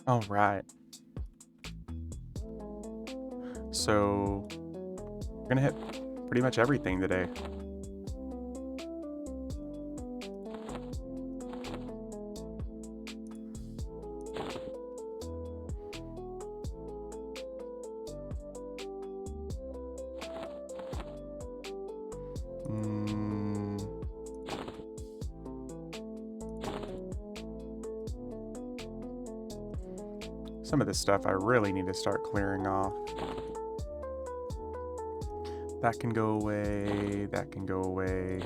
All right. So we're gonna hit pretty much everything today. Mm, some of this stuff I really need to start clearing off. That can go away. That can go away.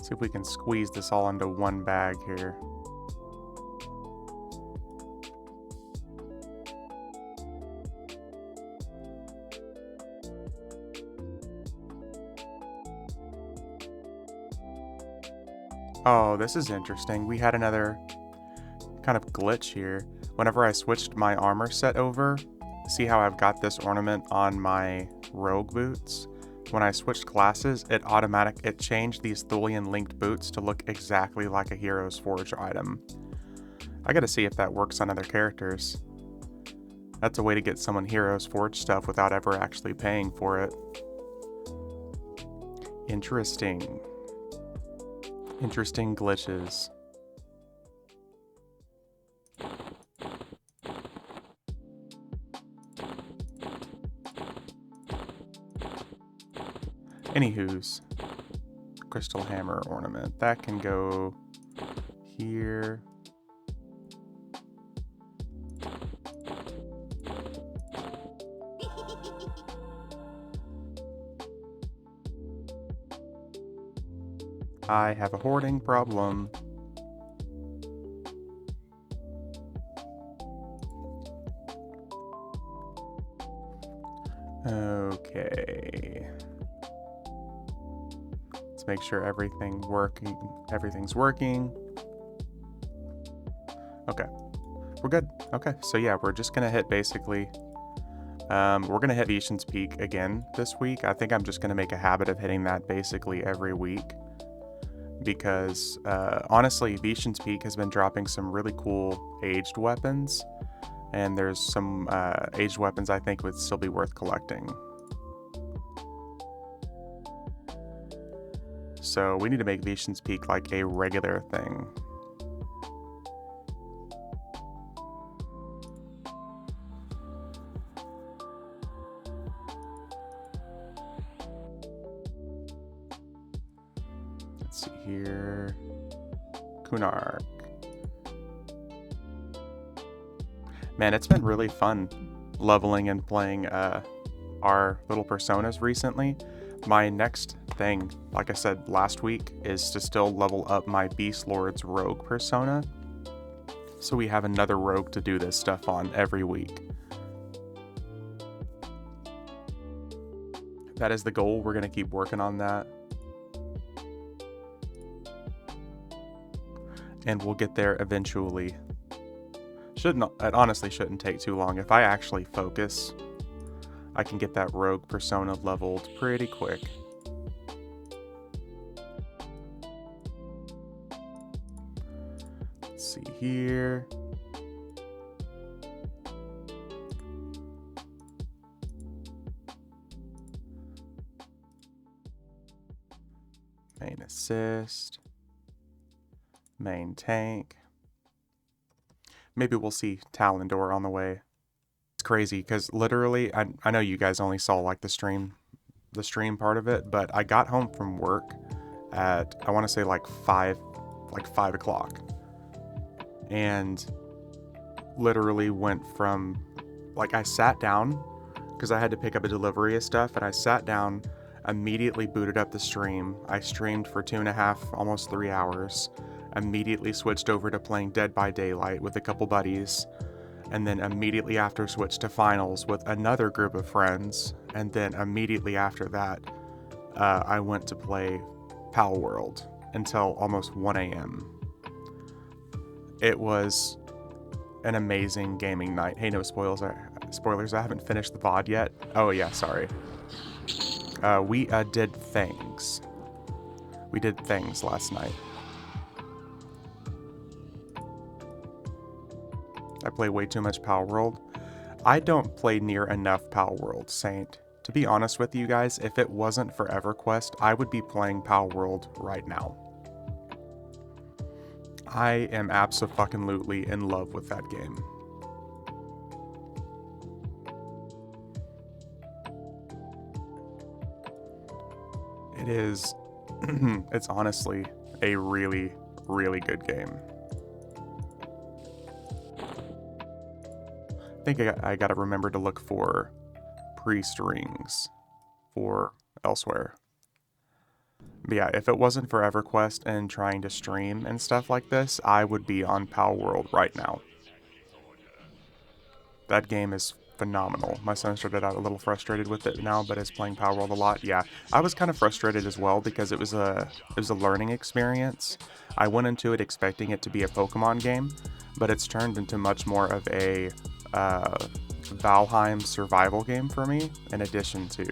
See if we can squeeze this all into one bag here. Oh, this is interesting. We had another kind of glitch here. Whenever I switched my armor set over, see how I've got this ornament on my rogue boots? When I switched classes, it changed these Thulian linked boots to look exactly like a Hero's Forge item. I gotta see if that works on other characters. That's a way to get someone Hero's Forge stuff without ever actually paying for it. Interesting. Interesting glitches. Anywho's, crystal hammer ornament. That can go here. I have a hoarding problem. Okay. Let's make sure everything's working. Okay. We're good. Okay. So yeah, we're just gonna hit basically we're gonna hit Vishan's Peak again this week. I think I'm just gonna make a habit of hitting that basically every week. Because honestly, Vishan's Peak has been dropping some really cool aged weapons, and there's some aged weapons I think would still be worth collecting. So we need to make Vishan's Peak like a regular thing. Let's see here. Kunark. Man, it's been really fun leveling and playing our little personas recently. My next thing, like I said last week, is to still level up my Beast Lord's Rogue persona. So we have another rogue to do this stuff on every week. That is the goal. We're going to keep working on that. And we'll get there eventually. It honestly shouldn't take too long. If I actually focus, I can get that rogue persona leveled pretty quick. Let's see here. Main assist. Main tank. Maybe we'll see Talendor on the way. It's crazy because literally, I know you guys only saw like the stream part of it, but I got home from work at, I want to say like 5 o'clock, and literally went from, like, I sat down because I had to pick up a delivery of stuff, and I sat down, immediately booted up the stream. I streamed for 2.5, almost 3 hours. Immediately switched over to playing Dead by Daylight with a couple buddies, and then immediately after switched to finals with another group of friends, and then immediately after that I went to play Pal World until almost 1 a.m. It was an amazing gaming night. Hey, no spoilers. Spoilers. I haven't finished the VOD yet. Oh yeah, sorry. We did things. We did things last night. I play way too much Power World. I don't play near enough Power World, Saint. To be honest with you guys, if it wasn't for EverQuest, I would be playing Power World right now. I am abso-fucking-lutely in love with that game. It is, it's honestly a really, really good game. I think I gotta remember to look for priest rings for elsewhere. But yeah, if it wasn't for EverQuest and trying to stream and stuff like this, I would be on Power World right now. That game is phenomenal. My son started out a little frustrated with it now, but is playing Power World a lot. Yeah, I was kind of frustrated as well because it was a learning experience. I went into it expecting it to be a Pokemon game, but it's turned into much more of a Valheim survival game for me, in addition to.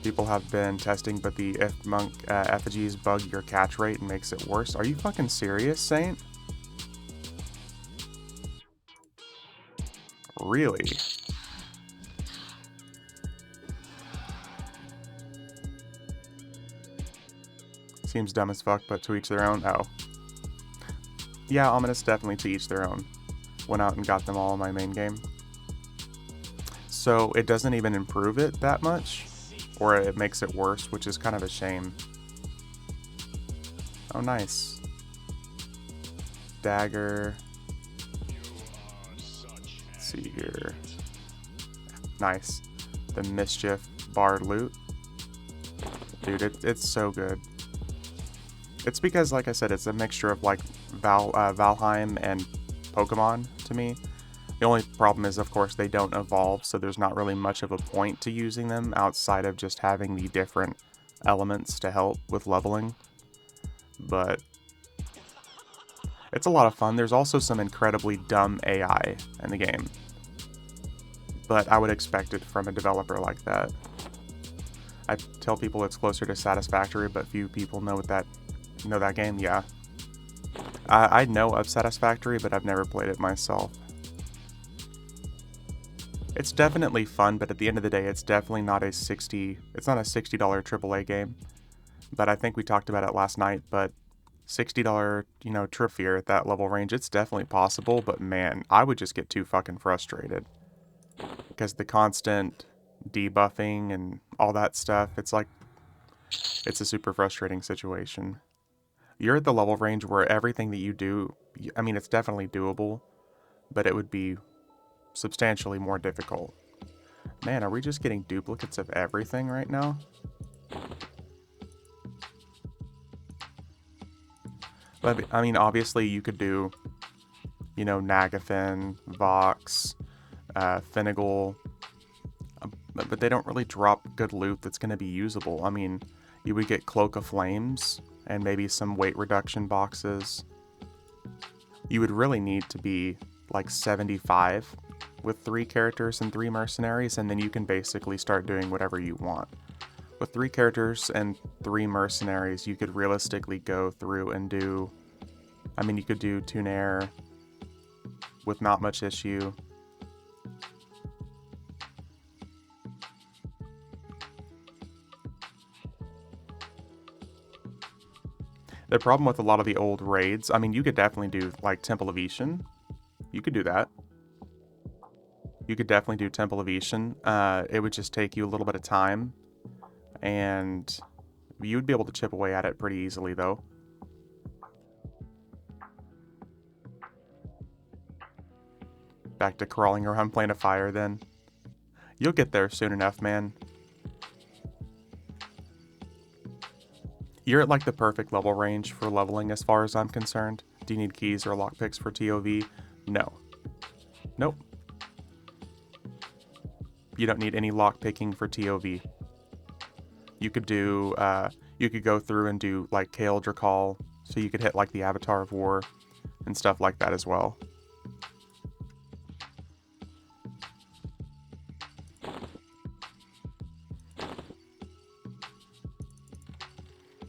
People have been testing, but the if monk effigies bug your catch rate and makes it worse. Are you fucking serious, Saint? Really? Seems dumb as fuck, but to each their own. Oh. Yeah, ominous, definitely to each their own. Went out and got them all in my main game. So it doesn't even improve it that much, or it makes it worse, which is kind of a shame. Oh, nice. Dagger. Let's see here. Nice. The Mischief Bard loot. Dude, it's so good. It's because, like I said, it's a mixture of like Valheim and Pokemon to me. The only problem is, of course, they don't evolve, so there's not really much of a point to using them outside of just having the different elements to help with leveling. But it's a lot of fun. There's also some incredibly dumb AI in the game, but I would expect it from a developer like that. I tell people it's closer to Satisfactory, but few people know that game. Yeah, I know of Satisfactory, but I've never played it myself. It's definitely fun, but at the end of the day, it's definitely not a $60 AAA game. But I think we talked about it last night, but $60, Trippier at that level range, it's definitely possible, but man, I would just get too fucking frustrated. Because the constant debuffing and all that stuff, it's a super frustrating situation. You're at the level range where everything that you do, I mean, it's definitely doable, but it would be substantially more difficult. Man, are we just getting duplicates of everything right now? But, I mean, obviously you could do, Nagafen, Vox, Finnegal, but they don't really drop good loot that's going to be usable. I mean, you would get Cloak of Flames and maybe some weight reduction boxes. You would really need to be like 75 with 3 characters and 3 mercenaries, and then you can basically start doing whatever you want. With 3 characters and 3 mercenaries, you could realistically go through and do, you could do Tunair with not much issue. The problem with a lot of the old raids, you could definitely do like Temple of Ishan. You could do that. You could definitely do Temple of Ishan. It would just take you a little bit of time, and you would be able to chip away at it pretty easily, though. Back to crawling around Plane of Fire, then. You'll get there soon enough, man. You're at like the perfect level range for leveling as far as I'm concerned. Do you need keys or lockpicks for TOV? No. Nope. You don't need any lockpicking for TOV. You could do, you could go through and do like Kale Drakal, so you could hit like the Avatar of War. and stuff like that as well.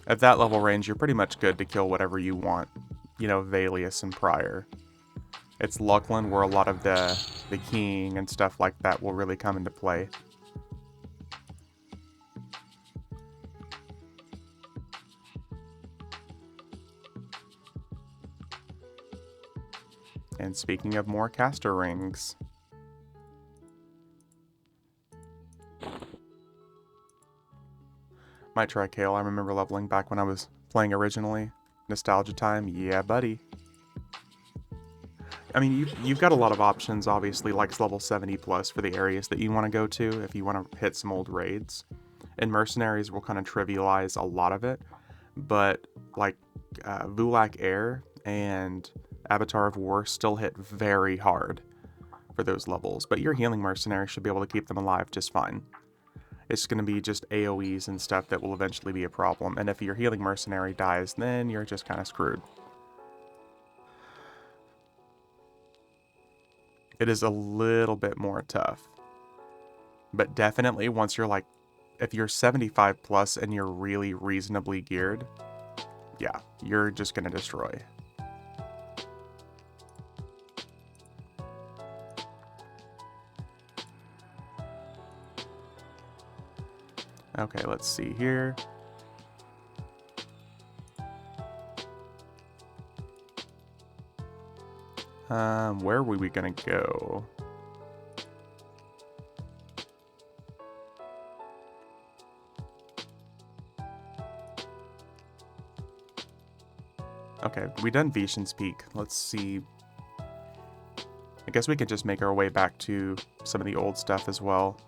At that level range, you're pretty much good to kill whatever you want. You know, Valius and Prior. It's Luckland where a lot of the keying and stuff like that will really come into play. And speaking of more caster rings, might try Kale. I remember leveling back when I was playing originally. Nostalgia time, yeah buddy. I mean, you've got a lot of options, obviously, like level 70 plus for the areas that you want to go to if you want to hit some old raids. And Mercenaries will kind of trivialize a lot of it, but like Vulak Air and Avatar of War still hit very hard for those levels, but your healing Mercenary should be able to keep them alive just fine. It's going to be just AoEs and stuff that will eventually be a problem, and if your healing Mercenary dies, then you're just kind of screwed. It is a little bit more tough. But definitely once you're like, if you're 75 plus and you're really reasonably geared, yeah, you're just going to destroy. Okay, let's see here. Where were we going to go? Okay, we done Vishan's Peak. Let's see. I guess we could just make our way back to some of the old stuff as well.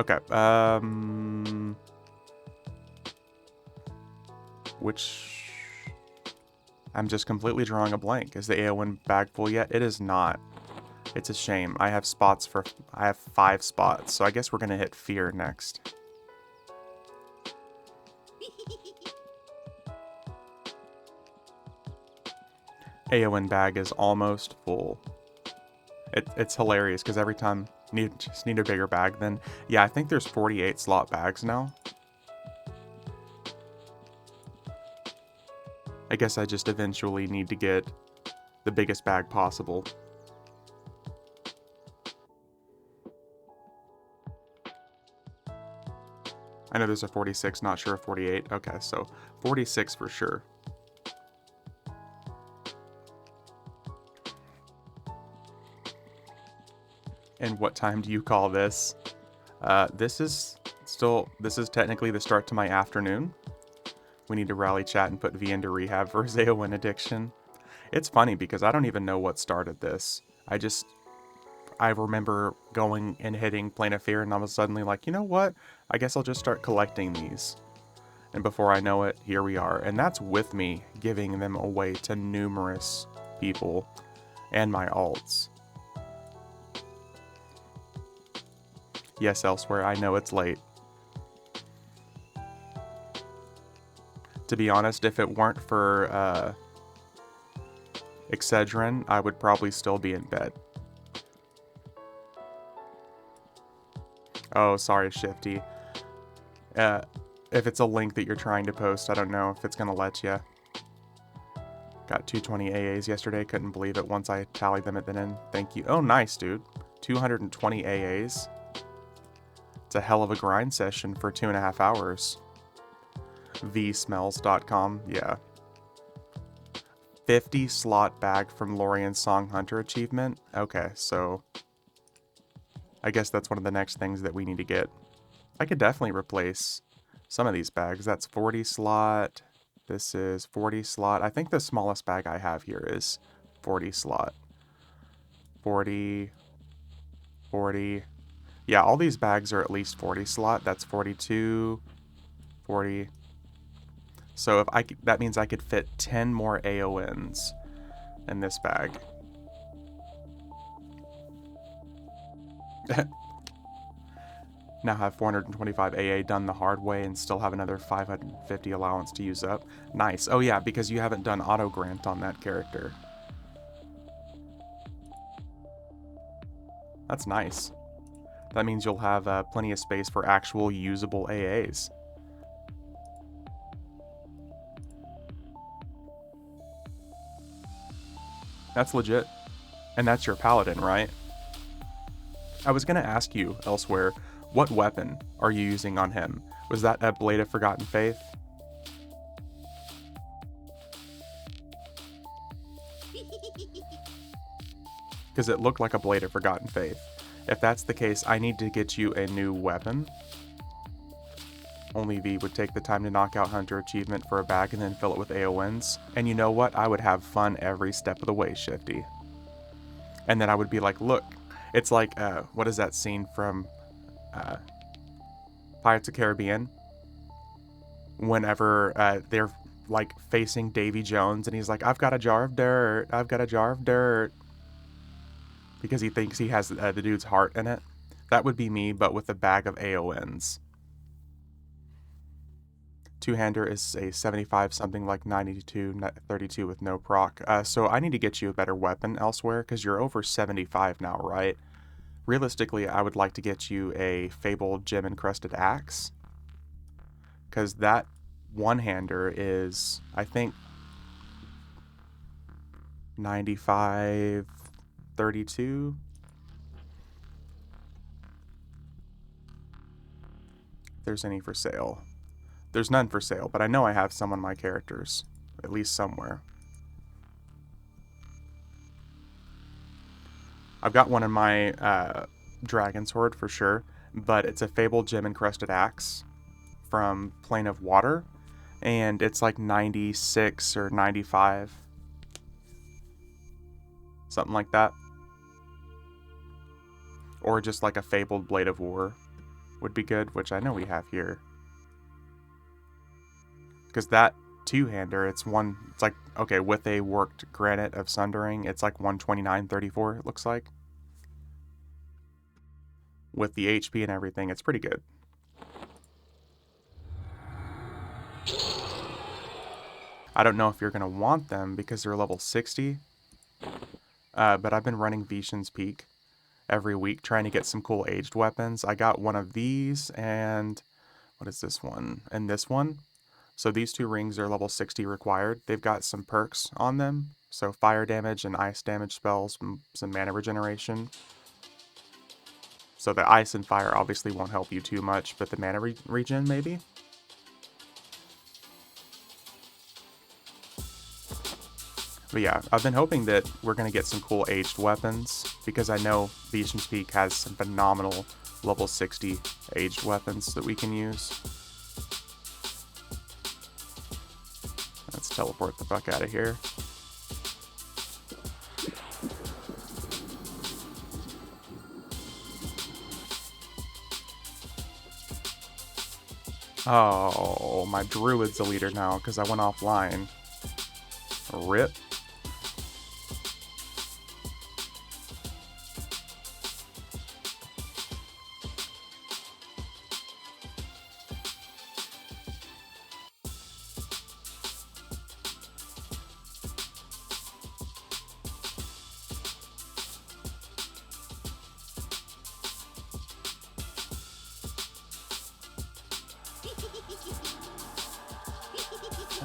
Okay, which... I'm just completely drawing a blank. Is the Aowen bag full yet? It is not. It's a shame. I have 5 spots, so I guess we're gonna hit Fear next. Aowen bag is almost full. It's hilarious because every time just need a bigger bag then. Yeah, I think there's 48 slot bags now. I guess I just eventually need to get the biggest bag possible. I know there's a 46, not sure of 48. Okay, so 46 for sure. And what time do you call this? This is technically the start to my afternoon. We need to rally chat and put V into rehab for his Aowen addiction. It's funny because I don't even know what started this. I remember going and hitting Plane of Fear and I was suddenly like, you know what? I guess I'll just start collecting these. And before I know it, here we are. And that's with me giving them away to numerous people and my alts. Yes, Elsewhere, I know it's late. To be honest, if it weren't for Excedrin, I would probably still be in bed. Oh, sorry, Shifty. If it's a link that you're trying to post, I don't know if it's going to let you. Got 220 AAs yesterday. Couldn't believe it once I tallied them at the end. Thank you. Oh, nice, dude. 220 AAs. It's a hell of a grind session for 2.5 hours. vsmells.com, yeah. 50 slot bag from Lorien Song Hunter achievement. Okay, so I guess that's one of the next things that we need to get. I could definitely replace some of these bags. That's 40 slot. This is 40 slot. I think the smallest bag I have here is 40 slot. 40. Yeah, all these bags are at least 40 slot. That's 42. 40. So that means I could fit 10 more AONs in this bag. Now have 425 AA done the hard way and still have another 550 allowance to use up. Nice. Oh yeah, because you haven't done auto grant on that character. That's nice. That means you'll have plenty of space for actual usable AAs. That's legit. And that's your paladin, right? I was gonna ask you elsewhere, what weapon are you using on him? Was that a Blade of Forgotten Faith? Because it looked like a Blade of Forgotten Faith. If that's the case, I need to get you a new weapon. Only V would take the time to knock out Hunter achievement for a bag and then fill it with AONs. And you know what? I would have fun every step of the way, Shifty. And then I would be like, look, it's like, what is that scene from Pirates of the Caribbean? Whenever they're like facing Davy Jones and he's like, I've got a jar of dirt, I've got a jar of dirt. Because he thinks he has the dude's heart in it. That would be me, but with a bag of AONs. Two-hander is a 75, something like 92, 32 with no proc. So I need to get you a better weapon elsewhere, because you're over 75 now, right? Realistically, I would like to get you a fabled gem-encrusted axe. Because that one-hander is, I think, 95... 32. If there's any for sale. There's none for sale, but I know I have some on my characters. At least somewhere. I've got one in my dragon sword for sure, but it's a fabled gem-encrusted axe from Plane of Water, and it's like 96 or 95. Something like that. Or just like a fabled Blade of War would be good, which I know we have here. Because that two-hander, it's like, okay, with a worked Granite of Sundering, it's like 129.34, it looks like. With the HP and everything, it's pretty good. I don't know if you're going to want them because they're level 60. But I've been running Vishen's Peak every week trying to get some cool aged weapons. I got one of these and what is this one? And this one. So these two rings are level 60 required. They've got some perks on them. So fire damage and ice damage spells, some mana regeneration. So the ice and fire obviously won't help you too much, but the mana regen maybe? But yeah, I've been hoping that we're going to get some cool aged weapons, because I know Vishen's Peak has some phenomenal level 60 aged weapons that we can use. Let's teleport the fuck out of here. Oh, my druid's a leader now because I went offline. Rip.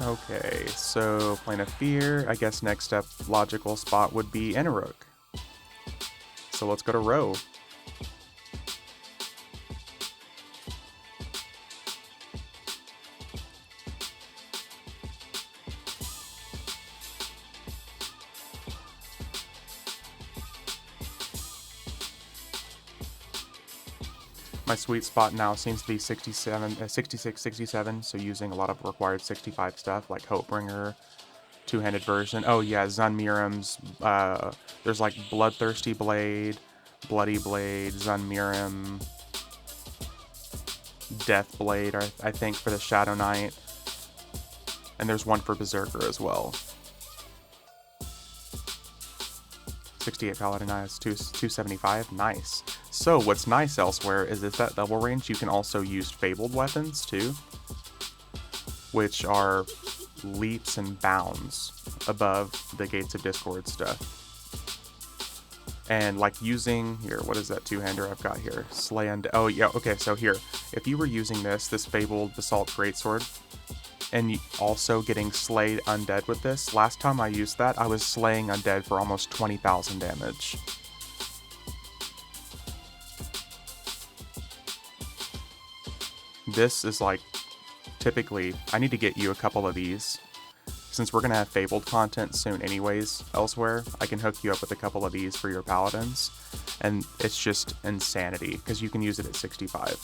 Okay, so Plane of Fear. I guess next up, logical spot would be Enarok. So let's go to Row. My sweet spot now seems to be 66, 67, so using a lot of required 65 stuff like Hopebringer, two-handed version. Oh yeah, Zunmiram's, there's like Bloodthirsty Blade, Bloody Blade, Zunmiram, Death Blade, I think, for the Shadow Knight. And there's one for Berserker as well. 68 Paladin Eyes, 275, nice. So what's nice elsewhere is at that level range you can also use fabled weapons too, which are leaps and bounds above the Gates of Discord stuff. And like using, here, what is that two-hander I've got here? Slay Undead. Oh yeah, okay, so here, if you were using this fabled Basalt Greatsword, and also getting slayed undead with this, last time I used that, I was slaying undead for almost 20,000 damage. This is like, typically, I need to get you a couple of these. Since we're going to have Fabled content soon anyways elsewhere, I can hook you up with a couple of these for your paladins. And it's just insanity, because you can use it at 65.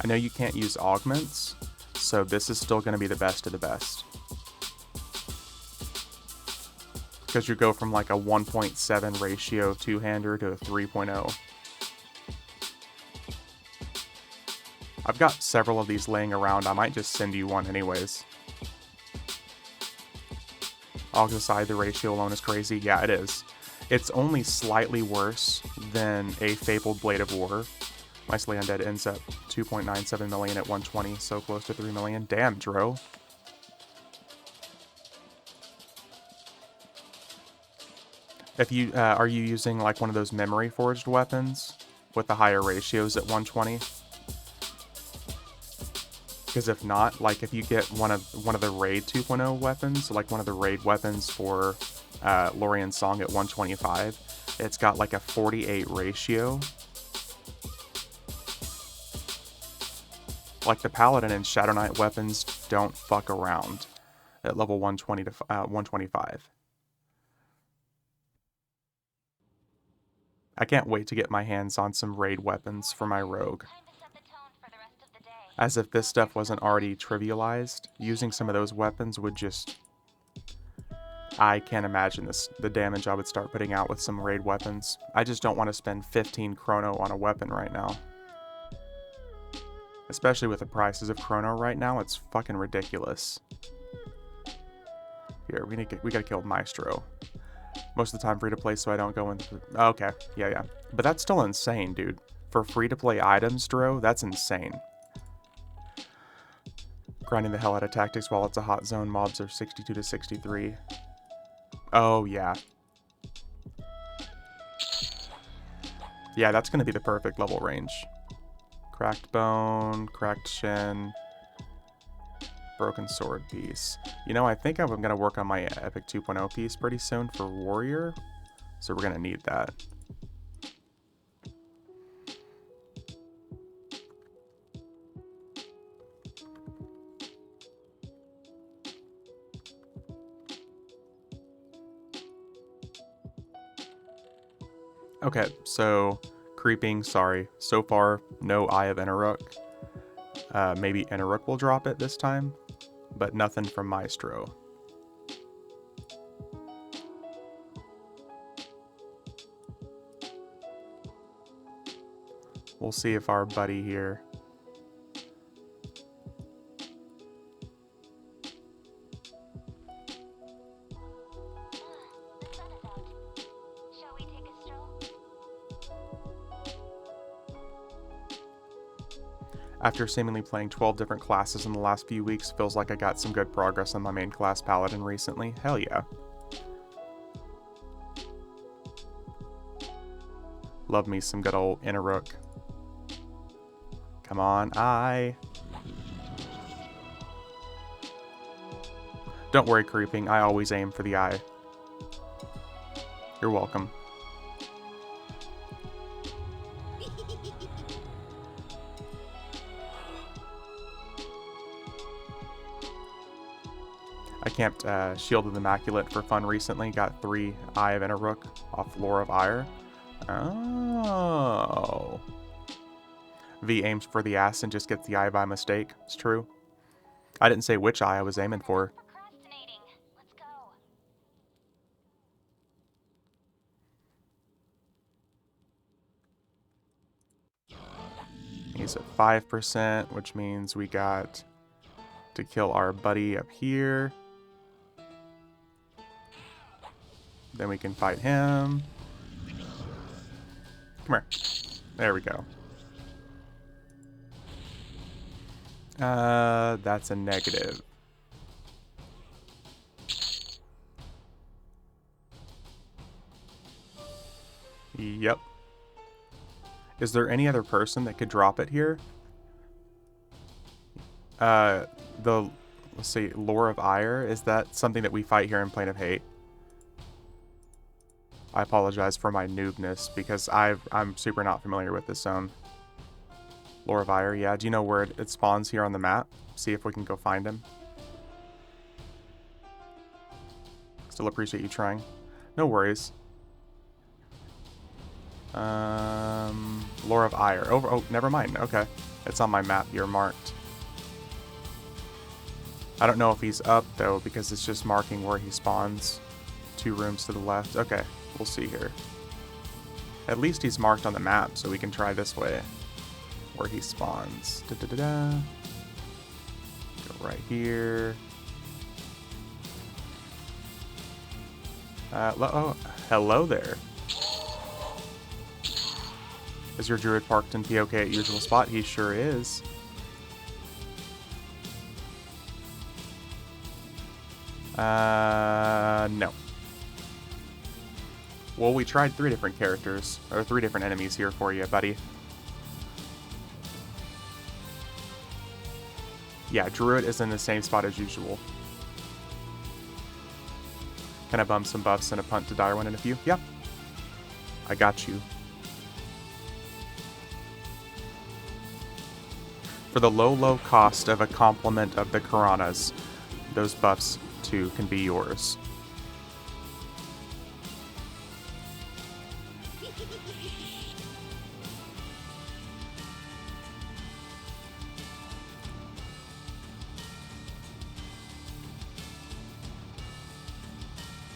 I know you can't use augments, so this is still going to be the best of the best. Because you go from like a 1.7 ratio two-hander to a 3.0. I've got several of these laying around. I might just send you one anyways. Aside, the ratio alone is crazy. Yeah, it is. It's only slightly worse than a Fabled Blade of War. My Slay Undead ends up 2.97 million at 120, so close to 3 million. Damn, Dro. If you are you using like one of those memory forged weapons with the higher ratios at 120? Because if not, like if you get one of the raid 2.0 weapons, like one of the raid weapons for Lorien's Song at 125, it's got like a 48 ratio. Like the Paladin and Shadow Knight weapons don't fuck around at level 120 to 125. I can't wait to get my hands on some raid weapons for my rogue. As if this stuff wasn't already trivialized, using some of those weapons would just... I can't imagine the damage I would start putting out with some raid weapons. I just don't want to spend 15 chrono on a weapon right now. Especially with the prices of chrono right now, it's fucking ridiculous. Here, we gotta kill Maestro. Most of the time free to play, so I don't go into... Okay, yeah. But that's still insane, dude. For free to play items, Dro, that's insane. Grinding the hell out of tactics while it's a hot zone. Mobs are 62 to 63. Oh, yeah. Yeah, that's going to be the perfect level range. Cracked bone, cracked shin, broken sword piece. You know, I think I'm going to work on my Epic 2.0 piece pretty soon for warrior. So we're going to need that. Okay, so creeping, sorry. So far, no Eye of Enaruk. Maybe Enaruk will drop it this time, but nothing from Maestro. We'll see if our buddy here... After seemingly playing 12 different classes in the last few weeks, feels like I got some good progress on my main class Paladin recently. Hell yeah. Love me some good old Enaruk. Come on, Eye. Don't worry, creeping. I always aim for the eye. You're welcome. I camped Shielded Immaculate for fun recently. Got 3 Eye of Enaruk off Lore of Ire. Oh. V aims for the ass and just gets the eye by mistake. It's true. I didn't say which eye I was aiming for. He's at 5%, which means we got to kill our buddy up here. Then we can fight him. Come here. There we go. That's a negative. Yep. Is there any other person that could drop it here? Let's see, Lore of Ire, is that something that we fight here in Plane of Hate? I apologize for my noobness, because I'm super not familiar with this zone. Lore of Ire, yeah. Do you know where it spawns here on the map? See if we can go find him. Still appreciate you trying. No worries. Lore of Ire. Oh, never mind. Okay. It's on my map here marked. I don't know if he's up, though, because it's just marking where he spawns. 2 rooms to the left. Okay, we'll see here. At least he's marked on the map, so we can try this way. Where he spawns. Da-da-da-da. Go right here. Oh, hello there. Is your druid parked in POK at usual spot? He sure is. No. Well, we tried 3 different characters, or 3 different enemies here for you, buddy. Yeah, druid is in the same spot as usual. Can I bump some buffs and a punt to Darwin in a few? Yeah. I got you. For the low cost of a complement of the Karanas, those buffs too can be yours.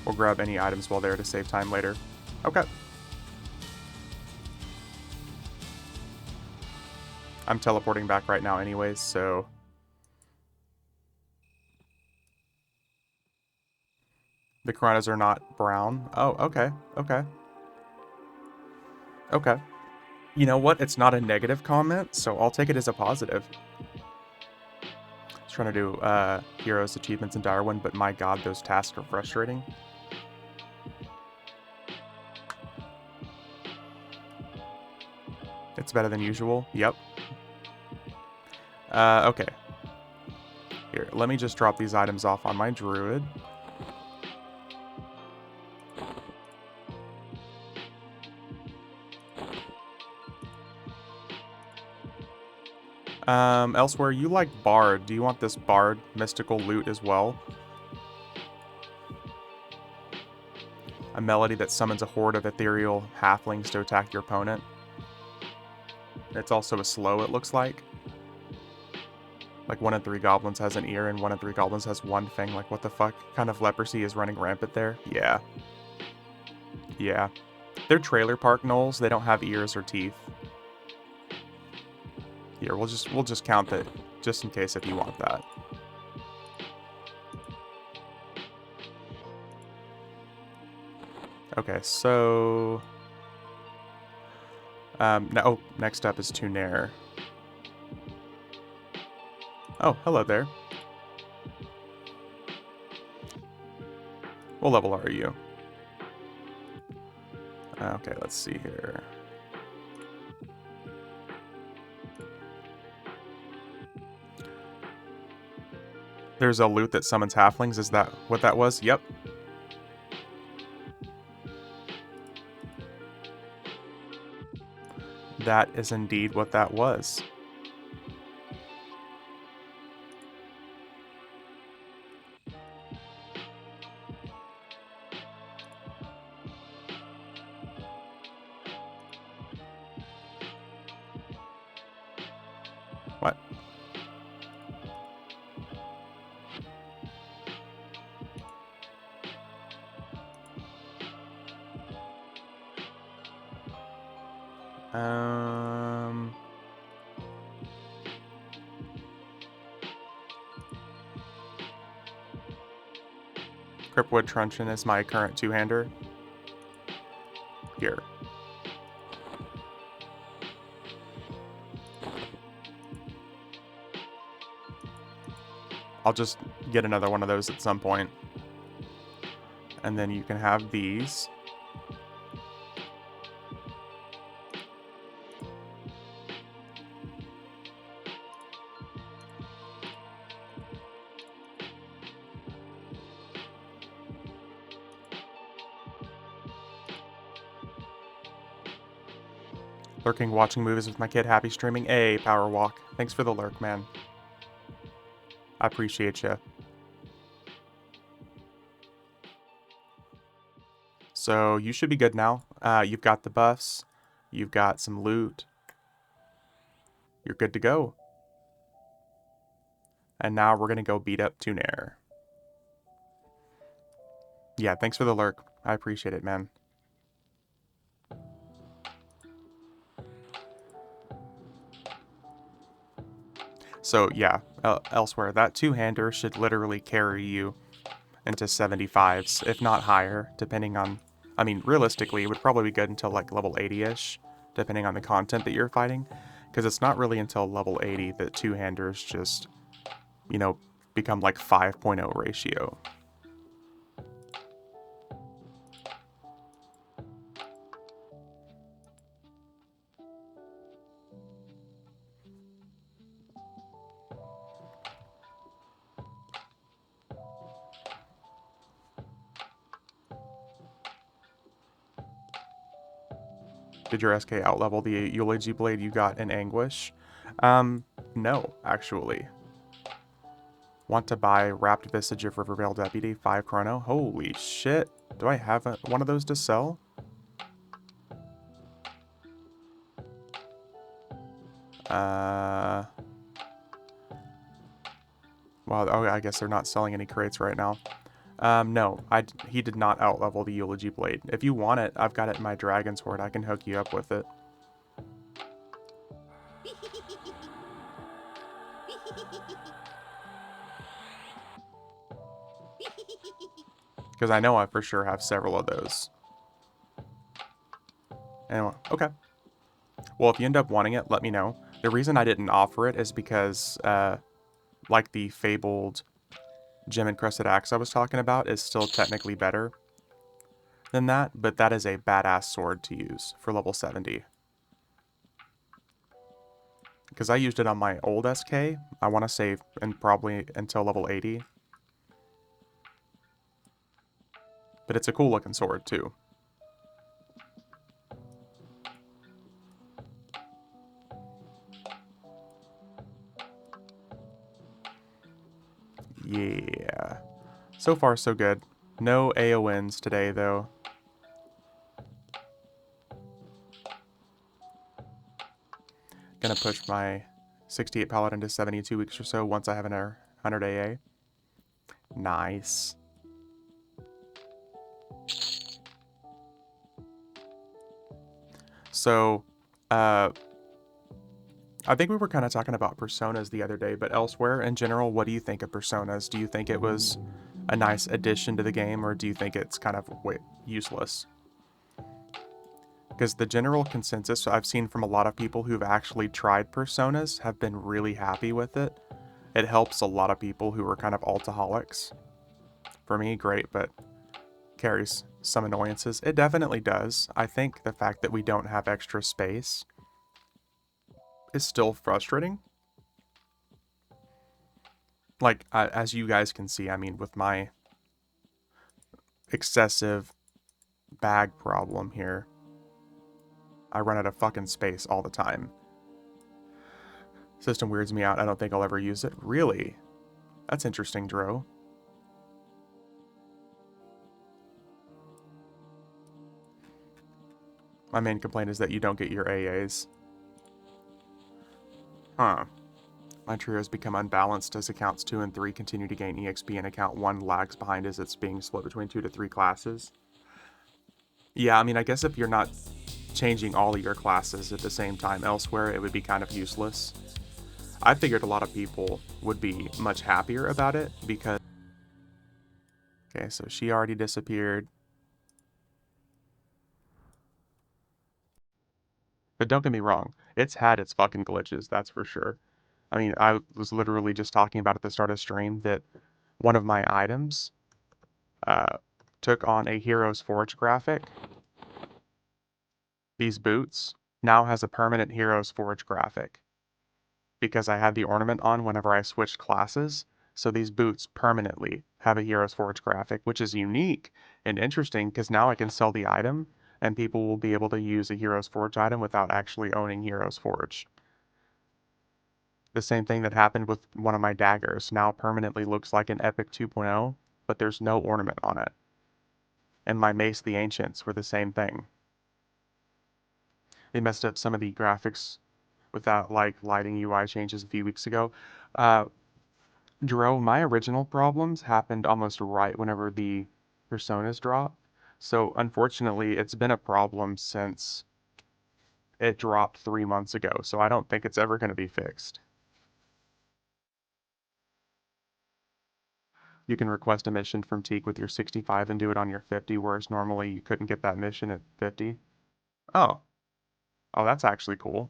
We'll grab any items while there to save time later. Okay. I'm teleporting back right now anyways, so... The Karanas are not brown. Oh, okay. Okay. Okay. You know what? It's not a negative comment, so I'll take it as a positive. I was trying to do heroes, achievements, and Darwin, but my god, those tasks are frustrating. It's better than usual. Yep. Okay. Here, let me just drop these items off on my druid. Elsewhere, you like Bard. Do you want this Bard mystical loot as well? A melody that summons a horde of ethereal halflings to attack your opponent. It's also a slow, it looks like. Like 1 in 3 goblins has an ear and 1 in 3 goblins has 1 thing. Like, what the fuck kind of leprosy is running rampant there? Yeah. Yeah. They're trailer park gnolls. They don't have ears or teeth. Here, we'll just count that just in case if you want that. Okay, so next up is Tunair. Oh, hello there. What level are you? Okay, let's see here. There's a loot that summons halflings. Is that what that was? Yep. That is indeed what that was. What? Cripwood Truncheon is my current 2-hander. Here. I'll just get another one of those at some point. And then you can have these. Lurking, watching movies with my kid, happy streaming. Hey, Power Walk. Thanks for the lurk, man. I appreciate you. So you should be good now. You've got the buffs. You've got some loot. You're good to go. And now we're going to go beat up Tunair. Yeah, thanks for the lurk. I appreciate it, man. So yeah, elsewhere, that two-hander should literally carry you into 75s, if not higher, depending on... I mean, realistically, it would probably be good until like level 80-ish, depending on the content that you're fighting. Because it's not really until level 80 that two-handers just, you know, become like 5.0 ratio. Did your SK outlevel the Eulogy Blade you got in Anguish? No, actually. Want to buy Wrapped Visage of Rivervale Deputy, 5 chrono? Holy shit. Do I have one of those to sell? Wow, oh, I guess they're not selling any crates right now. No, he did not outlevel the Eulogy Blade. If you want it, I've got it in my Dragon Sword. I can hook you up with it. Because I know I for sure have several of those. Anyway, okay. Well, if you end up wanting it, let me know. The reason I didn't offer it is because, like the fabled gem-encrusted axe I was talking about is still technically better than that, but that is a badass sword to use for level 70. Because I used it on my old SK, I want to say, and probably until level 80. But it's a cool looking sword too. Yeah. So far, so good. No AONs today, though. Gonna push my 68 Paladin to 72 weeks or so once I have an 100 AA. Nice. So, I think we were kind of talking about personas the other day, but elsewhere in general, what do you think of personas? Do you think it was a nice addition to the game, or do you think it's kind of useless? Because the general consensus I've seen from a lot of people who've actually tried personas have been really happy with it. It helps a lot of people who are kind of altaholics. For me, great, but carries some annoyances. It definitely does. I think the fact that we don't have extra space is still frustrating. Like, as you guys can see, I mean, with my excessive bag problem here, I run out of fucking space all the time. System weirds me out. I don't think I'll ever use it. Really? That's interesting, Dro. My main complaint is that you don't get your AAs. Huh. My trio has become unbalanced as accounts 2 and 3 continue to gain EXP and account 1 lags behind as it's being split between 2 to 3 classes. Yeah, I mean, I guess if you're not changing all of your classes at the same time elsewhere, it would be kind of useless. I figured a lot of people would be much happier about it because... Okay, so she already disappeared. But don't get me wrong, it's had its fucking glitches, that's for sure. I mean, I was literally just talking about at the start of stream that one of my items uh, took on a Heroes Forge graphic. These boots now has a permanent Heroes Forge graphic because I had the ornament on whenever I switched classes. So these boots permanently have a Heroes Forge graphic, which is unique and interesting because now I can sell the item and people will be able to use a Heroes Forge item without actually owning Heroes Forge. The same thing that happened with one of my daggers now permanently looks like an Epic 2.0, but there's no ornament on it. And my Mace the Ancients were the same thing. They messed up some of the graphics with that like lighting UI changes a few weeks ago. Dro, my original problems happened almost right whenever the personas dropped. So unfortunately, it's been a problem since it dropped 3 months ago. So I don't think it's ever going to be fixed. You can request a mission from Teak with your 65 and do it on your 50, whereas normally you couldn't get that mission at 50. Oh, oh, that's actually cool.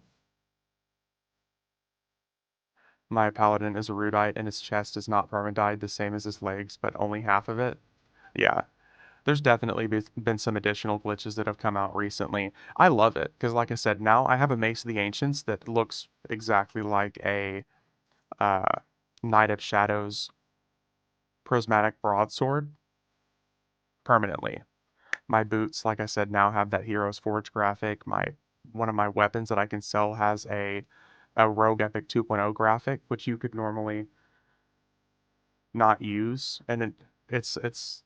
My paladin is a Rudite and his chest is not permadyed, the same as his legs, but only half of it. Yeah, there's definitely been some additional glitches that have come out recently. I love it, because like I said, now I have a Mace of the Ancients that looks exactly like a uh, Knight of Shadows prismatic broadsword permanently. My boots, like I said, now have that Heroes Forge graphic. One of my weapons that I can sell has a Rogue Epic 2.0 graphic, which you could normally not use, and it's it's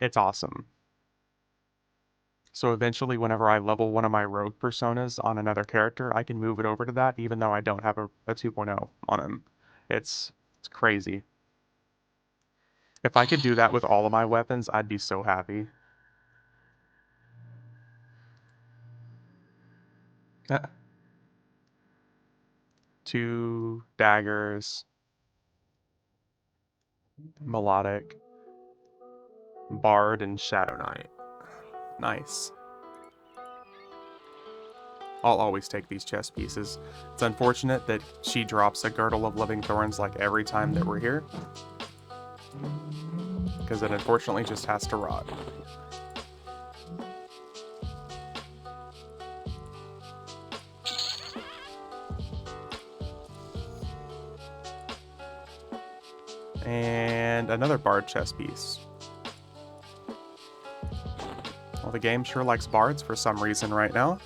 it's awesome. So eventually, whenever I level one of my rogue personas on another character, I can move it over to that, even though I don't have a 2.0 on him. It's crazy. If I could do that with all of my weapons, I'd be so happy. Two daggers, melodic, bard, and shadow knight. Nice. I'll always take these chess pieces. It's unfortunate that she drops a girdle of living thorns like every time that we're here, because it unfortunately just has to rot. And another bard chess piece. Well, the game sure likes bards for some reason right now.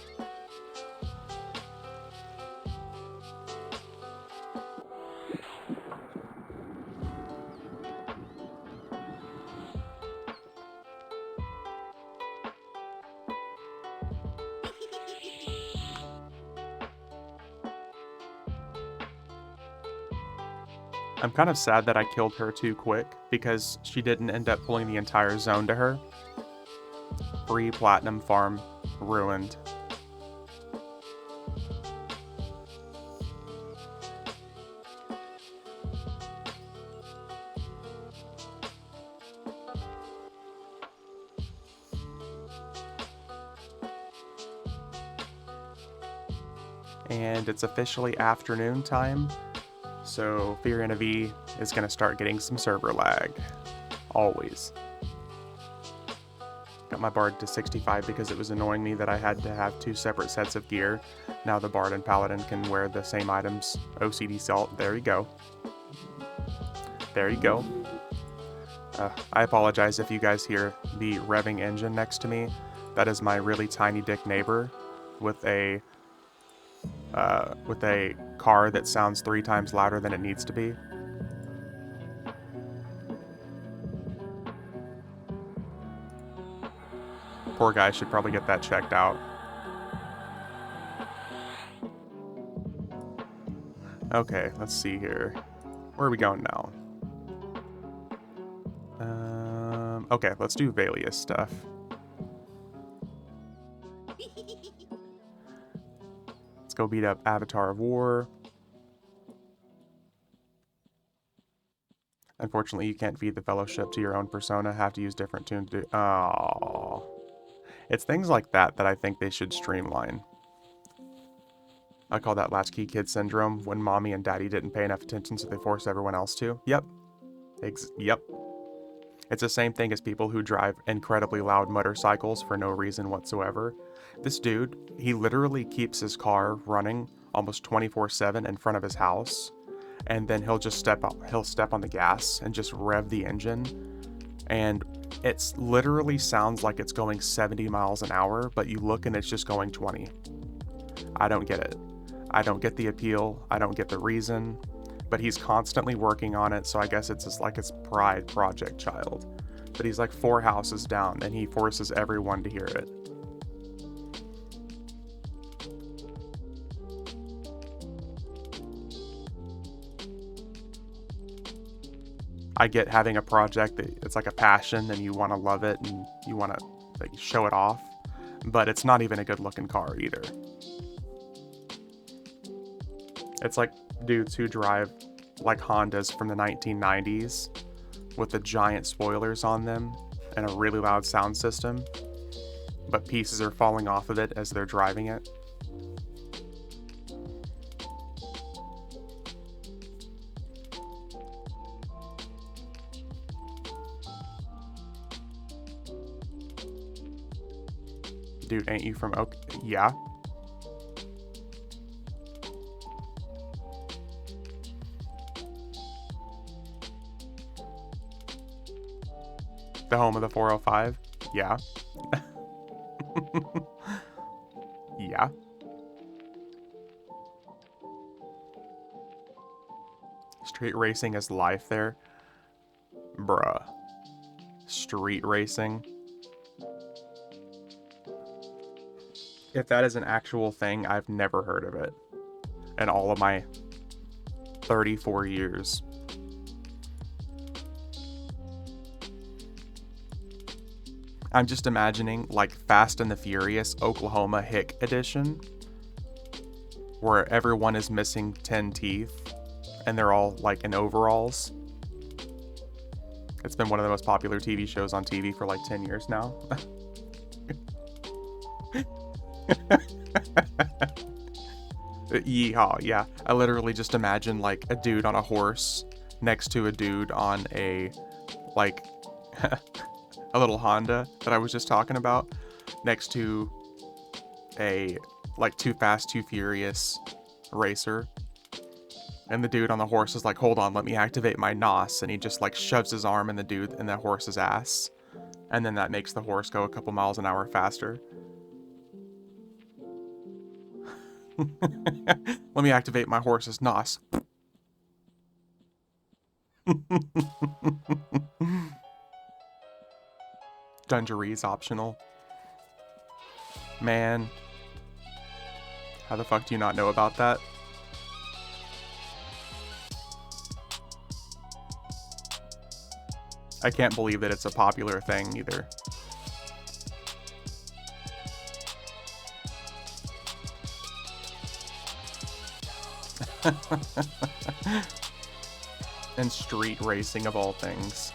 I'm kind of sad that I killed her too quick, because she didn't end up pulling the entire zone to her. Free platinum farm ruined. And it's officially afternoon time, so Furion V is going to start getting some server lag. Always. Got my Bard to 65 because it was annoying me that I had to have two separate sets of gear. Now the Bard and Paladin can wear the same items. OCD Salt, there you go. There you go. I apologize if you guys hear the revving engine next to me. That is my really tiny dick neighbor with a car that sounds 3 times louder than it needs to be. Poor guy should probably get that checked out. Okay, let's see here. Where are we going now? Okay, let's do Valius stuff. Let's go beat up Avatar of War. Unfortunately, you can't feed the Fellowship to your own persona. Have to use different tunes to do. Oh, it's things like that that I think they should streamline. I call that latchkey kid syndrome, when mommy and daddy didn't pay enough attention so they forced everyone else to. Yep. Yep. It's the same thing as people who drive incredibly loud motorcycles for no reason whatsoever. This dude, he literally keeps his car running almost 24/7 in front of his house, and then he'll step on the gas and just rev the engine, and it's literally sounds like it's going 70 miles an hour, but you look and it's just going 20. I don't get it. I don't get the appeal. I don't get the reason. But he's constantly working on it, so I guess it's just like his pride project child. But he's like 4 houses down, and he forces everyone to hear it. I get having a project that it's like a passion, and you want to love it, and you want to like show it off. But it's not even a good looking car either. It's like dudes who drive like Hondas from the 1990s with the giant spoilers on them and a really loud sound system, but pieces are falling off of it as they're driving it. Dude, ain't you from Oak? Yeah. The home of the 405? Yeah. Yeah. Street racing is life there? Bruh. Street racing? If that is an actual thing, I've never heard of it in all of my 34 years. I'm just imagining like Fast and the Furious Oklahoma Hick edition, where everyone is missing 10 teeth and they're all like in overalls. It's been one of the most popular TV shows on TV for like 10 years now. Yeehaw, yeah. I literally just imagine like a dude on a horse next to a dude on a like a little Honda that I was just talking about, next to a like Too Fast, Too Furious racer. And the dude on the horse is like, hold on, let me activate my NOS. And he just like shoves his arm in the horse's ass. And then that makes the horse go a couple miles an hour faster. Let me activate my horse's NOS. Dungaree's optional. Man. How the fuck do you not know about that? I can't believe that it's a popular thing either. And street racing of all things.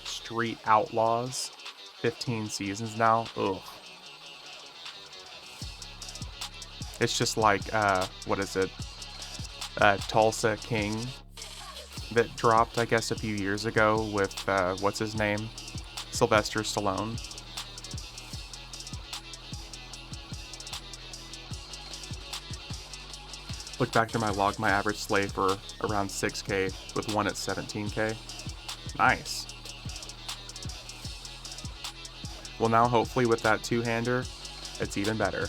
Street Outlaws. 15 seasons now. Ugh. It's just like, what is it? Tulsa King that dropped, I guess, a few years ago with, what's his name? Sylvester Stallone. Look back to my log, my average slay for around 6K with one at 17K. Nice. Well, now hopefully with that two-hander, it's even better.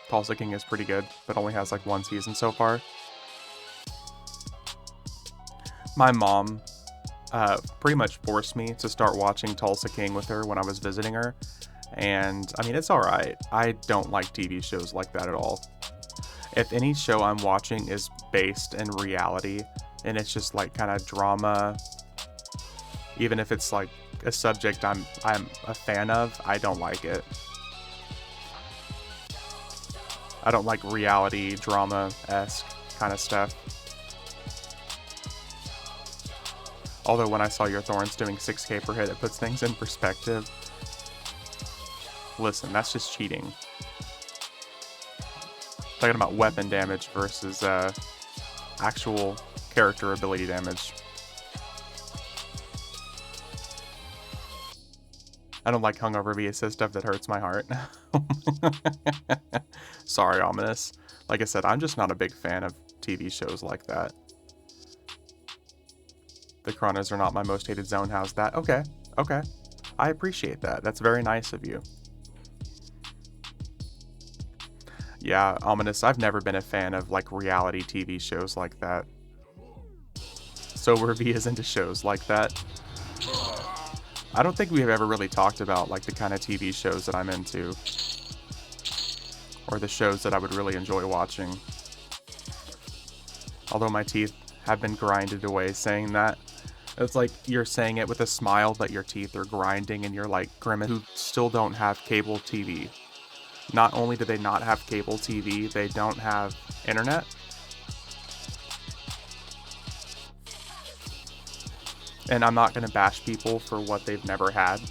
Tulsa King is pretty good, but only has like one season so far. My mom pretty much forced me to start watching Tulsa King with her when I was visiting her. And I mean, it's alright. I don't like TV shows like that at all. if any show I'm watching is based in reality and it's just like kind of drama, even if it's like a subject I'm a fan of, I don't like it. I don't like reality drama-esque kind of stuff. Although when I saw your Thorns doing 6k per hit, it puts things in perspective. Listen, that's just cheating. Talking about weapon damage versus actual character ability damage. I don't like hungover VSS stuff that hurts my heart. Sorry, Ominous. Like I said, I'm just not a big fan of TV shows like that. The Chronos are not my most hated zone. How's that? Okay, okay. I appreciate that. That's very nice of you. Yeah, Ominous, I've never been a fan of like reality TV shows like that. Sober V is into shows like that. I don't think we have ever really talked about like the kind of TV shows that I'm into. Or the shows that I would really enjoy watching. Although my teeth have been grinded away saying that. It's like you're saying it with a smile, but your teeth are grinding and you're like grimace who still don't have cable TV. Not only do they not have cable TV, they don't have internet. And I'm not going to bash people for what they've never had,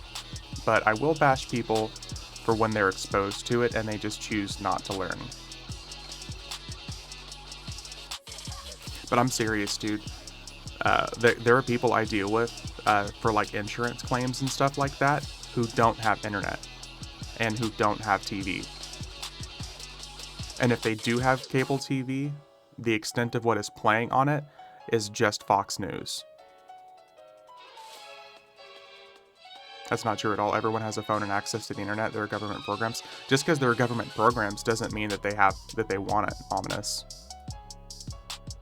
but I will bash people for when they're exposed to it and they just choose not to learn. But I'm serious, dude. There are people I deal with for like insurance claims and stuff like that who don't have internet and who don't have TV. And if they do have cable TV, the extent of what is playing on it is just Fox News. That's not true at all. Everyone has a phone and access to the internet. There are government programs. Just because there are government programs doesn't mean that they want it. Ominous.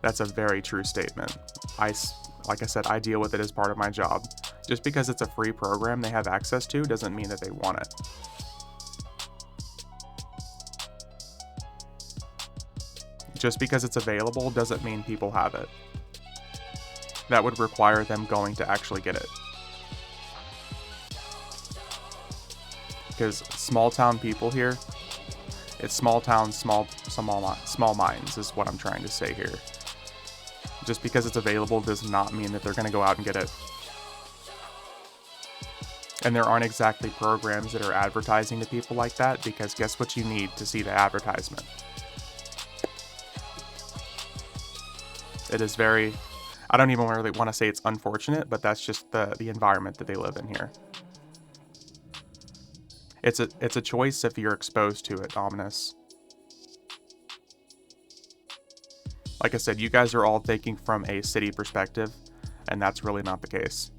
That's a very true statement. Like I said, I deal with it as part of my job. Just because it's a free program they have access to doesn't mean that they want it. Just because it's available doesn't mean people have it. That would require them going to actually get it. Because small town people here, it's small towns, small minds is what I'm trying to say here. Just because it's available does not mean that they're going to go out and get it. And there aren't exactly programs that are advertising to people like that, because guess what you need to see the advertisement? It is very, I don't even really want to say it's unfortunate, but that's just the environment that they live in here. It's a choice if you're exposed to it, Ominous. Like I said, you guys are all thinking from a city perspective, and that's really not the case.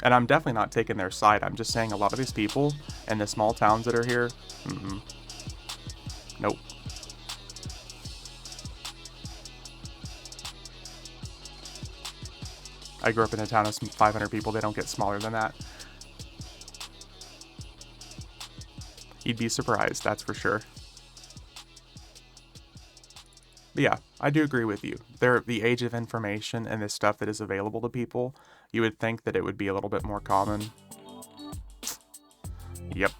And I'm definitely not taking their side. I'm just saying a lot of these people in the small towns that are here, nope. I grew up in a town of 500 people. They don't get smaller than that. You'd be surprised, that's for sure. But yeah, I do agree with you. The age of information and the stuff that is available to people, you would think that it would be a little bit more common. Yep.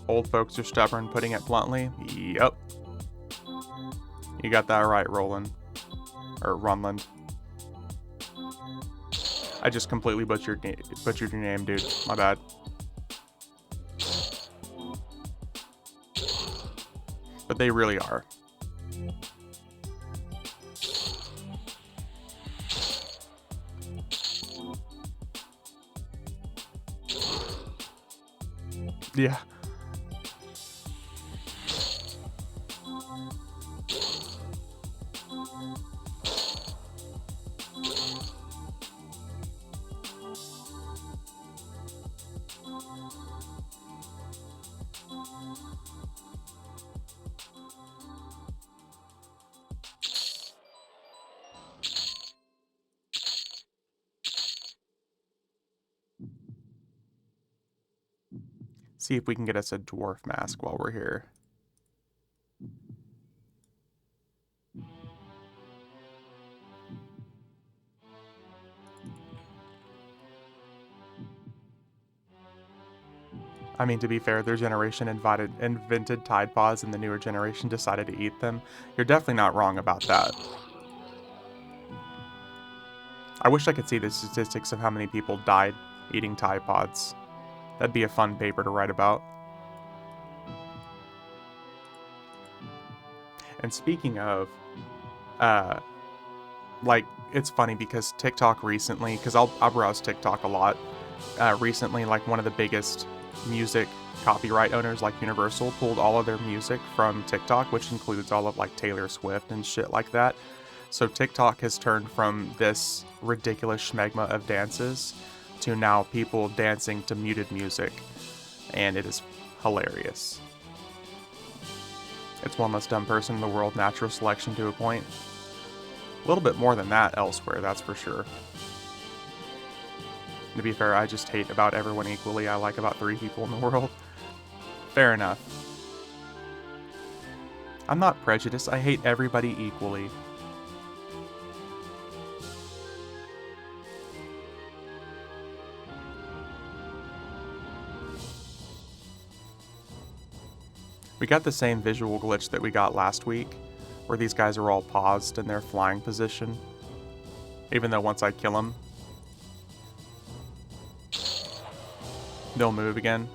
Old folks are stubborn, putting it bluntly. Yep. You got that right, Roland. Or Runland. I just completely butchered your name, dude. My bad. But they really are. Yeah. See if we can get us a dwarf mask while we're here. I mean, to be fair, their generation invented Tide Pods and the newer generation decided to eat them. You're definitely not wrong about that. I wish I could see the statistics of how many people died eating Tide Pods. That'd be a fun paper to write about. And speaking of, like, it's funny because TikTok recently, because I browse TikTok a lot, recently, like, one of the biggest music copyright owners, like Universal, pulled all of their music from TikTok, which includes all of, like, Taylor Swift and shit like that. So TikTok has turned from this ridiculous schmegma of dances to now people dancing to muted music, and it is hilarious. It's one less dumb person in the world, natural selection to a point. A little bit more than that elsewhere, that's for sure. To be fair, I just hate about everyone equally. I like about 3 people in the world. Fair enough. I'm not prejudiced, I hate everybody equally. We got the same visual glitch that we got last week, where these guys are all paused in their flying position, even though once I kill them, they'll move again.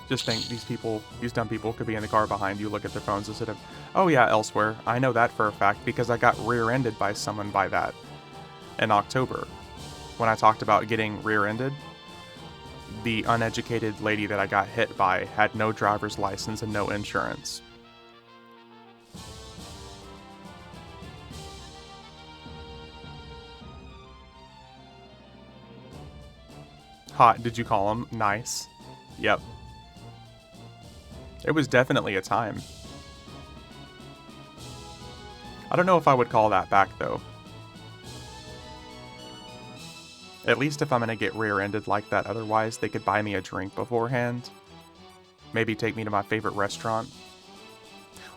Just think these dumb people could be in the car behind you, look at their phones instead of, oh yeah, elsewhere. I know that for a fact because I got rear-ended by someone by that in October. When I talked about getting rear-ended, the uneducated lady that I got hit by had no driver's license and no insurance. Hot, did you call him? Nice. Yep. It was definitely a time. I don't know if I would call that back, though. At least if I'm gonna get rear-ended like that, otherwise they could buy me a drink beforehand. Maybe take me to my favorite restaurant.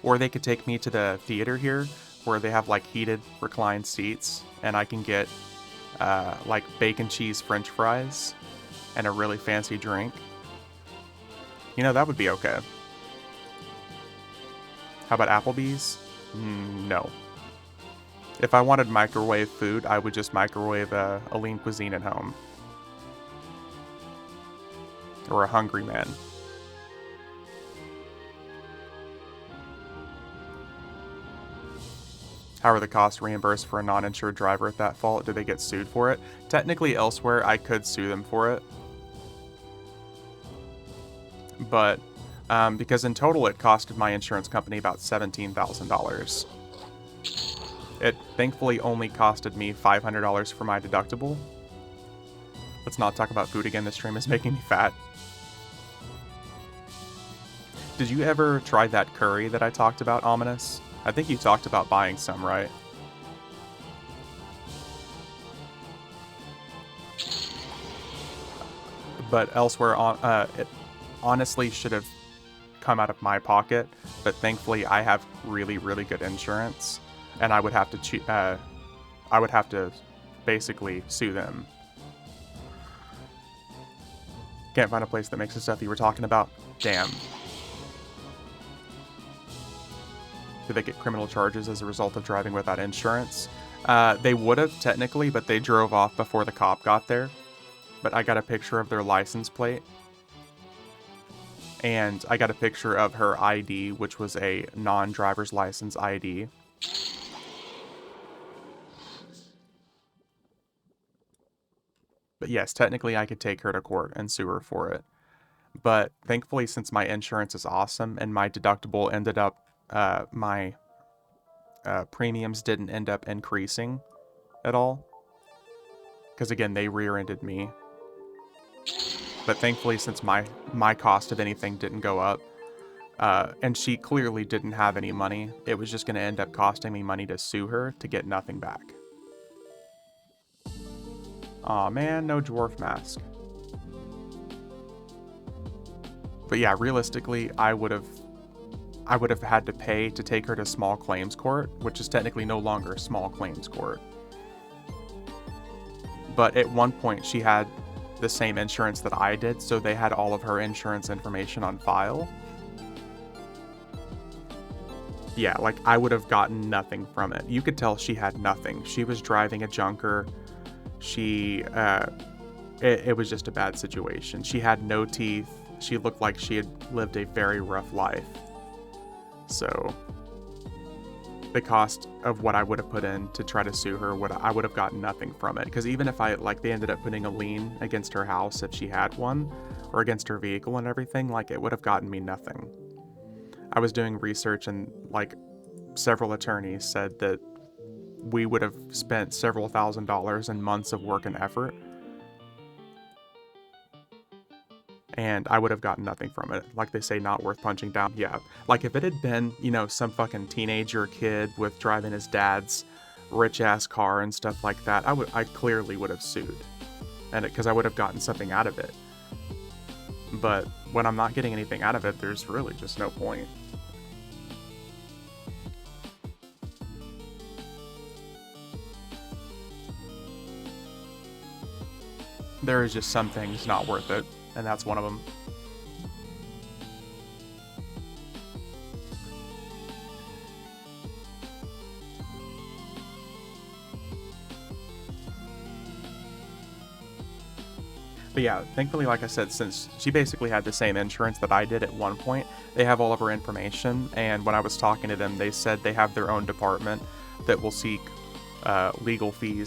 Or they could take me to the theater here, where they have like heated reclined seats, and I can get like bacon cheese french fries and a really fancy drink. You know, that would be okay. How about Applebee's? No. If I wanted microwave food, I would just microwave a lean cuisine at home. Or a Hungry Man. How are the costs reimbursed for a non-insured driver at that fault? Do they get sued for it? Technically, elsewhere, I could sue them for it. But because in total it costed my insurance company about $17,000. It thankfully only costed me $500 for my deductible. Let's not talk about food again, this stream is making me fat. Did you ever try that curry that I talked about, Ominous? I think you talked about buying some, right? But elsewhere, it honestly should have come out of my pocket, but thankfully I have really, really good insurance, and I would have to basically sue them. Can't find a place that makes the stuff you were talking about? Damn. Did they get criminal charges as a result of driving without insurance? They would have, technically, but they drove off before the cop got there. But I got a picture of their license plate. And I got a picture of her ID, which was a non-driver's license ID. But yes, technically I could take her to court and sue her for it. But thankfully, since my insurance is awesome and my deductible ended up, my premiums didn't end up increasing at all. Because again, they rear-ended me. But thankfully, since my cost of anything didn't go up, and she clearly didn't have any money, it was just going to end up costing me money to sue her to get nothing back. Aw man, no dwarf mask. But yeah, realistically, I would have had to pay to take her to small claims court, which is technically no longer small claims court. But at one point, she had the same insurance that I did, so they had all of her insurance information on file. Yeah, like, I would have gotten nothing from it. You could tell she had nothing. She was driving a junker. It was just a bad situation. She had no teeth. She looked like she had lived a very rough life. So the cost of what I would have put in to try to sue her, I would have gotten nothing from it. Because even if they ended up putting a lien against her house if she had one, or against her vehicle and everything, like, it would have gotten me nothing. I was doing research and, like, several attorneys said that we would have spent several $1,000s and months of work and effort, and I would have gotten nothing from it. Like they say, not worth punching down. Yeah, like if it had been, some fucking teenager kid with driving his dad's rich-ass car and stuff like that, I clearly would have sued, and because I would have gotten something out of it. But when I'm not getting anything out of it, there's really just no point. There is just some things not worth it, and that's one of them. But yeah, thankfully, like I said, since she basically had the same insurance that I did at one point, they have all of her information. And when I was talking to them, they said they have their own department that will seek legal fees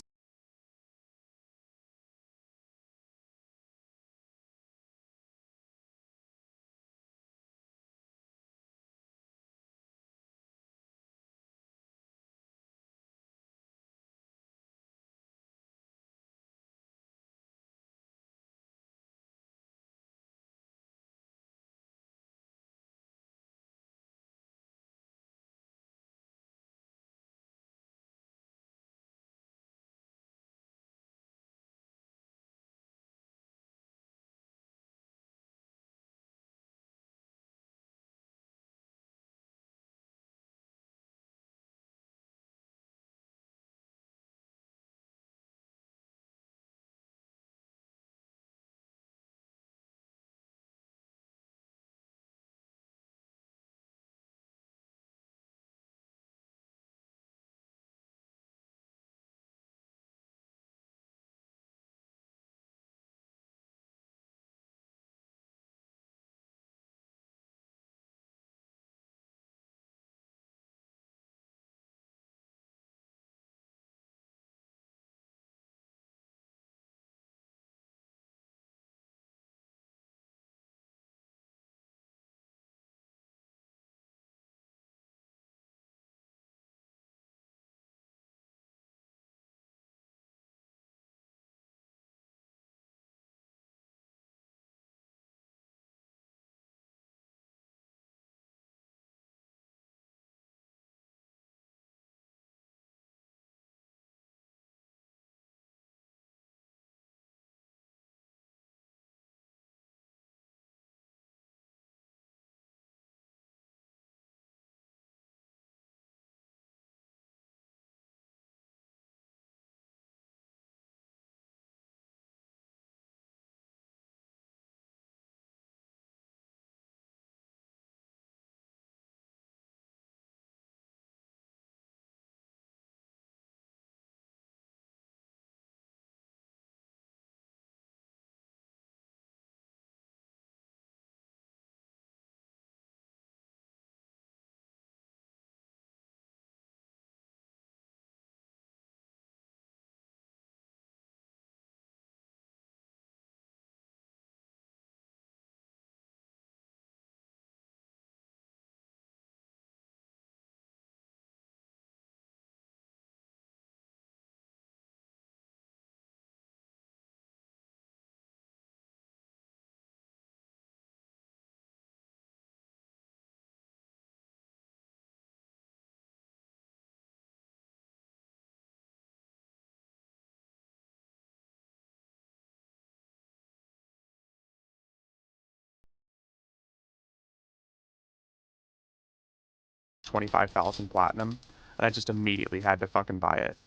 25,000 platinum, and I just immediately had to fucking buy it.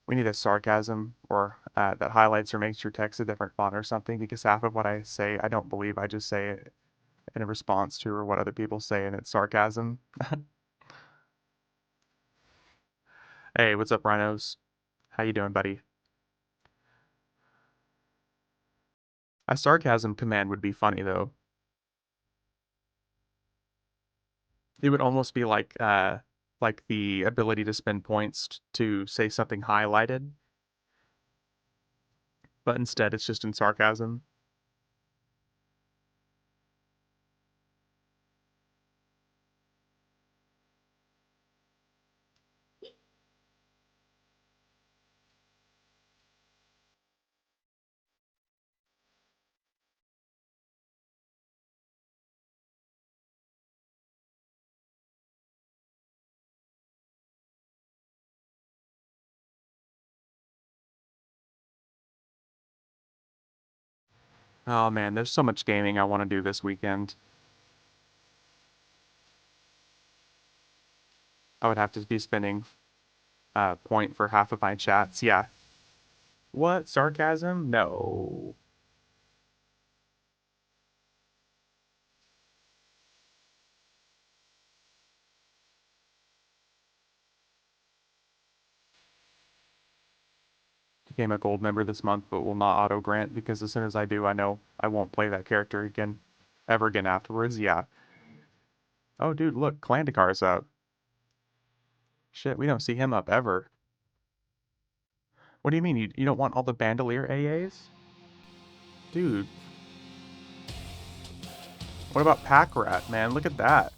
We need a sarcasm or that highlights or makes your text a different font or something, because half of what I say, I don't believe. I just say it in a response to or what other people say, and it's sarcasm. Hey, what's up, rhinos? How you doing, buddy? A sarcasm command would be funny, though. It would almost be like the ability to spend points to say something highlighted, but instead it's just in sarcasm. Oh man, there's so much gaming I want to do this weekend. I would have to be spending point for half of my chats. Yeah. What? Sarcasm? No. Became a gold member this month, but will not auto grant because as soon as I do, I know I won't play that character again, ever again afterwards. Yeah. Oh, dude, look, Clandakar's up. Shit, we don't see him up ever. What do you mean? You don't want all the Bandolier AAs? Dude. What about Pack Rat, man? Look at that.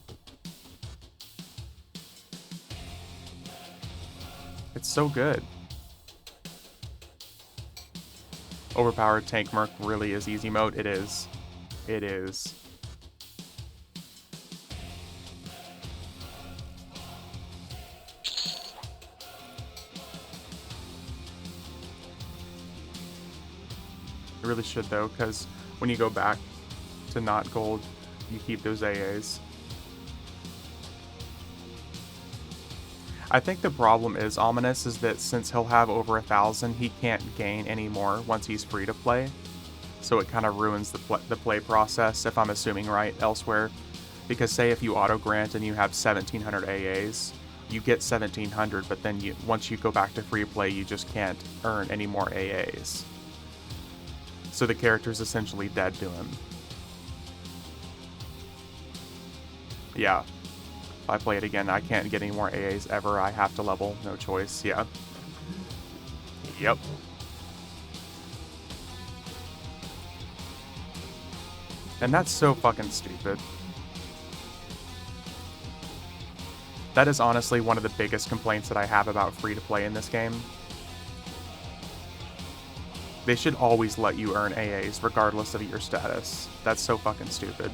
It's so good. Overpowered Tank Merc really is easy mode. It is. It is. It really should though, because when you go back to not gold, you keep those AAs. I think the problem is Ominous is that since he'll have over 1,000, he can't gain anymore once he's free to play. So it kind of ruins the play process, if I'm assuming right, elsewhere. Because say if you auto grant and you have 1,700 AAs, you get 1,700, but then once you go back to free play, you just can't earn any more AAs. So the character's essentially dead to him. Yeah. If I play it again, I can't get any more AAs ever. I have to level. No choice. Yeah. Yep. And that's so fucking stupid. That is honestly one of the biggest complaints that I have about free-to-play in this game. They should always let you earn AAs regardless of your status. That's so fucking stupid.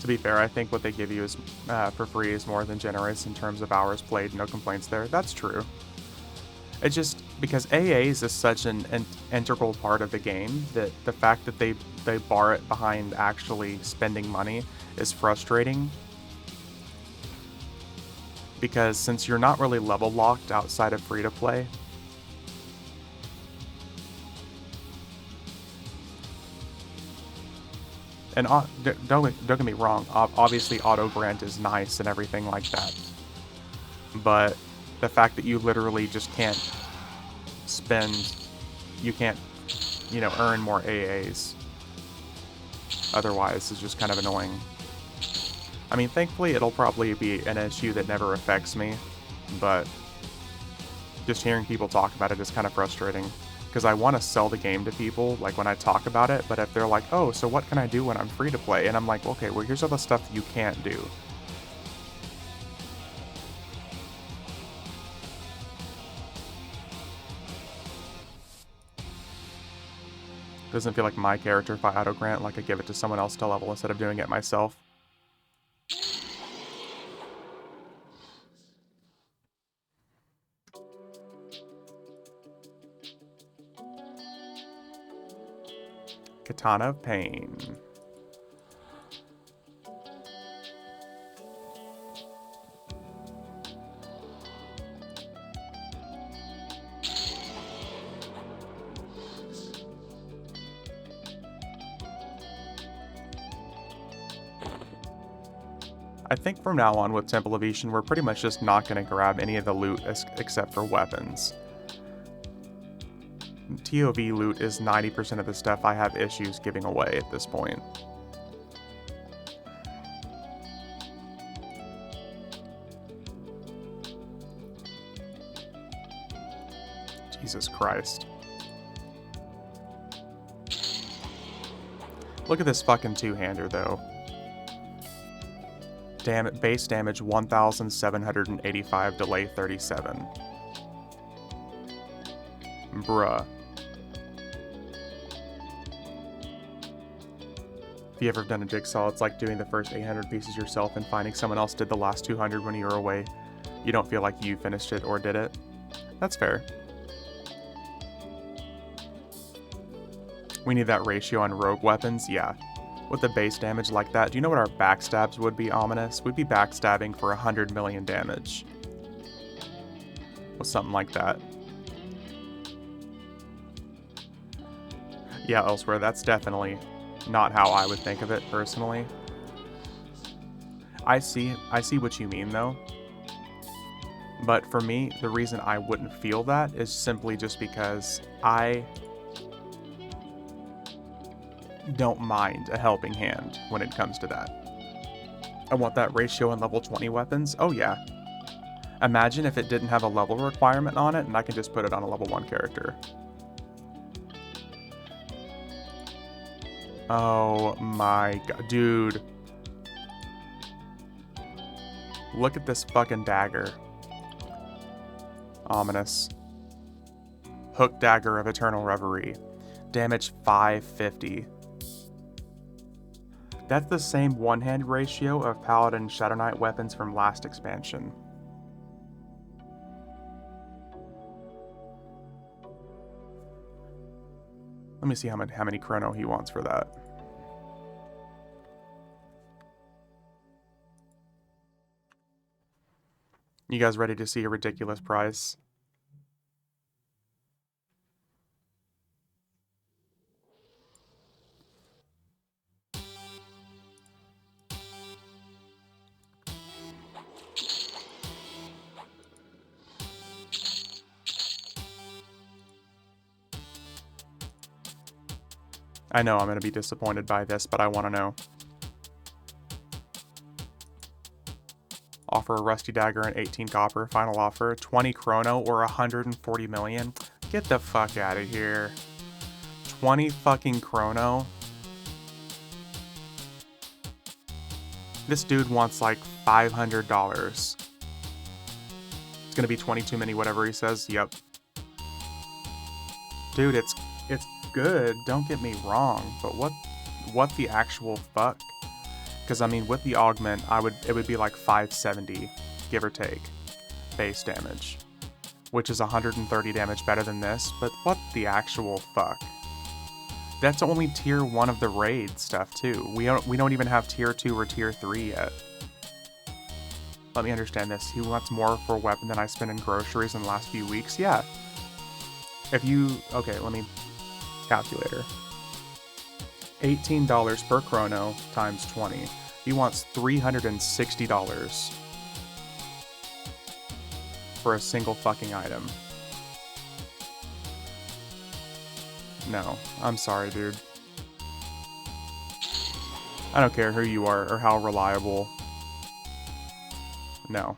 To be fair, I think what they give you is for free is more than generous in terms of hours played. No complaints there. That's true. It's just because AAs is such an integral part of the game that the fact that they bar it behind actually spending money is frustrating. Because since you're not really level locked outside of free to play, and don't get me wrong, obviously auto grant is nice and everything like that, but the fact that you literally just can't spend, you can't, earn more AAs otherwise is just kind of annoying. I mean, thankfully it'll probably be an issue that never affects me, but just hearing people talk about it is kind of frustrating. because I want to sell the game to people, like, when I talk about it, but if they're like, oh, so what can I do when I'm free to play? And I'm like, okay, well, here's all the stuff that you can't do. Doesn't feel like my character if I auto-grant, like I give it to someone else to level instead of doing it myself. Katana of Pain. I think from now on with Temple of Ishin, we're pretty much just not going to grab any of the loot except for weapons. TOV loot is 90% of the stuff I have issues giving away at this point. Jesus Christ. Look at this fucking two-hander, though. Base damage 1,785, delay 37. Bruh. If you ever done a jigsaw, it's like doing the first 800 pieces yourself and finding someone else did the last 200 when you were away. You don't feel like you finished it or did it. That's fair. We need that ratio on rogue weapons, yeah. With the base damage like that, do you know what our backstabs would be, Ominous? We'd be backstabbing for 100 million damage. With something like that. Yeah, elsewhere, that's definitely not how I would think of it, personally. I see what you mean, though. But for me, the reason I wouldn't feel that is simply just because I don't mind a helping hand when it comes to that. I want that ratio on level 20 weapons. Oh yeah. Imagine if it didn't have a level requirement on it and I can just put it on a level 1 character. Oh my god, dude. Look at this fucking dagger. Ominous. Hook dagger of Eternal Reverie. Damage 550. That's the same one-hand ratio of Paladin Shadow Knight weapons from last expansion. Let me see how many chrono he wants for that. You guys ready to see a ridiculous price? I know I'm going to be disappointed by this, but I want to know. Offer a rusty dagger and 18 copper. Final offer, 20 chrono or 140 million. Get the fuck out of here. 20 fucking chrono. This dude wants like $500. It's going to be 20 too many, whatever he says. Yep. Dude, it's good, don't get me wrong, but what the actual fuck? Because I mean, with the augment, it would be like 570, give or take, base damage, which is 130 damage better than this. But what the actual fuck? That's only tier 1 of the raid stuff too. We don't even have tier 2 or tier 3 yet. Let me understand this. He wants more for a weapon than I spent in groceries in the last few weeks. Yeah. If you okay, let me. Calculator. $18 per chrono times 20. He wants $360 for a single fucking item. No, I'm sorry, dude. I don't care who you are or how reliable. No.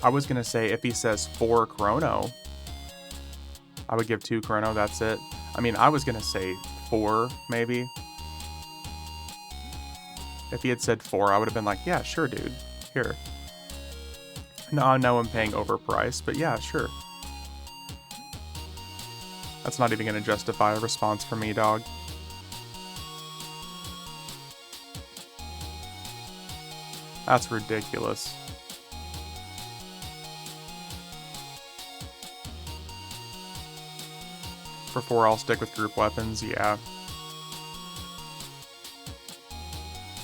I was gonna say if he says 4 chrono, I would give 2 chrono, that's it. I mean, I was gonna say 4, maybe. If he had said 4, I would have been like, yeah, sure, dude. Here. No, I know I'm paying overpriced, but yeah, sure. That's not even gonna justify a response from me, dog. That's ridiculous. For 4, I'll stick with group weapons, yeah.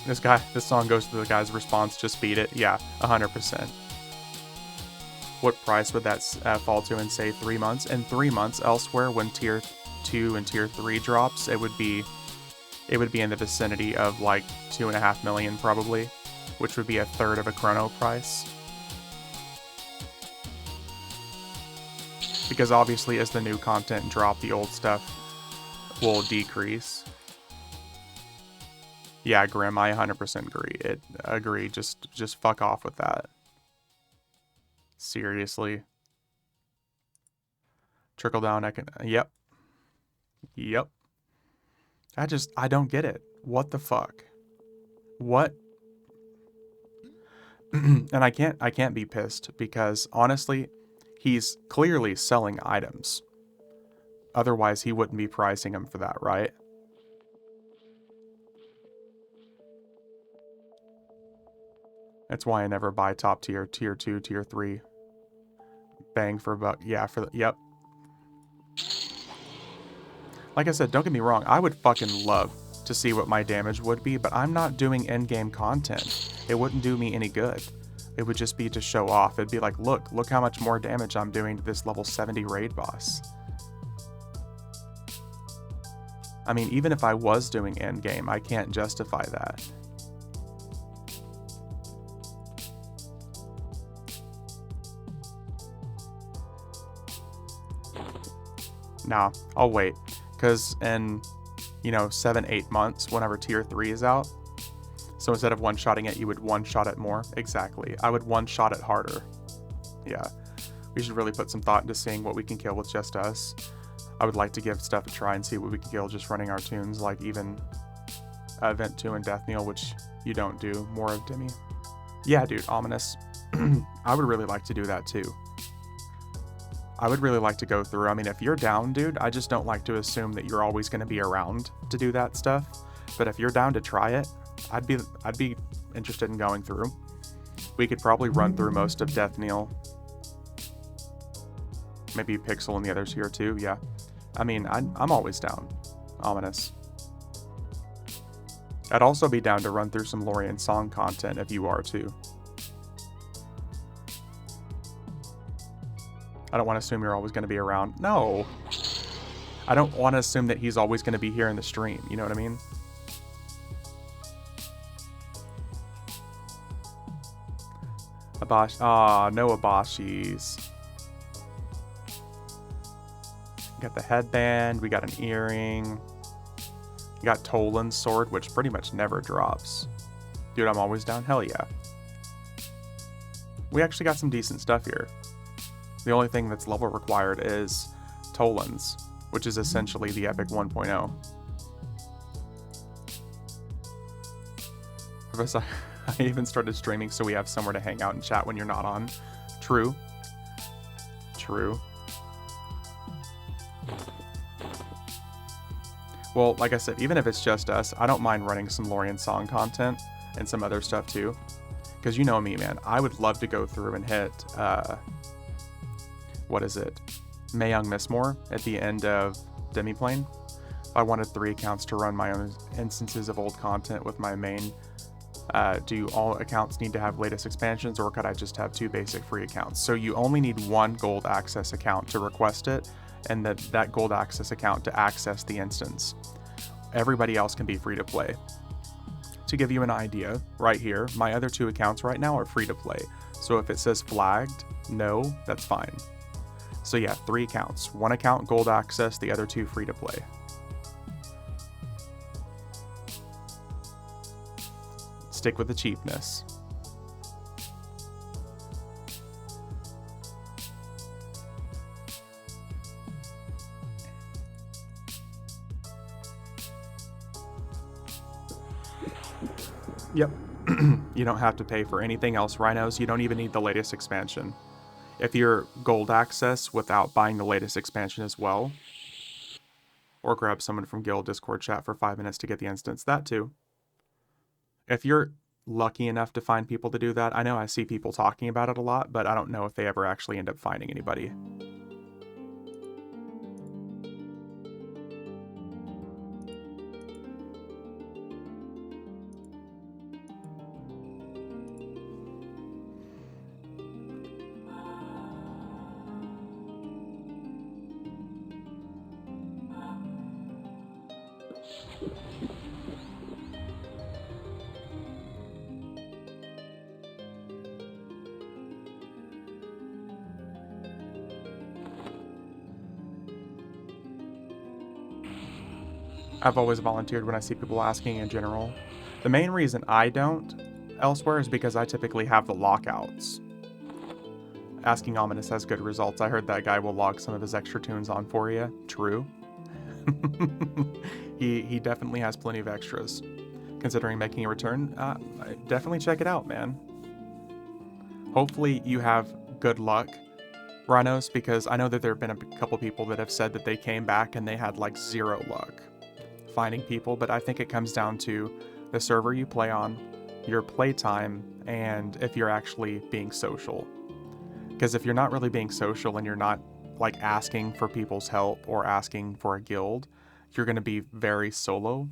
This song goes to the guy's response, just beat it. Yeah, 100%. What price would that fall to in, say, 3 months? In 3 months elsewhere, when tier 2 and tier 3 drops, it would be in the vicinity of like 2.5 million probably, which would be a third of a chrono price. Because obviously as the new content drop, the old stuff will decrease. Yeah, Grim, I 100% agree. Just fuck off with that. Seriously. Trickle down yep. Yep. I don't get it. What the fuck? What? And I can't be pissed because honestly, he's clearly selling items. Otherwise, he wouldn't be pricing them for that, right? That's why I never buy top tier, tier 2, tier 3. Bang for a buck. Yeah, yep. Like I said, don't get me wrong, I would fucking love to see what my damage would be, but I'm not doing endgame content. It wouldn't do me any good. It would just be to show off. It'd be like, look how much more damage I'm doing to this level 70 raid boss. I mean, even if I was doing endgame, I can't justify that. Nah, I'll wait. Because in, 7-8 months, whenever tier 3 is out, so instead of one-shotting it, you would one-shot it more. Exactly. I would one-shot it harder. Yeah. We should really put some thought into seeing what we can kill with just us. I would like to give stuff a try and see what we can kill just running our tunes, like even Event 2 and Death Kneel, which you don't do. More of Demi. Yeah, dude, Ominous. I would really like to do that too. I would really like to go through. I mean, if you're down, dude, I just don't like to assume that you're always going to be around to do that stuff. But if you're down to try it, I'd be interested in going through. We could probably run through most of Death Kneel. Maybe Pixel and the others here too, yeah. I mean, I'm always down. Ominous. I'd also be down to run through some Lorien song content if you are too. I don't want to assume you're always going to be around. No. I don't want to assume that he's always going to be here in the stream. You know what I mean? No Abashis. We got the headband. We got an earring. We got Tolan's sword, which pretty much never drops. Dude, I'm always down. Hell yeah. We actually got some decent stuff here. The only thing that's level required is Tolan's, which is essentially the Epic 1.0. Professor, I even started streaming so we have somewhere to hang out and chat when you're not on. True. True. Well, like I said, even if it's just us, I don't mind running some Lorien song content and some other stuff too. Because you know me, man. I would love to go through and hit, what is it? Mayung Mistmore at the end of Demiplane. I wanted 3 accounts to run my own instances of old content with my main. Do all accounts need to have latest expansions, or could I just have 2 basic free accounts? So you only need 1 gold access account to request it, and that gold access account to access the instance. Everybody else can be free to play. To give you an idea, right here, my other 2 accounts right now are free to play. So if it says flagged, no, that's fine. So yeah, 3 accounts. 1 account gold access, the other 2 free to play. Stick with the cheapness. Yep. You don't have to pay for anything else, Rhinos. You don't even need the latest expansion. If you're gold access without buying the latest expansion as well, or grab someone from Guild Discord chat for 5 minutes to get the instance, that too. If you're lucky enough to find people to do that, I know I see people talking about it a lot, but I don't know if they ever actually end up finding anybody. I've always volunteered when I see people asking in general. The main reason I don't elsewhere is because I typically have the lockouts. Asking Ominous has good results. I heard that guy will log some of his extra tunes on for you. True. he definitely has plenty of extras. Considering making a return, definitely check it out, man. Hopefully you have good luck, Rhinos, because I know that there have been a couple people that have said that they came back and they had like 0 luck finding people, but I think it comes down to the server you play on, your playtime, and if you're actually being social. Because if you're not really being social and you're not like asking for people's help or asking for a guild, you're going to be very solo.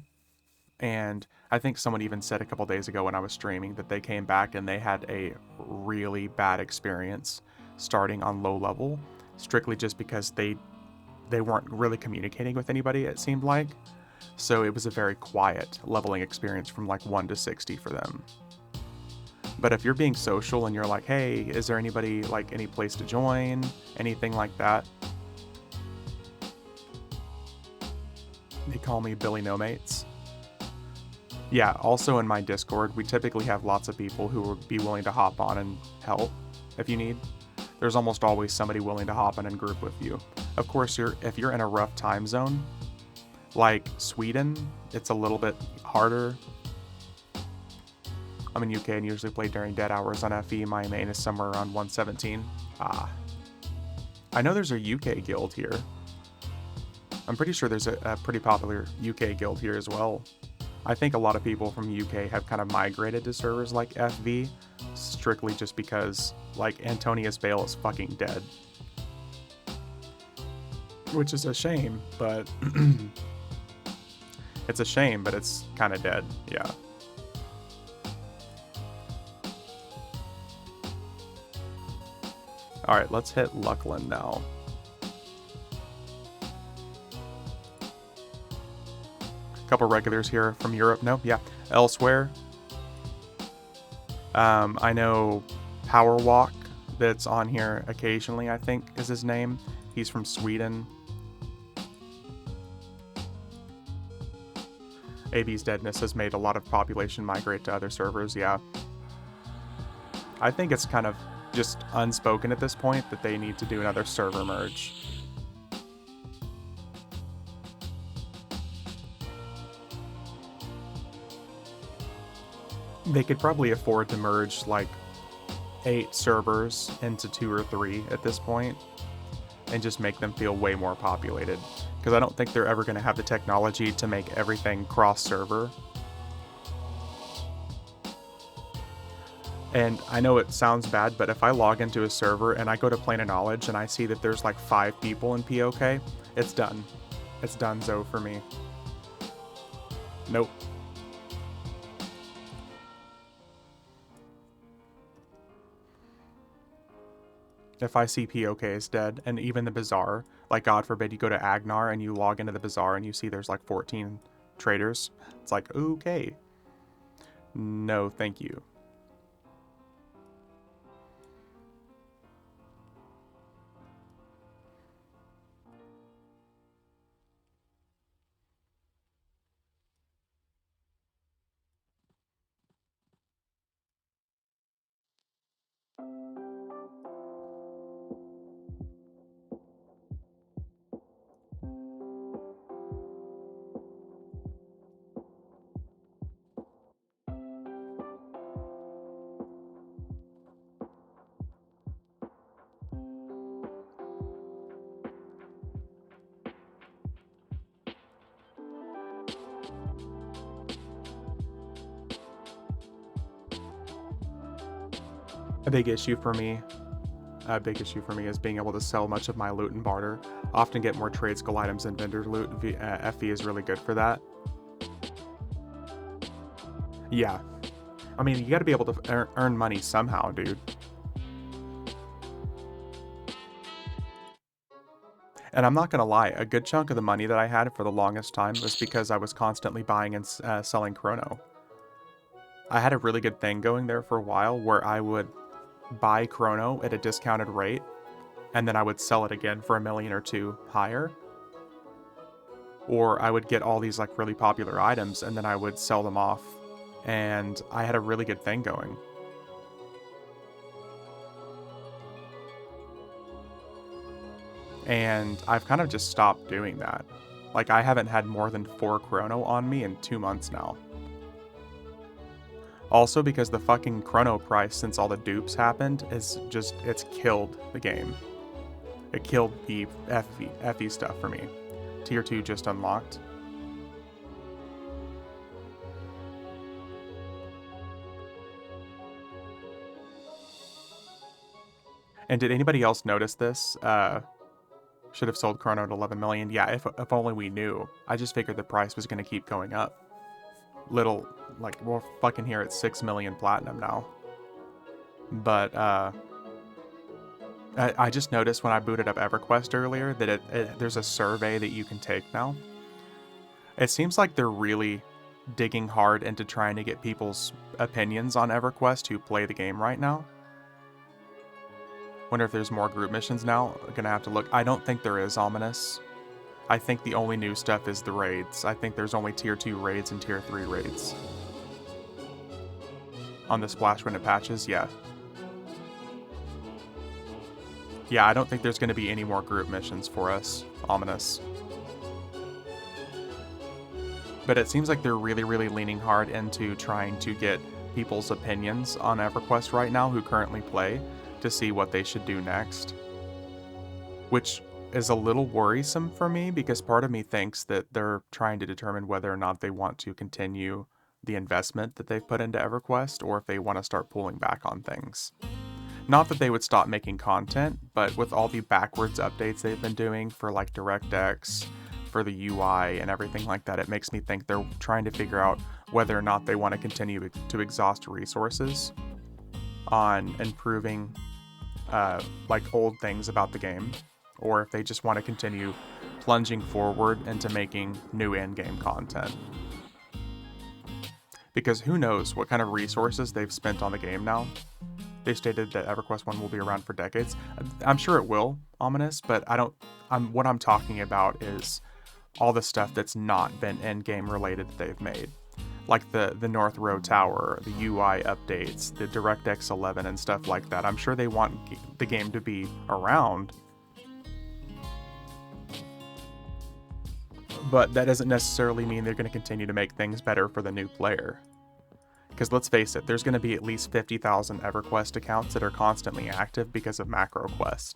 And I think someone even said a couple days ago when I was streaming that they came back and they had a really bad experience starting on low level, strictly just because they weren't really communicating with anybody, it seemed like. So it was a very quiet leveling experience from like 1 to 60 for them. But if you're being social and you're like, hey, is there anybody, like any place to join, anything like that? They call me Billy No Mates. Yeah, also in my Discord, we typically have lots of people who would be willing to hop on and help if you need. There's almost always somebody willing to hop in and group with you. Of course, if you're in a rough time zone, like Sweden, it's a little bit harder. I'm in UK and usually play during dead hours on FE. My main is somewhere around 117. I know there's a UK guild here. I'm pretty sure there's a pretty popular UK guild here as well. I think a lot of people from UK have kind of migrated to servers like FV, strictly just because, like, Antonius Vale is fucking dead. Which is a shame, but... it's a shame, but it's kind of dead, yeah. Alright, let's hit Luckland now. Couple regulars here from Europe. No, yeah. Elsewhere. I know Powerwalk that's on here occasionally, I think is his name. He's from Sweden. AB's deadness has made a lot of population migrate to other servers, yeah. I think it's kind of just unspoken at this point that they need to do another server merge. They could probably afford to merge like 8 servers into 2 or 3 at this point and just make them feel way more populated. Because I don't think they're ever going to have the technology to make everything cross-server. And I know it sounds bad, but if I log into a server and I go to Plane of Knowledge and I see that there's like 5 people in POK, it's done. It's donezo for me. Nope. If I see POK is dead, and even the Bazaar, like God forbid you go to Agnar and you log into the Bazaar and you see there's like 14 traders, it's like, okay. No, thank you. A big issue for me is being able to sell much of my loot and barter. Often get more trade skill items and vendor loot. FE is really good for that. Yeah. I mean, you gotta be able to earn money somehow, dude. And I'm not gonna lie, a good chunk of the money that I had for the longest time was because I was constantly buying and selling chrono. I had a really good thing going there for a while where I would buy chrono at a discounted rate, and then I would sell it again for $1 million or $2 million higher. Or I would get all these like really popular items and then I would sell them off, and I had a really good thing going. And I've kind of just stopped doing that. Like, I haven't had more than 4 chrono on me in 2 months now. Also, because the fucking chrono price since all the dupes happened is just, it's killed the game. It killed the FE stuff for me. Tier 2 just unlocked. And did anybody else notice this? Should have sold chrono at 11 million. Yeah, if only we knew. I just figured the price was going to keep going up. Like, we're fucking here at 6 million platinum now. But, I just noticed when I booted up EverQuest earlier that there's a survey that you can take now. It seems like they're really digging hard into trying to get people's opinions on EverQuest who play the game right now. Wonder if there's more group missions now. Gonna have to look. I don't think there is, Ominous. I think the only new stuff is the raids. I think there's only tier 2 raids and tier 3 raids. On the Splash when it patches, yeah. Yeah, I don't think there's gonna be any more group missions for us, Ominous. But it seems like they're really, really leaning hard into trying to get people's opinions on EverQuest right now who currently play, to see what they should do next. Which is a little worrisome for me, because part of me thinks that they're trying to determine whether or not they want to continue the investment that they've put into EverQuest, or if they want to start pulling back on things. Not that they would stop making content, but with all the backwards updates they've been doing for like DirectX, for the UI and everything like that, it makes me think they're trying to figure out whether or not they want to continue to exhaust resources on improving like old things about the game, or if they just want to continue plunging forward into making new in-game content. Because who knows what kind of resources they've spent on the game now. They stated that EverQuest 1 will be around for decades. I'm sure it will, Ominous, but what I'm talking about is all the stuff that's not been in-game related that they've made. Like the North Row Tower, the UI updates, the DirectX 11 and stuff like that. I'm sure they want the game to be around. But that doesn't necessarily mean they're going to continue to make things better for the new player. Because let's face it, there's going to be at least 50,000 EverQuest accounts that are constantly active because of MacroQuest.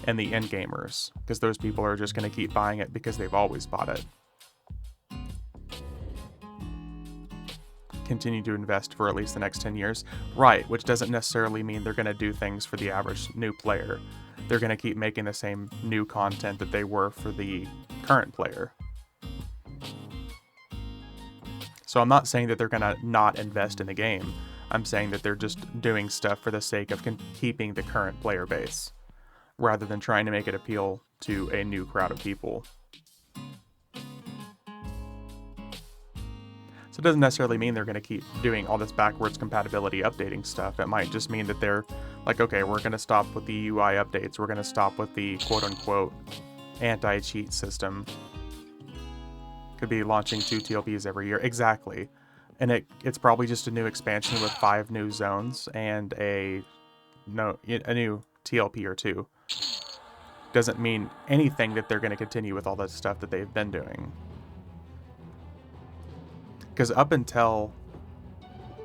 And the in-gamers, because those people are just going to keep buying it because they've always bought it. Continue to invest for at least the next 10 years. Right, which doesn't necessarily mean they're going to do things for the average new player. They're going to keep making the same new content that they were for the current player. So I'm not saying that they're going to not invest in the game. I'm saying that they're just doing stuff for the sake of keeping the current player base, rather than trying to make it appeal to a new crowd of people. So it doesn't necessarily mean they're going to keep doing all this backwards compatibility updating stuff. It might just mean that they're like, okay, we're going to stop with the UI updates. We're going to stop with the quote-unquote anti-cheat system. Could be launching 2 TLPs every year. Exactly. And it's probably just a new expansion with 5 new zones and a new TLP or 2. Doesn't mean anything that they're going to continue with all that stuff that they've been doing. Because up until,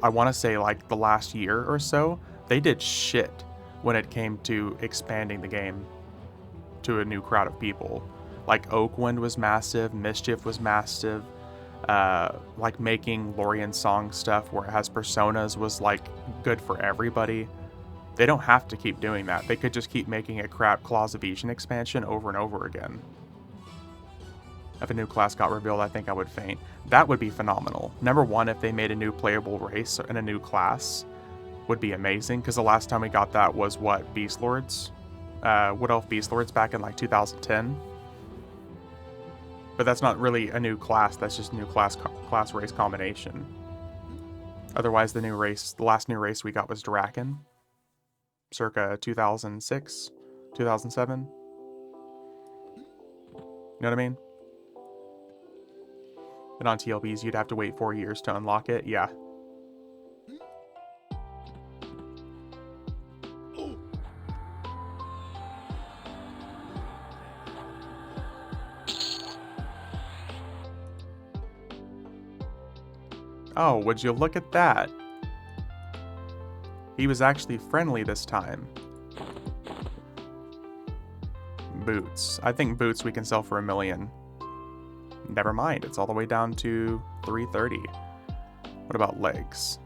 I want to say like the last year or so, they did shit when it came to expanding the game to a new crowd of people. Like Oakwind was massive, Mischief was massive, like making Lorien Song stuff where it has personas was like good for everybody. They don't have to keep doing that. They could just keep making a crap Claws of Vision expansion over and over again. If a new class got revealed, I think I would faint. That would be phenomenal. Number one, if they made a new playable race and a new class, would be amazing, because the last time we got that was, what, Beast Lords? Wood Elf Beast Lords back in, like, 2010? But that's not really a new class, that's just a new class race combination. Otherwise, the last new race we got was Draken, circa 2006, 2007. You know what I mean? And on TLBs, you'd have to wait 4 years to unlock it. Yeah. Oh, would you look at that? He was actually friendly this time. Boots. I think boots we can sell for $1 million. Never mind, it's all the way down to 330. What about legs?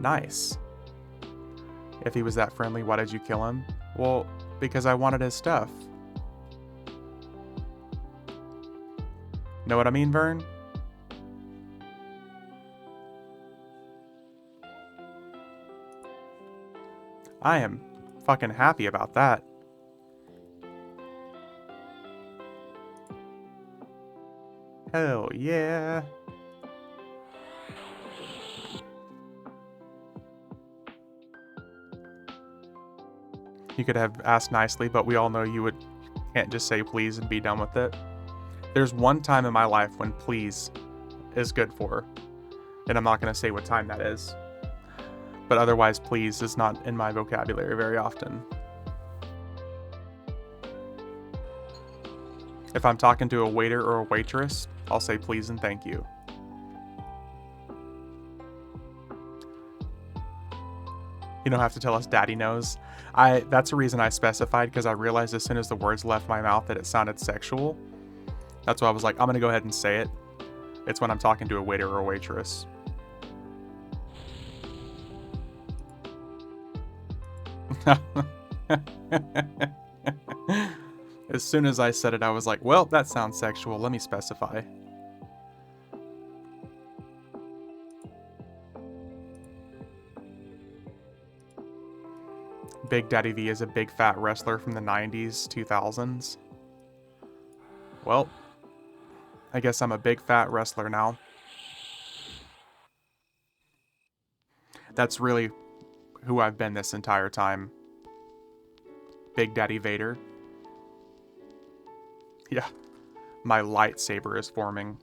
Nice. If he was that friendly, why did you kill him? Well, because I wanted his stuff. Know what I mean, Vern? I am fucking happy about that. Hell yeah. You could have asked nicely, but we all know you can't just say please and be done with it. There's one time in my life when please is good for, and I'm not going to say what time that is. But otherwise, please is not in my vocabulary very often. If I'm talking to a waiter or a waitress, I'll say please and thank you. You don't have to tell us daddy knows. That's the reason I specified, because I realized as soon as the words left my mouth that it sounded sexual. That's why I was like, I'm going to go ahead and say it. It's when I'm talking to a waiter or a waitress. As soon as I said it, I was like, well, that sounds sexual. Let me specify. Big Daddy V is a big fat wrestler from the 90s, 2000s. Well, I guess I'm a big fat wrestler now. That's really who I've been this entire time. Big Daddy Vader. Yeah, my lightsaber is forming.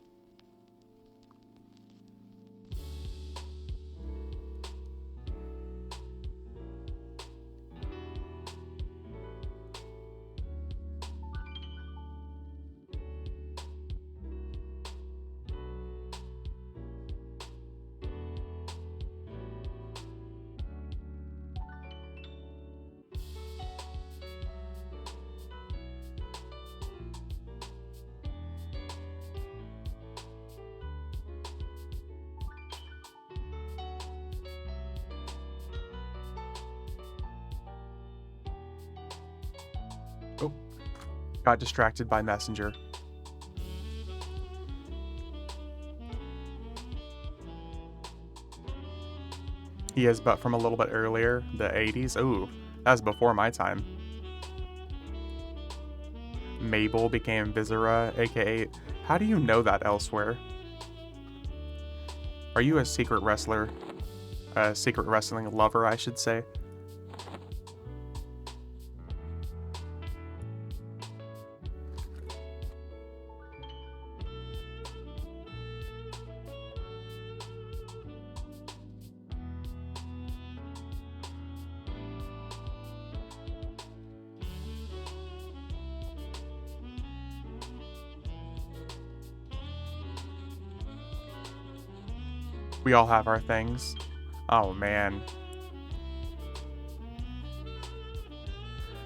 Oh, got distracted by Messenger. He is, but from a little bit earlier, the 80s. Ooh, that was before my time. Mabel became Viscera, aka... How do you know that elsewhere? Are you a secret wrestler? A secret wrestling lover, I should say. We all have our things. Oh, man.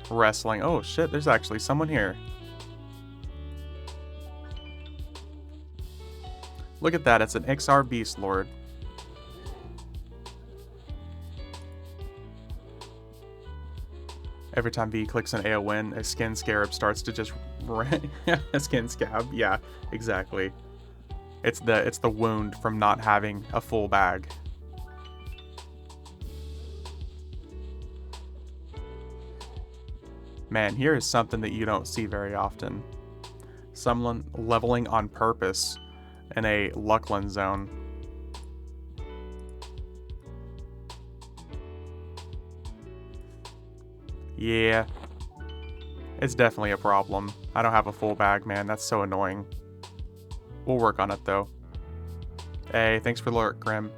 Wrestling. Oh, shit, there's actually someone here. Look at that, it's an XR Beast Lord. Every time V clicks an AON, a skin scarab starts to just a skin scab, yeah, exactly. It's the wound from not having a full bag. Man, here is something that you don't see very often. Someone leveling on purpose in a Luckland zone. Yeah. It's definitely a problem. I don't have a full bag, man. That's so annoying. We'll work on it, though. Hey, thanks for the alert, Grim.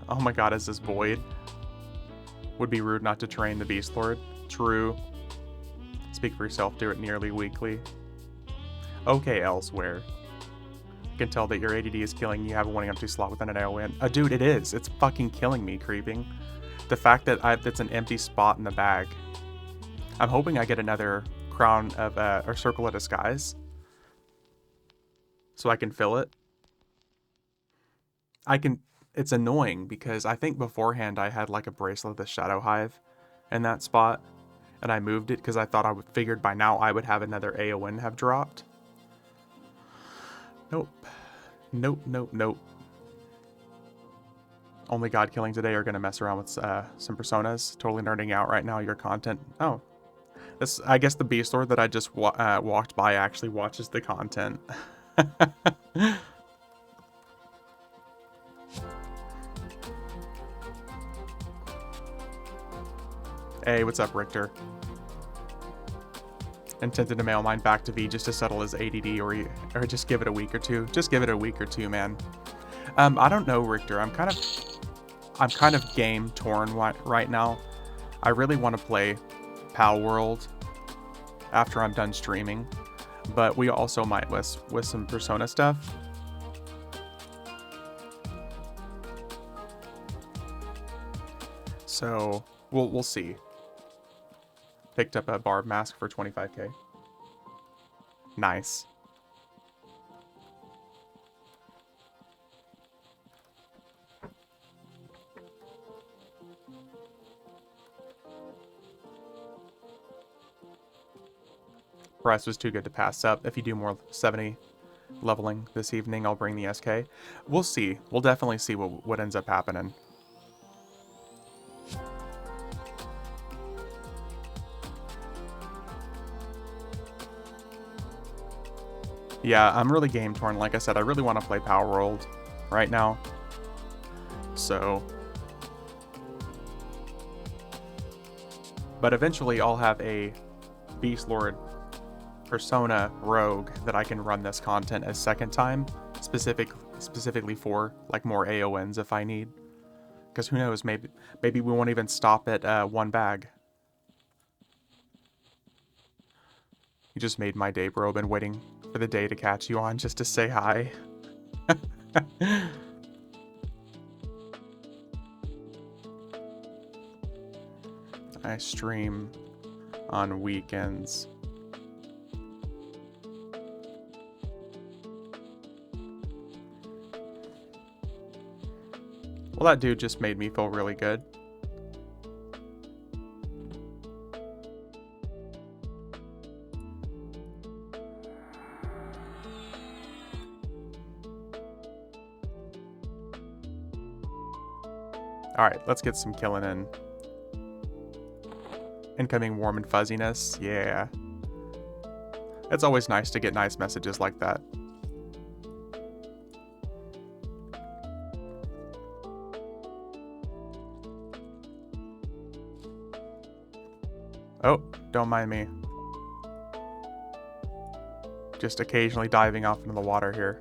Oh my god, is this Void? Would be rude not to train the Beast Lord. True. Speak for yourself, do it nearly weekly. Okay, elsewhere. I can tell that your ADD is killing you. Have a 1 empty slot within an AON. Dude, it is. It's fucking killing me, creeping. The fact that it's an empty spot in the bag. I'm hoping I get another crown of, or circle of disguise. So I can fill it. It's annoying because I think beforehand I had like a bracelet of the Shadow Hive in that spot. And I moved it because I thought figured by now I would have another AON have dropped. Nope. Nope, nope, nope. Only God Killing today are going to mess around with some personas. Totally nerding out right now, your content. Oh. I guess the Beast Lord that I just walked by actually watches the content. Hey, what's up, Richter? Intended to mail mine back to V just to settle his ADD or just give it a week or two. Just give it a week or two, man. I don't know, Richter. I'm kind of game torn right now. I really want to play Pal World after I'm done streaming, but we also might with some Persona stuff. So we'll see. Picked up a barb mask for 25k. Nice. Price was too good to pass up. If you do more 70 leveling this evening, I'll bring the SK. We'll see. We'll definitely see what ends up happening. Yeah, I'm really game torn. Like I said, I really want to play Power World right now. So. But eventually I'll have a Beast Lord Persona Rogue that I can run this content a second time, specifically for like more AONs if I need. Because who knows, maybe we won't even stop at one bag. You just made my day, bro. Been waiting for the day to catch you on just to say hi. I stream on weekends. Well, that dude just made me feel really good. Alright, let's get some killing in. Incoming warm and fuzziness, yeah. It's always nice to get nice messages like that. Oh, don't mind me. Just occasionally diving off into the water here.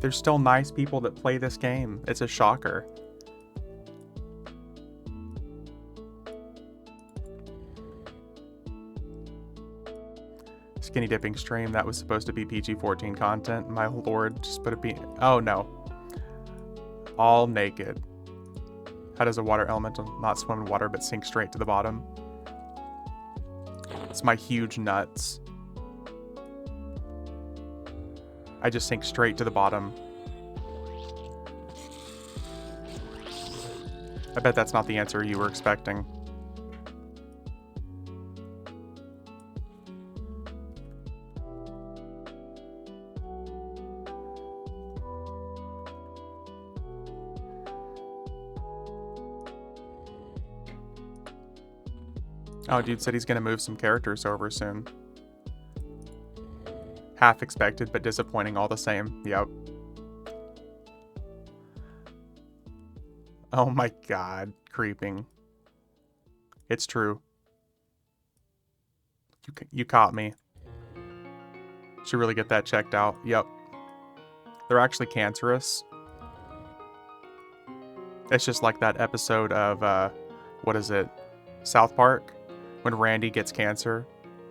There's still nice people that play this game. It's a shocker. Skinny dipping stream. That was supposed to be PG-14 content. My lord, just put a P. Oh no. All naked. How does a water elemental not swim in water but sink straight to the bottom? It's my huge nuts. I just sink straight to the bottom. I bet that's not the answer you were expecting. Oh, dude said he's gonna move some characters over soon. Half expected, but disappointing all the same. Yep. Oh my god, creeping. It's true. You caught me. Should really get that checked out. Yep. They're actually cancerous. It's just like that episode of, what is it? South Park? When Randy gets cancer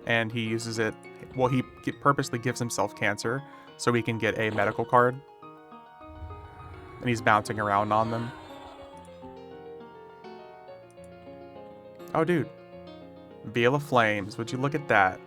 and he uses it, well, he purposely gives himself cancer so he can get a medical card. And he's bouncing around on them. Oh, dude. Veil of Flames. Would you look at that?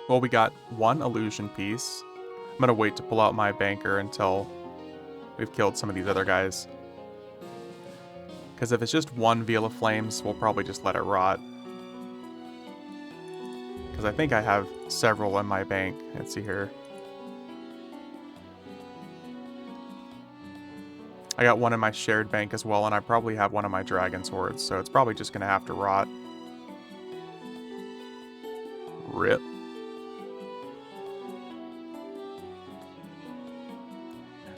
Well, we got one illusion piece. I'm gonna wait to pull out my banker until we've killed some of these other guys. Because if it's just one Veil of Flames, we'll probably just let it rot. Because I think I have several in my bank. Let's see here. I got one in my shared bank as well, and I probably have one of my dragon swords, so it's probably just gonna have to rot. Rip.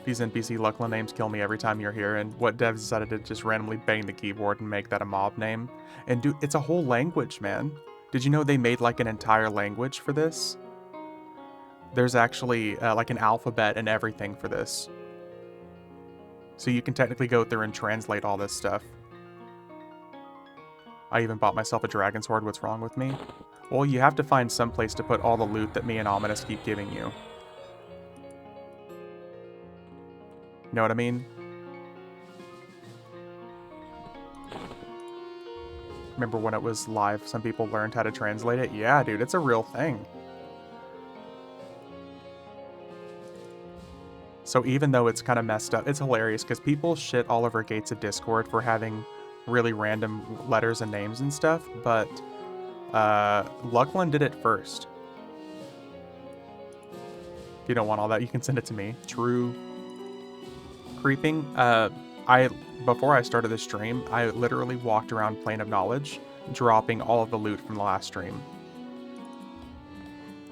These NPC Luckland names kill me every time you're here, and what devs decided to just randomly bang the keyboard and make that a mob name. And dude, it's a whole language, man. Did you know they made like an entire language for this? There's actually like an alphabet and everything for this. So you can technically go through and translate all this stuff. I even bought myself a dragon sword. What's wrong with me? Well, you have to find some place to put all the loot that me and Ominous keep giving you. You know what I mean? Remember when it was live, some people learned how to translate it? Yeah, dude, it's a real thing. So even though it's kind of messed up, it's hilarious because people shit all over Gates of Discord for having really random letters and names and stuff, but Luckland did it first. If you don't want all that, you can send it to me. True. Creeping. Before I started this stream, I literally walked around Plane of Knowledge, dropping all of the loot from the last stream.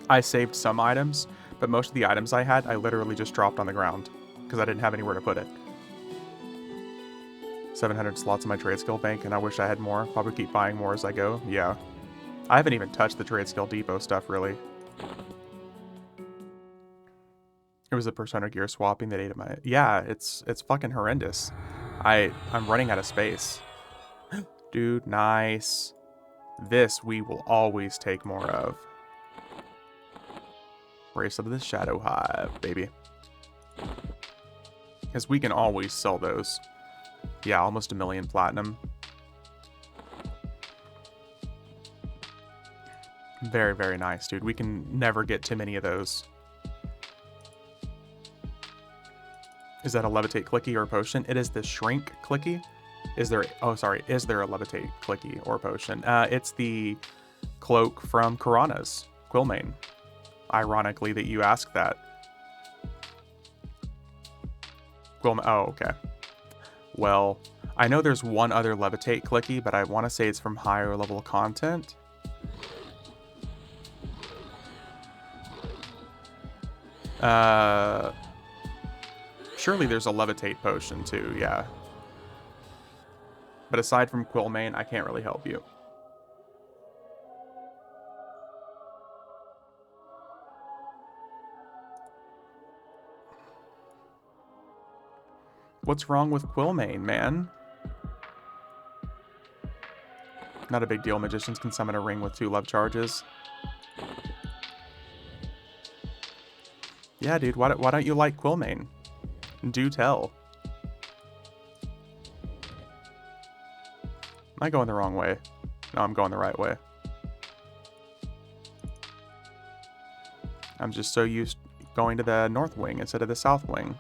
I saved some items, but most of the items I had, I literally just dropped on the ground, because I didn't have anywhere to put it. 700 slots in my trade skill bank, and I wish I had more. Probably keep buying more as I go. Yeah. I haven't even touched the trade skill depot stuff, really. It was a Persona gear swapping that ate at my... Yeah, it's fucking horrendous. I'm running out of space. Dude, nice. This we will always take more of. Bracelet of the Shadow Hive, baby. Because we can always sell those. Yeah, almost 1 million platinum. Very, very nice, dude. We can never get too many of those. Is that a levitate clicky or a potion? It is the shrink clicky. Is there... Oh, sorry. Is there a levitate clicky or potion? It's the cloak from Karana's Quillmane. Ironically that you asked that. Oh, okay. Well, I know there's one other levitate clicky, but I want to say it's from higher level content. Surely there's a levitate potion too, yeah. But aside from Quillmane, I can't really help you. What's wrong with Quillmane, man? Not a big deal. Magicians can summon a ring with 2 love charges. Yeah, dude, why don't you like Quillmane? Do tell. Am I going the wrong way? No, I'm going the right way. I'm just so used to going to the north wing instead of the south wing.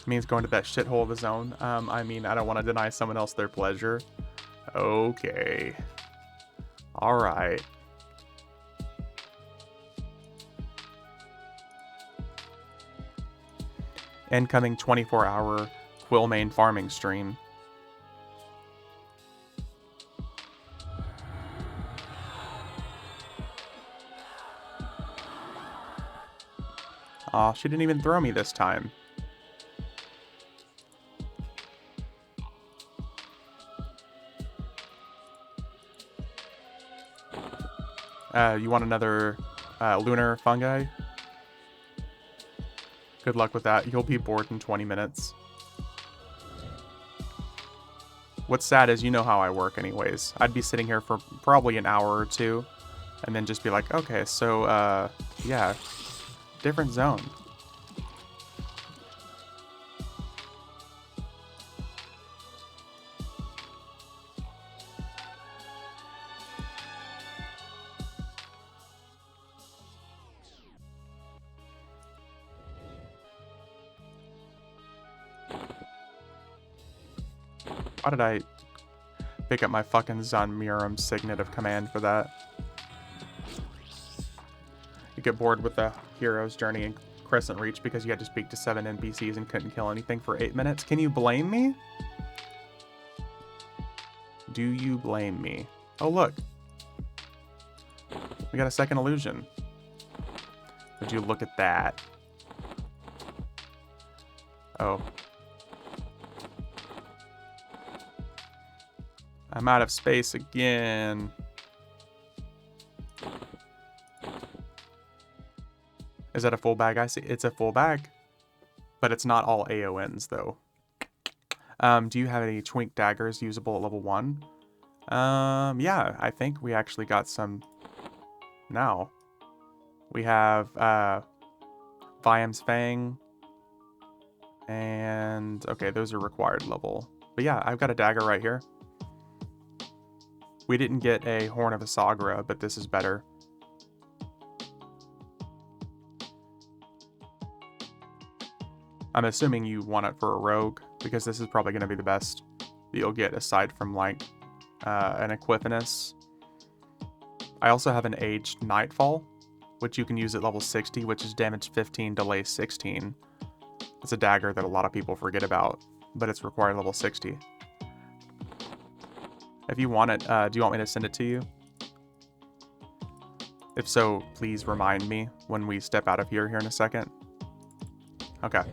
Means going to that shithole of a zone. I mean, I don't want to deny someone else their pleasure. Okay. Alright. Incoming 24-hour Quillmane farming stream. Aw, she didn't even throw me this time. You want another lunar fungi? Good luck with that. You'll be bored in 20 minutes. What's sad is you know how I work anyways. I'd be sitting here for probably an hour or 2, and then just be like, okay, so, yeah, different zone. Why did I pick up my fucking Zanmurum signet of command for that? You get bored with the hero's journey in Crescent Reach because you had to speak to 7 NPCs and couldn't kill anything for 8 minutes? Can you blame me? Do you blame me? Oh, look. We got a second illusion. Would you look at that? Oh. I'm out of space again. Is that a full bag? I see. It's a full bag. But it's not all AONs, though. Do you have any twink daggers usable at level 1? Yeah, I think we actually got some now. We have, Viam's Fang. And, okay, those are required level. But yeah, I've got a dagger right here. We didn't get a Horn of Asagra, but this is better. I'm assuming you want it for a rogue, because this is probably going to be the best that you'll get aside from, like, an Equifinus. I also have an Aged Nightfall, which you can use at level 60, which is damage 15, delay 16. It's a dagger that a lot of people forget about, but it's required level 60. If you want it, do you want me to send it to you? If so, please remind me when we step out of here in a second. Okay.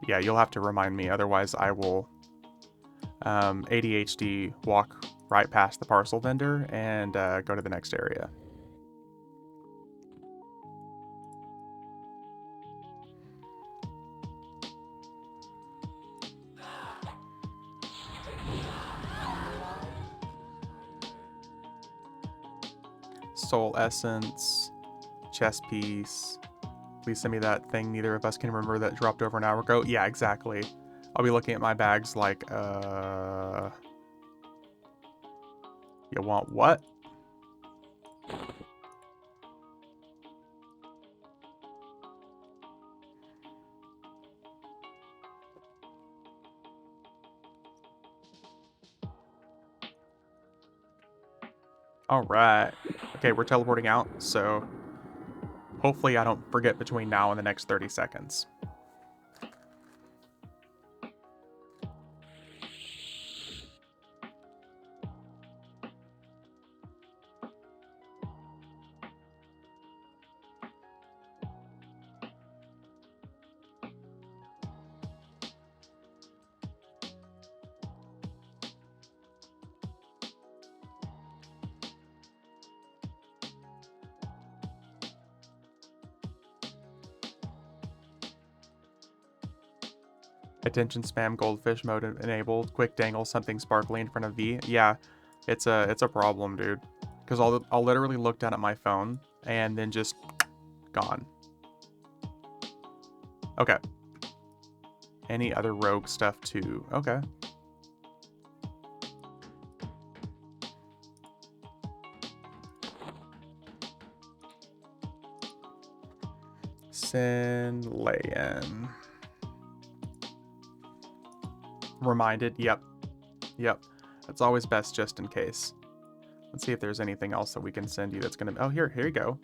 Yeah, you'll have to remind me, otherwise I will ADHD walk right past the parcel vendor and go to the next area. Soul Essence, chess piece. Please send me that thing neither of us can remember that dropped over an hour ago. Yeah, exactly. I'll be looking at my bags like, you want what? Alright. Okay, we're teleporting out, so hopefully I don't forget between now and the next 30 seconds. Attention spam goldfish mode enabled. Quick dangle something sparkly in front of V. Yeah, it's a problem, dude. Because I'll literally look down at my phone and then just gone. Okay. Any other rogue stuff too? Okay. Send lay-in. Reminded. Yep. Yep. That's always best just in case. Let's see if there's anything else that we can send you that's gonna... Oh, here you go.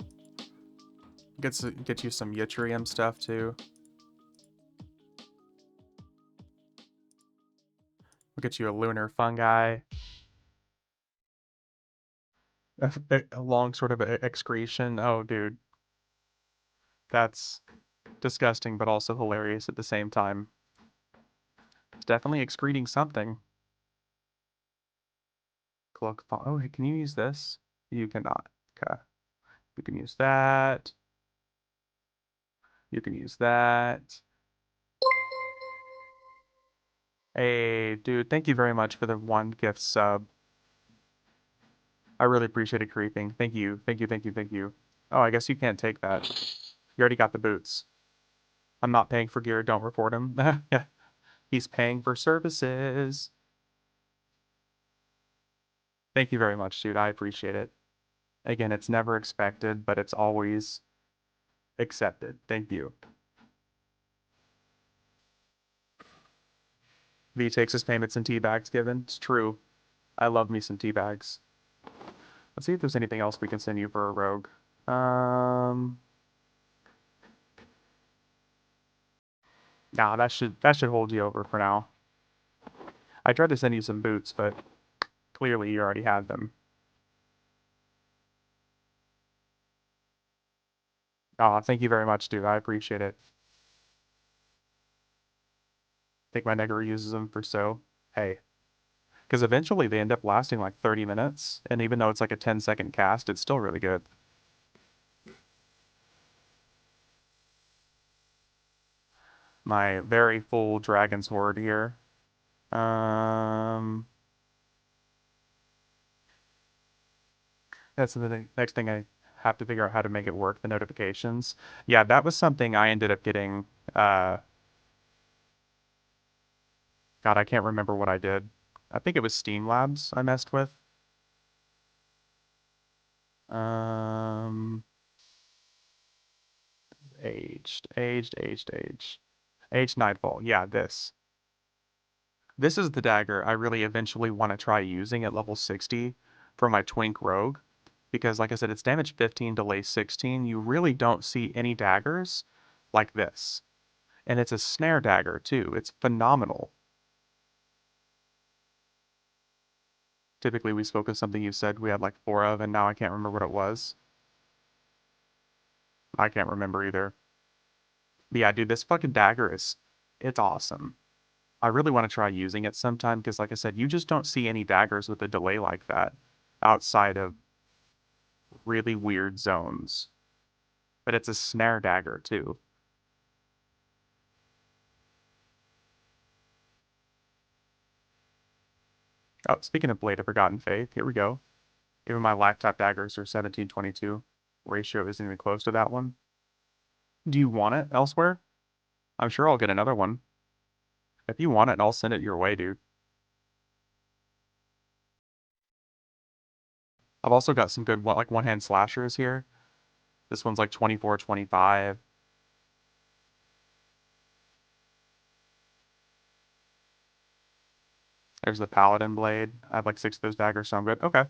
Get you some yttrium stuff too. We'll get you a lunar fungi. A long sort of excretion. Oh, dude. That's disgusting, but also hilarious at the same time. It's definitely excreting something. Oh, hey, can you use this? You cannot. Okay. You can use that. You can use that. Hey, dude, thank you very much for the 1 gift sub. I really appreciate it, creeping. Thank you. Thank you, thank you, thank you. Oh, I guess you can't take that. You already got the boots. I'm not paying for gear, don't report him. Yeah. He's paying for services. Thank you very much, dude. I appreciate it. Again, it's never expected, but it's always accepted. Thank you. V takes his payments in tea bags given. It's true. I love me some tea bags. Let's see if there's anything else we can send you for a rogue. Nah, that should hold you over for now. I tried to send you some boots, but clearly you already had them. Aw, thank you very much, dude. I appreciate it. I think my nigger uses them for so. Hey. Because eventually they end up lasting like 30 minutes, and even though it's like a 10-second cast, it's still really good. My very full dragon's horde here. That's the next thing I have to figure out how to make it work, the notifications. Yeah, that was something I ended up getting, God, I can't remember what I did. I think it was Steam Labs I messed with. Um, aged Nightfall. Yeah, this. This is the dagger I really eventually want to try using at level 60 for my Twink Rogue. Because like I said, it's damage 15, delay 16. You really don't see any daggers like this. And it's a snare dagger too. It's phenomenal. Typically we spoke of something you said we had like 4 of, and now I can't remember what it was. I can't remember either. But yeah, dude, this fucking dagger it's awesome. I really want to try using it sometime because like I said, you just don't see any daggers with a delay like that outside of really weird zones. But it's a snare dagger too. Oh, speaking of Blade of Forgotten Faith, here we go. Even my lifetime daggers are 1722. Ratio isn't even close to that one. Do you want it elsewhere? I'm sure I'll get another one. If you want it, I'll send it your way, dude. I've also got some good like one-hand slashers here. This one's like 24, 25. There's the Paladin Blade. I have like 6 of those daggers, so I'm good. Okay.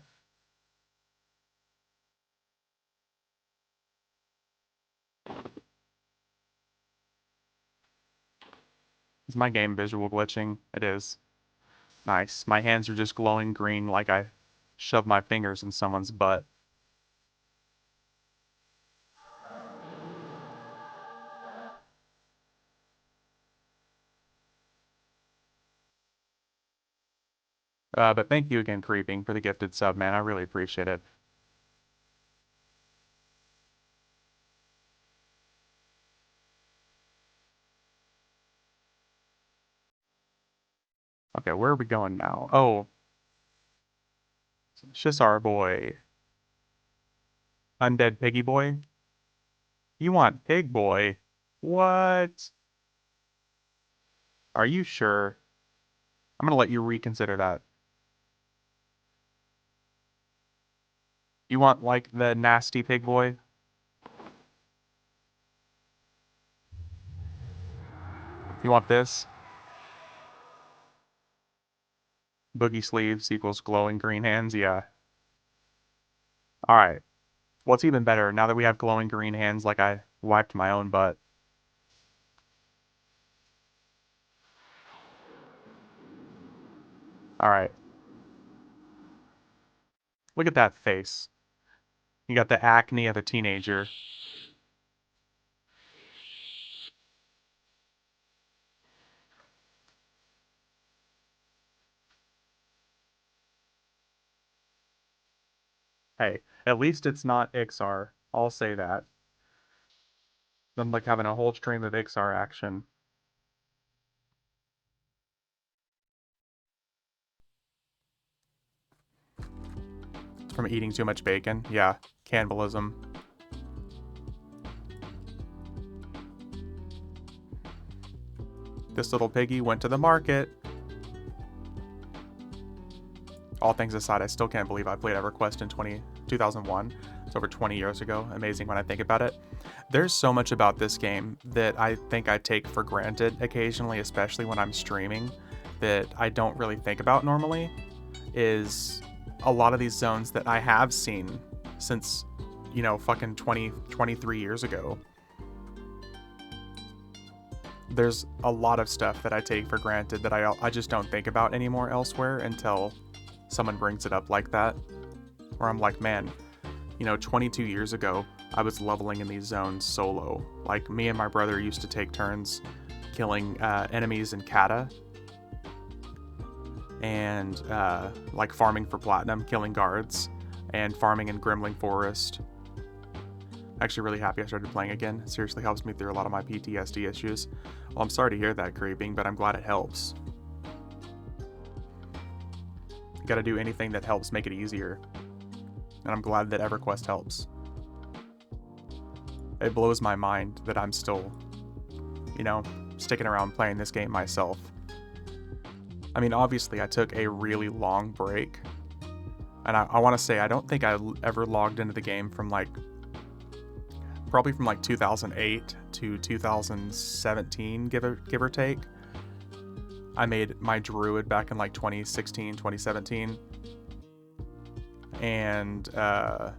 Is my game visual glitching? It is. Nice. My hands are just glowing green like I shoved my fingers in someone's butt. But thank you again, Creeping, for the gifted sub, man. I really appreciate it. Okay, where are we going now? Oh, Shissar boy. Undead piggy boy? You want pig boy? What? Are you sure? I'm gonna let you reconsider that. You want, like, the nasty pig boy? You want this? Boogie sleeves equals glowing green hands? Yeah. Alright. What's even better, now that we have glowing green hands like I wiped my own butt? Alright. Look at that face. You got the acne of a teenager. Hey, at least it's not Ixar. I'll say that. I'm like having a whole stream of Ixar action. From eating too much bacon? Yeah, cannibalism. This little piggy went to the market. All things aside, I still can't believe I played EverQuest in 2001. It's over 20 years ago. Amazing when I think about it. There's so much about this game that I think I take for granted occasionally, especially when I'm streaming, that I don't really think about normally, is a lot of these zones that I have seen since, you know, fucking 23 years ago. There's a lot of stuff that I take for granted that I just don't think about anymore elsewhere until someone brings it up like that. Where I'm like, man, you know, 22 years ago, I was leveling in these zones solo. Like, me and my brother used to take turns killing enemies in Kata. And, like, farming for platinum, killing guards, and farming in Grimling Forest. Actually really happy I started playing again. It seriously helps me through a lot of my PTSD issues. Well, I'm sorry to hear that, Creeping, but I'm glad it helps. You gotta do anything that helps make it easier. And I'm glad that EverQuest helps. It blows my mind that I'm still, you know, sticking around playing this game myself. I mean, obviously I took a really long break. And I want to say, I don't think I ever logged into the game from like, probably from like 2008 to 2017, give or take. I made my druid back in like 2016, 2017. And I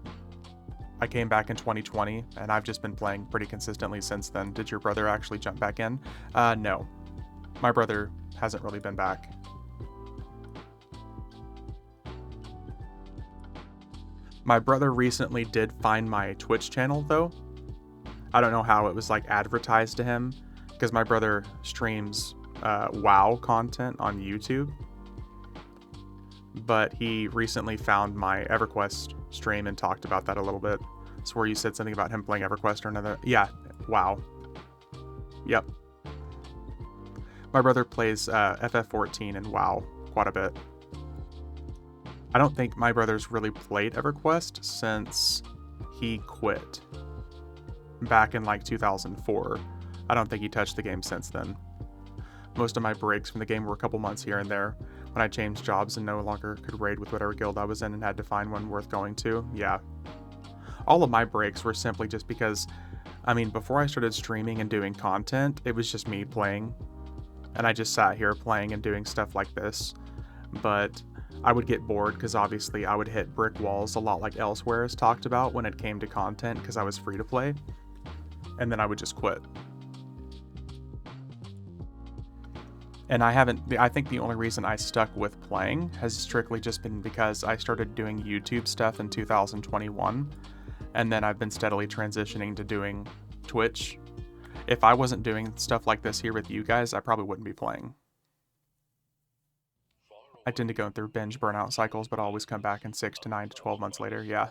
came back in 2020, and I've just been playing pretty consistently since then. Did your brother actually jump back in? No. My brother hasn't really been back. My brother recently did find my Twitch channel, though. I don't know how it was like advertised to him, because my brother streams WoW content on YouTube. But he recently found my EverQuest stream and talked about that a little bit. It's where you said something about him playing EverQuest or another. Yeah, WoW. Yep. My brother plays FF14 and WoW quite a bit. I don't think my brother's really played EverQuest since he quit back in like 2004. I don't think he touched the game since then. Most of my breaks from the game were a couple months here and there when I changed jobs and no longer could raid with whatever guild I was in and had to find one worth going to. Yeah. All of my breaks were simply just because, I mean, before I started streaming and doing content, it was just me playing. And I just sat here playing and doing stuff like this. But I would get bored because obviously I would hit brick walls a lot like Elsewhere is talked about when it came to content because I was free to play. And then I would just quit. And I think the only reason I stuck with playing has strictly just been because I started doing YouTube stuff in 2021. And then I've been steadily transitioning to doing Twitch. If I wasn't doing stuff like this here with you guys, I probably wouldn't be playing. I tend to go through binge burnout cycles, but always come back in 6 to 9 to 12 months later, yeah.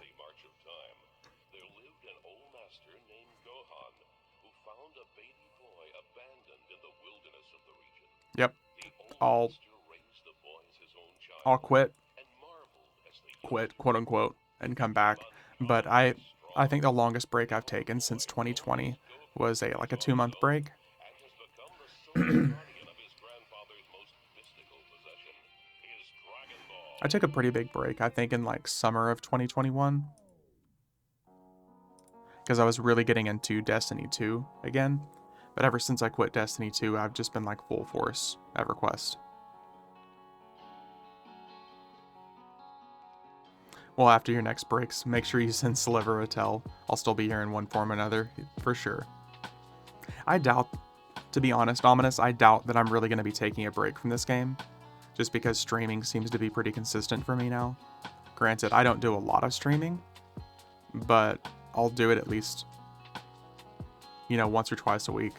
Yep. All I'll quit, quote unquote, and come back. But I think the longest break I've taken since 2020 was a 2-month break. I took a pretty big break, I think, in like summer of 2021, because I was really getting into Destiny 2 again. But ever since I quit Destiny 2, I've just been like full force EverQuest. Well, after your next breaks, make sure you send Sliver a tell. I'll still be here in one form or another, for sure. I doubt, to be honest, Ominous, I doubt that I'm really going to be taking a break from this game, just because streaming seems to be pretty consistent for me now. Granted, I don't do a lot of streaming, but I'll do it at least, once or twice a week.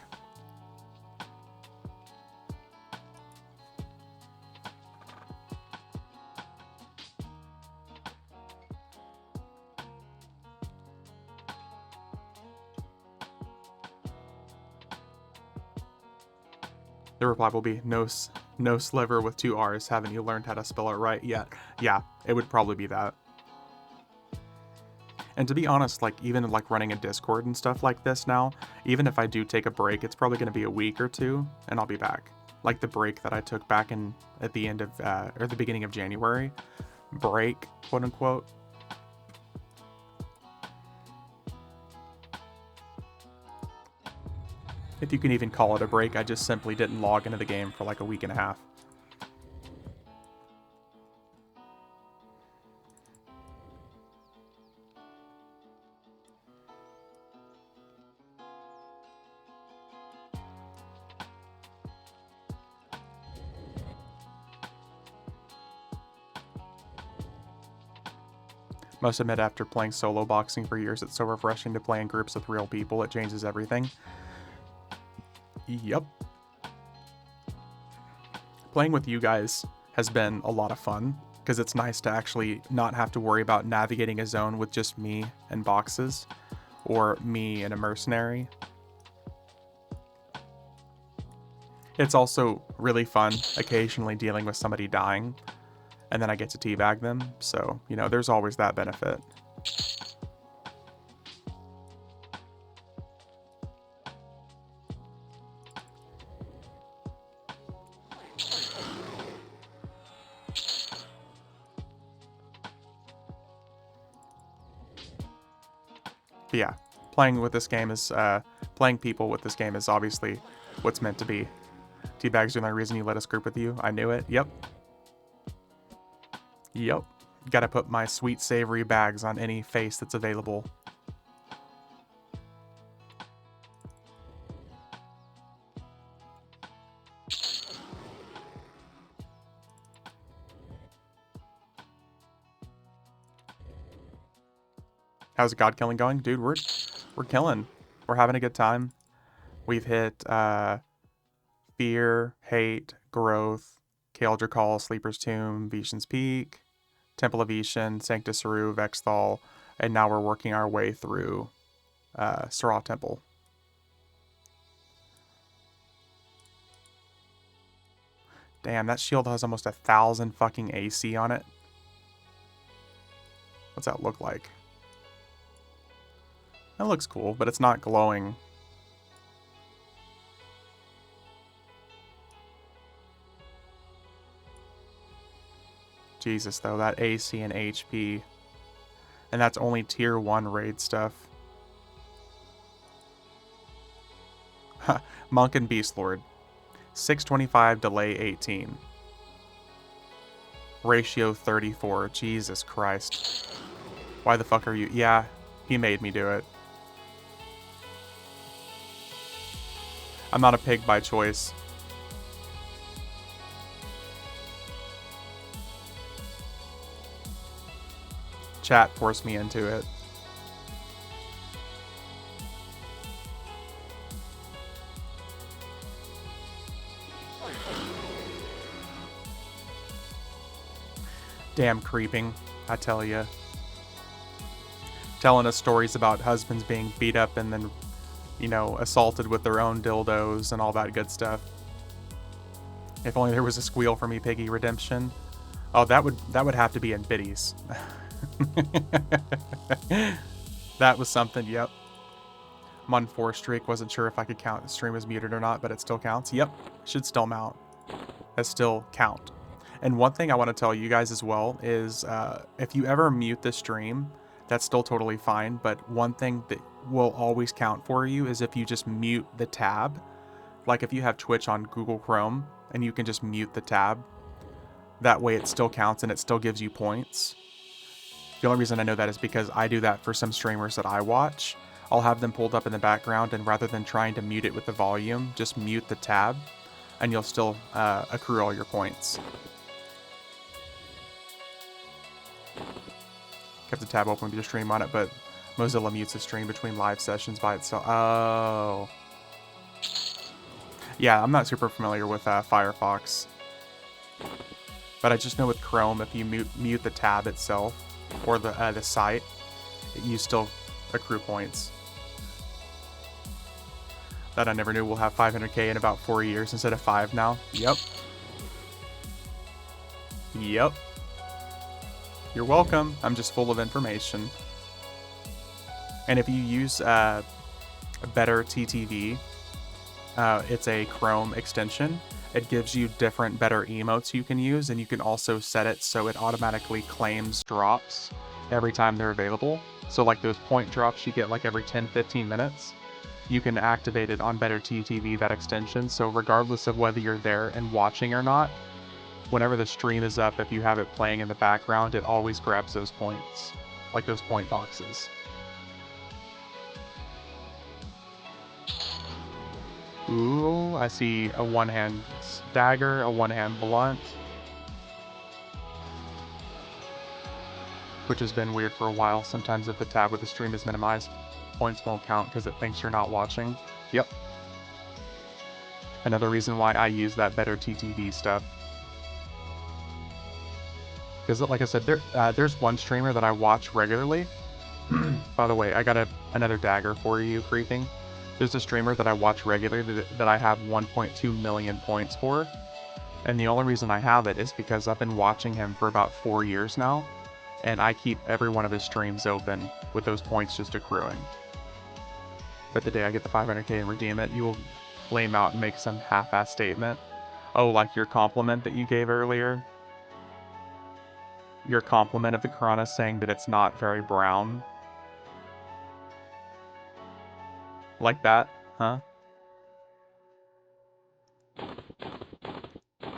The reply will be, no Sliver with 2 R's, haven't you learned how to spell it right yet? Yeah, it would probably be that. And to be honest, even running a Discord and stuff like this now, even if I do take a break, it's probably going to be a week or 2, and I'll be back. Like the break that I took back at the end of, or the beginning of January. Break, quote unquote. If you can even call it a break, I just simply didn't log into the game for like a week and a half. Must admit, after playing solo boxing for years, it's so refreshing to play in groups with real people. It changes everything. Yep. Playing with you guys has been a lot of fun, because it's nice to actually not have to worry about navigating a zone with just me and boxes, or me and a mercenary. It's also really fun occasionally dealing with somebody dying, and then I get to teabag them, so, there's always that benefit. But yeah, playing people with this game is obviously what's meant to be. Teabags are the only reason you let us group with you. I knew it. Yep. Gotta put my sweet savory bags on any face that's available. How's God killing going? Dude, we're killing. We're having a good time. We've hit Fear, Hate, Growth, Kaeldra Call, Sleeper's Tomb, Vishan's Peak, Temple of Vishan, Sanctus Saru, Vexthal, and now we're working our way through Sarah Temple. Damn, that shield has almost 1,000 fucking AC on it. What's that look like? That looks cool, but it's not glowing. Jesus, though, that AC and HP. And that's only tier 1 raid stuff. Monk and Beast Lord. 625, delay 18. Ratio 34. Jesus Christ. Why the fuck are you? Yeah, he made me do it. I'm not a pig by choice. Chat forced me into it. Damn creeping, I tell ya. Telling us stories about husbands being beat up and then, assaulted with their own dildos and all that good stuff. If only there was a squeal for me, Piggy Redemption. Oh, that would have to be in biddies. That was something, yep. I'm on 4 streak, wasn't sure if I could count the stream as muted or not, but it still counts. Yep, should still mount. That still count. And one thing I want to tell you guys as well is if you ever mute the stream, that's still totally fine. But one thing that will always count for you is if you just mute the tab. Like if you have Twitch on Google Chrome and you can just mute the tab, that way it still counts and it still gives you points. The only reason I know that is because I do that for some streamers that I watch. I'll have them pulled up in the background, and rather than trying to mute it with the volume, just mute the tab, and you'll still accrue all your points. Kept the tab open with your stream on it, but Mozilla mutes the stream between live sessions by itself. Oh. Yeah, I'm not super familiar with Firefox. But I just know with Chrome, if you mute the tab itself, or the site, you still accrue points. That I never knew. We'll have 500k in about 4 years instead of 5 now. Yep. Yep. You're welcome. I'm just full of information. And if you use Better TTV, it's a Chrome extension. It gives you different better emotes you can use, and you can also set it so it automatically claims drops every time they're available. So like those point drops you get like every 10-15 minutes, you can activate it on Better TTV, that extension, so regardless of whether you're there and watching or not, whenever the stream is up, if you have it playing in the background, it always grabs those points, like those point boxes. Ooh, I see a one-hand dagger, a one-hand blunt, which has been weird for a while. Sometimes if the tab with the stream is minimized, points won't count because it thinks you're not watching. Yep. Another reason why I use that Better TTV stuff. Because like I said, there's one streamer that I watch regularly. By the way, I got another dagger for you, Creeping. There's a streamer that I watch regularly that I have 1.2 million points for. And the only reason I have it is because I've been watching him for about 4 years now. And I keep every one of his streams open with those points just accruing. But the day I get the 500k and redeem it, you will flame out and make some half-ass statement. Oh, like your compliment that you gave earlier? Your compliment of the Corona saying that it's not very brown? Like that, huh?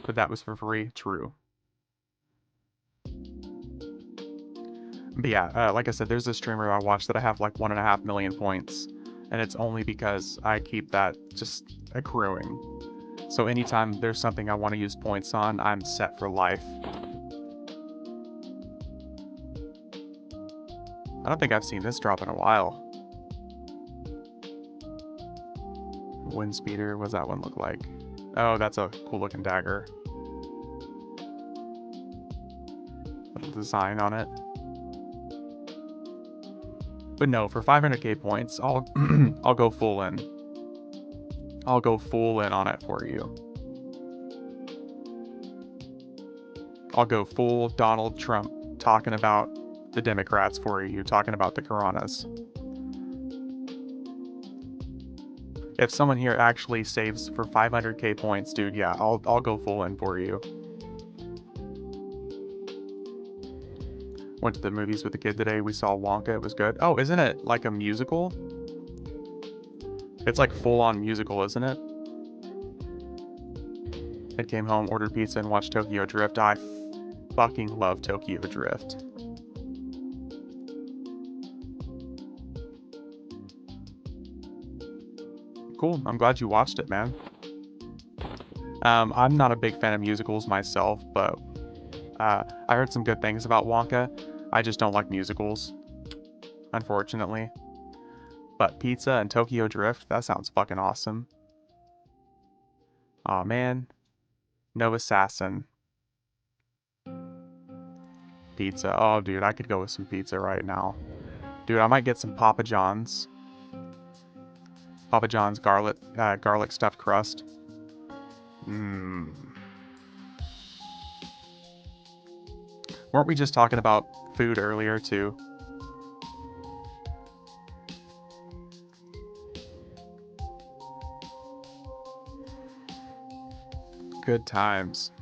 But that was for free? True. But yeah, like I said, there's a streamer I watch that I have like 1.5 million points. And it's only because I keep that just accruing. So anytime there's something I want to use points on, I'm set for life. I don't think I've seen this drop in a while. Wind speeder, what does that one look like? Oh, that's a cool looking dagger. Little design on it. But no, for 500k points, I'll I'll go full in. I'll go full in on it for you. I'll go full Donald Trump talking about the Democrats for you, talking about the Coronas. If someone here actually saves for 500k points, dude, yeah, I'll go full in for you. Went to the movies with the kid today. We saw Wonka. It was good. Oh, isn't it like a musical? It's like full-on musical, isn't it? I came home, ordered pizza, and watched Tokyo Drift. I fucking love Tokyo Drift. Cool. I'm glad you watched it, man. I'm not a big fan of musicals myself, but I heard some good things about Wonka. I just don't like musicals, unfortunately. But pizza and Tokyo Drift, that sounds fucking awesome. Aw, man. No assassin. Pizza. Oh, dude, I could go with some pizza right now. Dude, I might get some Papa John's. Papa John's garlic stuffed crust. Mmm. Weren't we just talking about food earlier, too? Good times.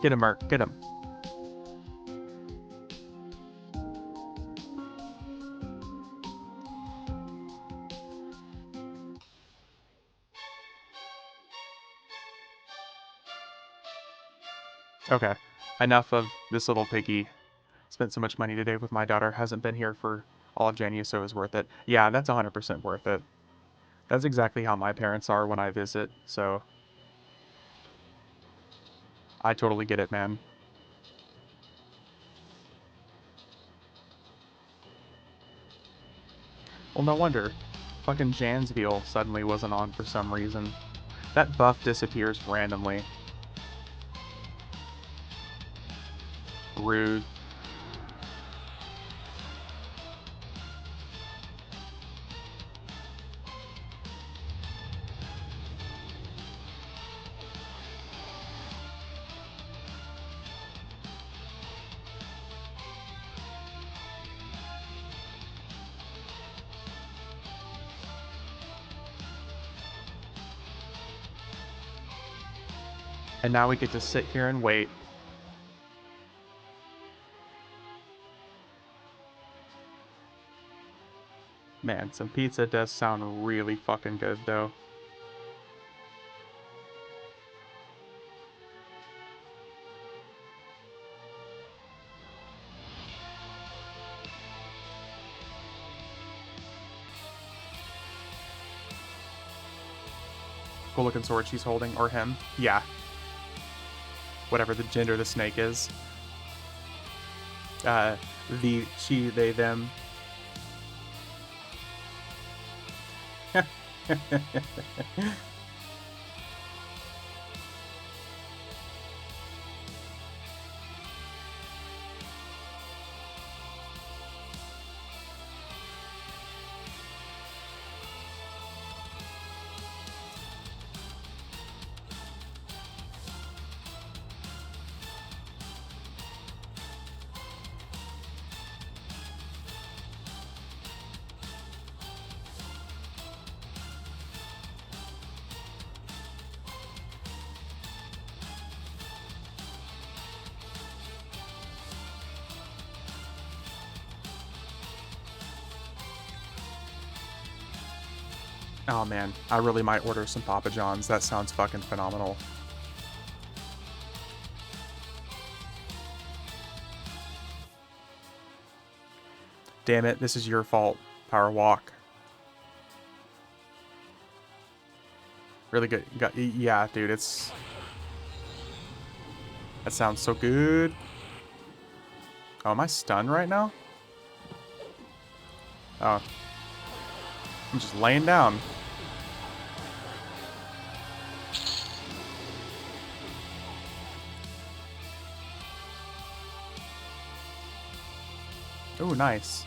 Get him, Merc. Get him. Okay. Enough of this little piggy. Spent so much money today with my daughter. Hasn't been here for all of January, so it was worth it. Yeah, that's 100% worth it. That's exactly how my parents are when I visit, so I totally get it, man. Well, no wonder. Fucking Jansville suddenly wasn't on for some reason. That buff disappears randomly. Rude. And now we get to sit here and wait. Man, some pizza does sound really fucking good, though. Cool looking sword she's holding, or him. Yeah. Whatever the gender the snake is. The, she, they, them. Oh man, I really might order some Papa John's. That sounds fucking phenomenal. Damn it, this is your fault, Power Walk. Really good. Yeah, dude, it's... That sounds so good. Oh, am I stunned right now? Oh. I'm just laying down. Ooh, nice.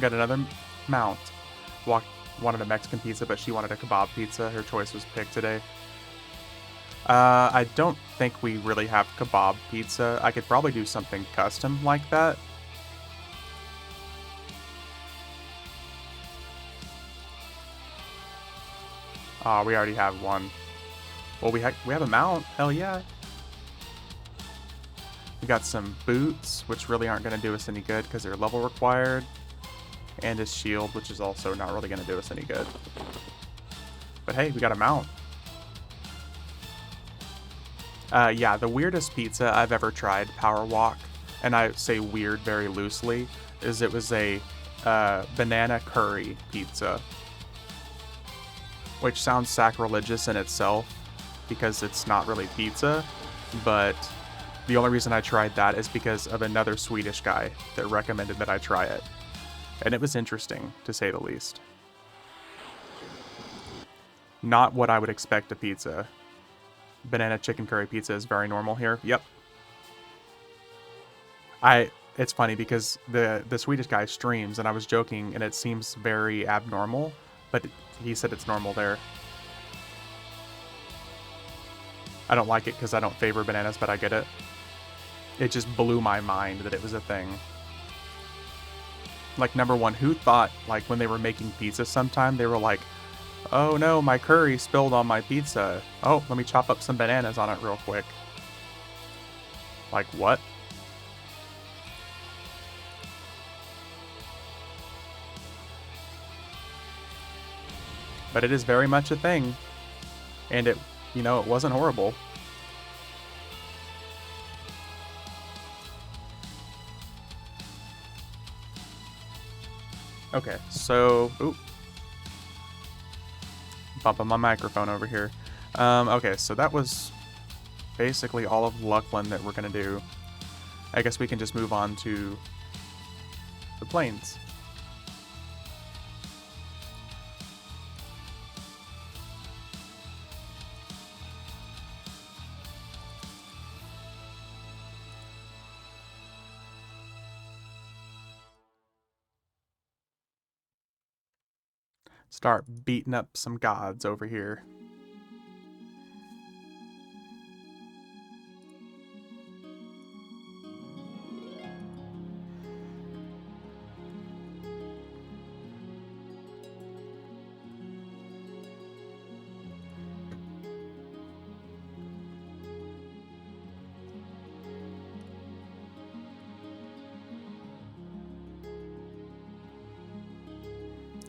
Got another mount. Wanted a Mexican pizza, but she wanted a kebab pizza. Her choice was picked today. I don't think we really have kebab pizza. I could probably do something custom like that. Oh, we already have one. Well, we have a mount. Hell yeah. We got some boots, which really aren't going to do us any good because they're level required. And his shield, which is also not really going to do us any good. But hey, we got a mount. Yeah, the weirdest pizza I've ever tried, Power Walk, and I say weird very loosely, is it was a banana curry pizza. Which sounds sacrilegious in itself, because it's not really pizza, but the only reason I tried that is because of another Swedish guy that recommended that I try it. And it was interesting, to say the least. Not what I would expect a pizza. Banana chicken curry pizza is very normal here. Yep. it's funny because the Swedish guy streams, and I was joking, and it seems very abnormal, but he said it's normal there. I don't like it because I don't favor bananas, but I get it. It just blew my mind that it was a thing. Like, number one, who thought, like, when they were making pizza sometime, they were like, oh no, my curry spilled on my pizza. Oh, let me chop up some bananas on it real quick. Like, what? But it is very much a thing. And it, you know, it wasn't horrible. Okay, so... Ooh. Bumping my microphone over here. Okay, so that was basically all of Luckland that we're going to do. I guess we can just move on to the plains. Start beating up some gods over here.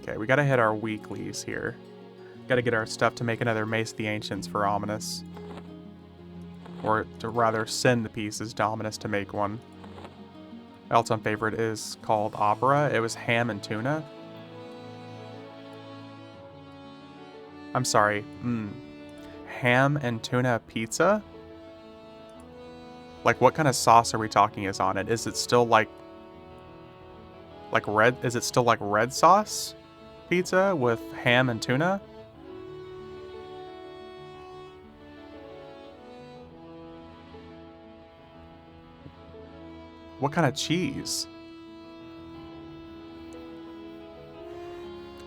Okay, we gotta hit our weeklies here. Gotta get our stuff to make another Mace of the Ancients for Ominous. Or to rather send the pieces to Ominous to make one. All-time favorite is called Opera. It was ham and tuna. I'm sorry. Ham and tuna pizza? Like, what kind of sauce are we talking is on it? Is it still like red? Is it still like red sauce pizza with ham and tuna? What kind of cheese?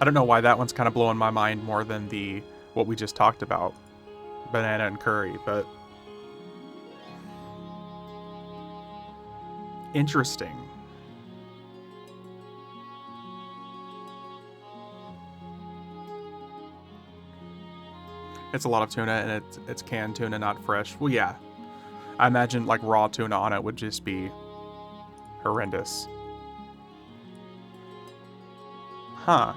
I don't know why that one's kind of blowing my mind more than what we just talked about. Banana and curry, but... Interesting. It's a lot of tuna, and it's canned tuna, not fresh. Well, yeah. I imagine, like, raw tuna on it would just be horrendous. Huh.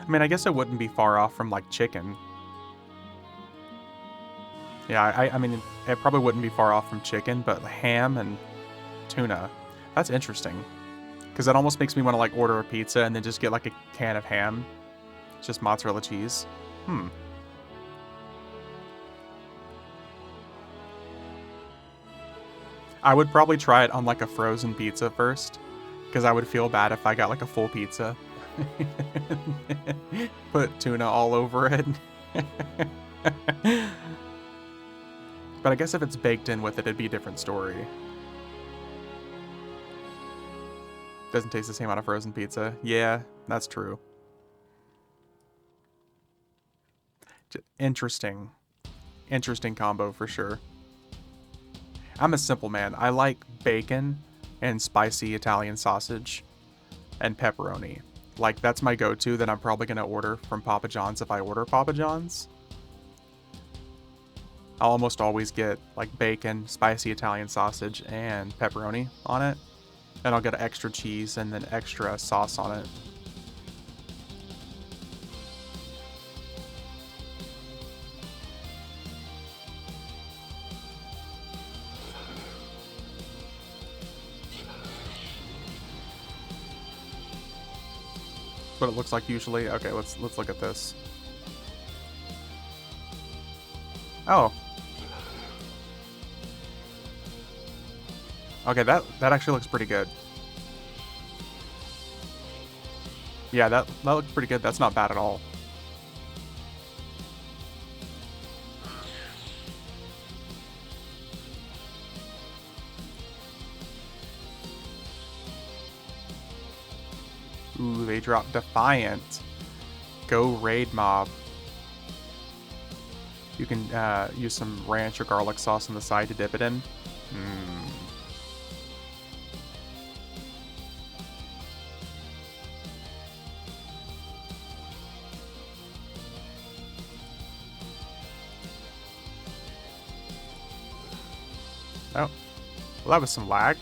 I mean, I guess it wouldn't be far off from, like, chicken. Yeah, I mean, it probably wouldn't be far off from chicken, but ham and tuna. That's interesting. Because that almost makes me want to, like, order a pizza and then just get, like, a can of ham. It's just mozzarella cheese. I would probably try it on, like, a frozen pizza first. Because I would feel bad if I got, like, a full pizza. Put tuna all over it. But I guess if it's baked in with it, it'd be a different story. Doesn't taste the same on a frozen pizza. Yeah, that's true. Interesting. Interesting combo for sure. I'm a simple man. I like bacon and spicy Italian sausage and pepperoni. Like, that's my go-to that I'm probably going to order from Papa John's if I order Papa John's. I'll almost always get, like, bacon, spicy Italian sausage, and pepperoni on it. And I'll get extra cheese and then extra sauce on it. What it looks like usually. Okay, let's look at this. Oh. Okay, that actually looks pretty good. Yeah, that looks pretty good. That's not bad at all. Ooh, they dropped Defiant. Go raid mob. You can use some ranch or garlic sauce on the side to dip it in. Oh, well, that was some lag.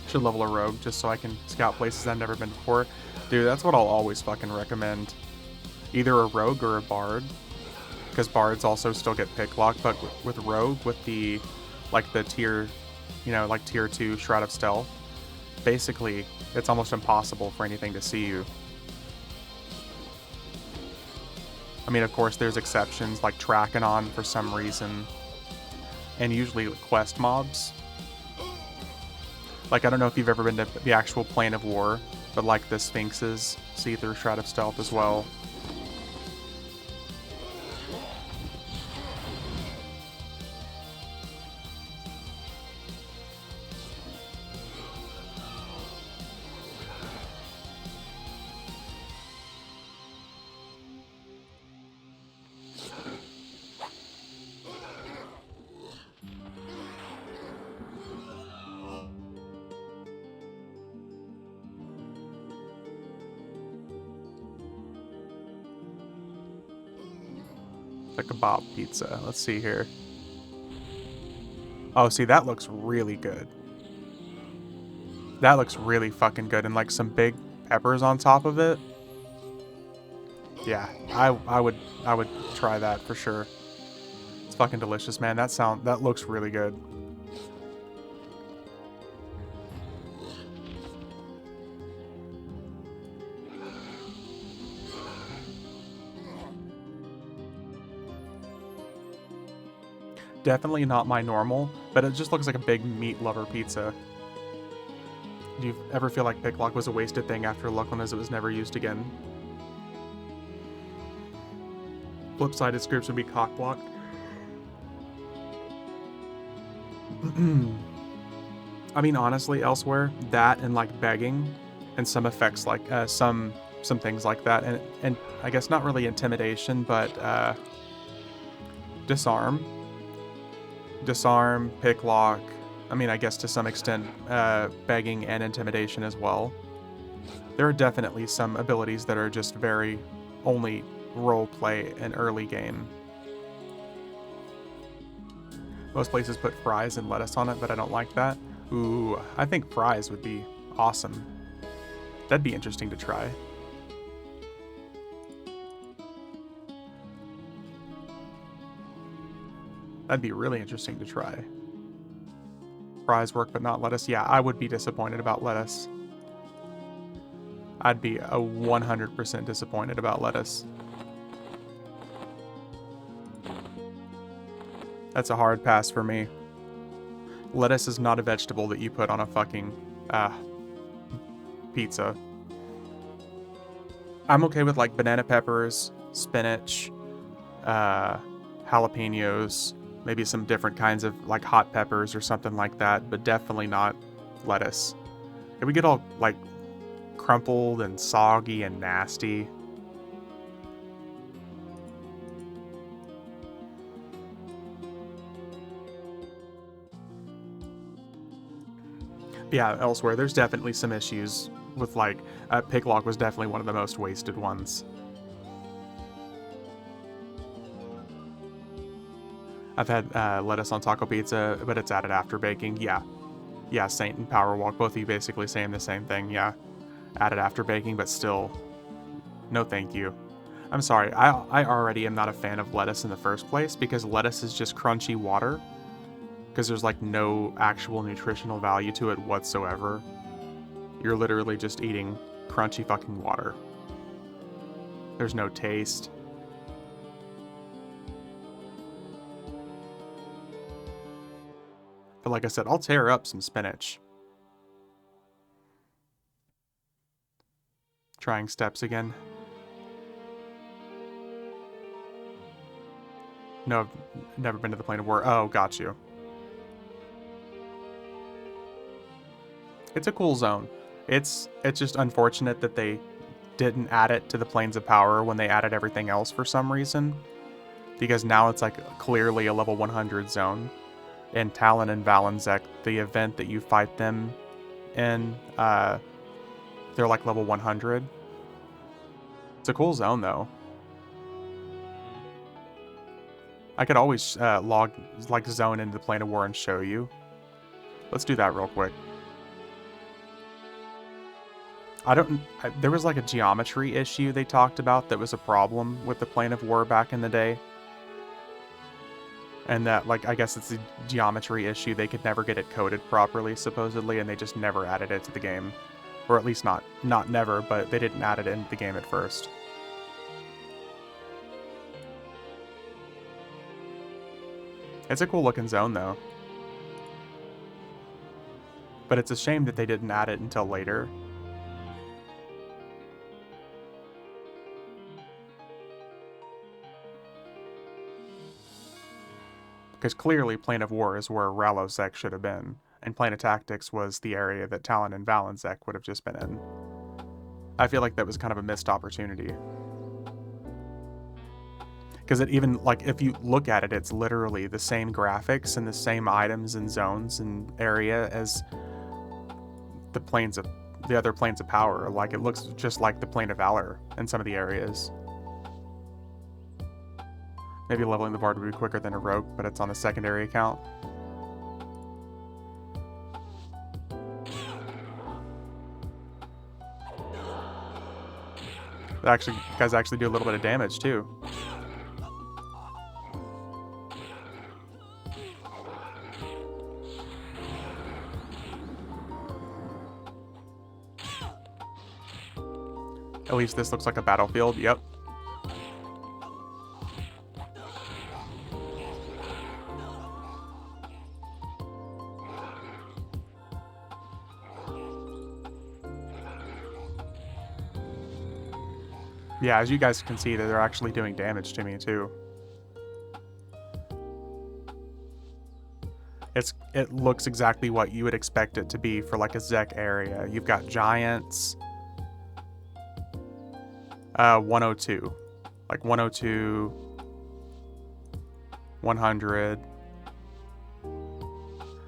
Should level a rogue just so I can scout places I've never been before. Dude, that's what I'll always fucking recommend. Either a rogue or a bard. Because bards also still get pick lock, but with rogue, with the, like the tier, you know, like tier 2 Shroud of Stealth, basically it's almost impossible for anything to see you. I mean, of course, there's exceptions like Trachanon for some reason, and usually quest mobs. Like, I don't know if you've ever been to the actual Plane of War, but like the Sphinxes see through Shroud of Stealth as well. The kebab pizza. Let's see here. Oh, see, that looks really good. That looks really fucking good. And like some big peppers on top of it. Yeah, I would try that for sure. It's fucking delicious, man. That looks really good. Definitely not my normal, but it just looks like a big meat lover pizza. Do you ever feel like picklock was a wasted thing after Luckland as it was never used again? Flip side, his scripts would be cockblocked. I mean, honestly, elsewhere, that and like begging and some effects like some things like that, and I guess not really intimidation, but disarm, picklock. I mean, I guess to some extent, begging and intimidation as well. There are definitely some abilities that are just very only role play and early game. Most places put fries and lettuce on it, but I don't like that. Ooh, I think fries would be awesome. That'd be interesting to try. That'd be really interesting to try. Fries work, but not lettuce. Yeah, I would be disappointed about lettuce. I'd be 100% disappointed about lettuce. That's a hard pass for me. Lettuce is not a vegetable that you put on a fucking pizza. I'm okay with like banana peppers, spinach, jalapenos, maybe some different kinds of like hot peppers or something like that, but definitely not lettuce. If we get all like crumpled and soggy and nasty. Yeah, elsewhere, there's definitely some issues with like, picklock was definitely one of the most wasted ones. I've had lettuce on taco pizza, but it's added after baking. Yeah, Saint and Power Walk, both of you basically saying the same thing. Yeah, added after baking, but still, no thank you. I'm sorry, I already am not a fan of lettuce in the first place because lettuce is just crunchy water. Because there's like no actual nutritional value to it whatsoever. You're literally just eating crunchy fucking water. There's no taste. But like I said, I'll tear up some spinach. Trying steps again. No, I've never been to the Plane of War. Oh, got you. It's a cool zone. It's just unfortunate that they didn't add it to the Planes of Power when they added everything else for some reason. Because now it's like clearly a level 100 zone. And Talon and Valenczek, the event that you fight them in, they're like level 100. It's a cool zone though. I could always log like zone into the Plane of War and show you. Let's do that real quick. There was like a geometry issue they talked about that was a problem with the Plane of War back in the day. And that, like, I guess it's a geometry issue. They could never get it coded properly, supposedly, and they just never added it to the game. Or at least not never, but they didn't add it into the game at first. It's a cool looking zone, though. But it's a shame that they didn't add it until later. Because clearly Plane of War is where Ralosek should have been, and Plane of Tactics was the area that Talon and Valenczek would have just been in. I feel like that was kind of a missed opportunity. Because it even, like, if you look at it, it's literally the same graphics and the same items and zones and area as the other Planes of Power. Like, it looks just like the Plane of Valor in some of the areas. Maybe leveling the Bard would be quicker than a Rogue, but it's on the secondary account. Actually, guys actually do a little bit of damage too. At least this looks like a battlefield. Yep. Yeah, as you guys can see, they're actually doing damage to me too. It looks exactly what you would expect it to be for like a Zek area. You've got giants. 102. Like 102, 100.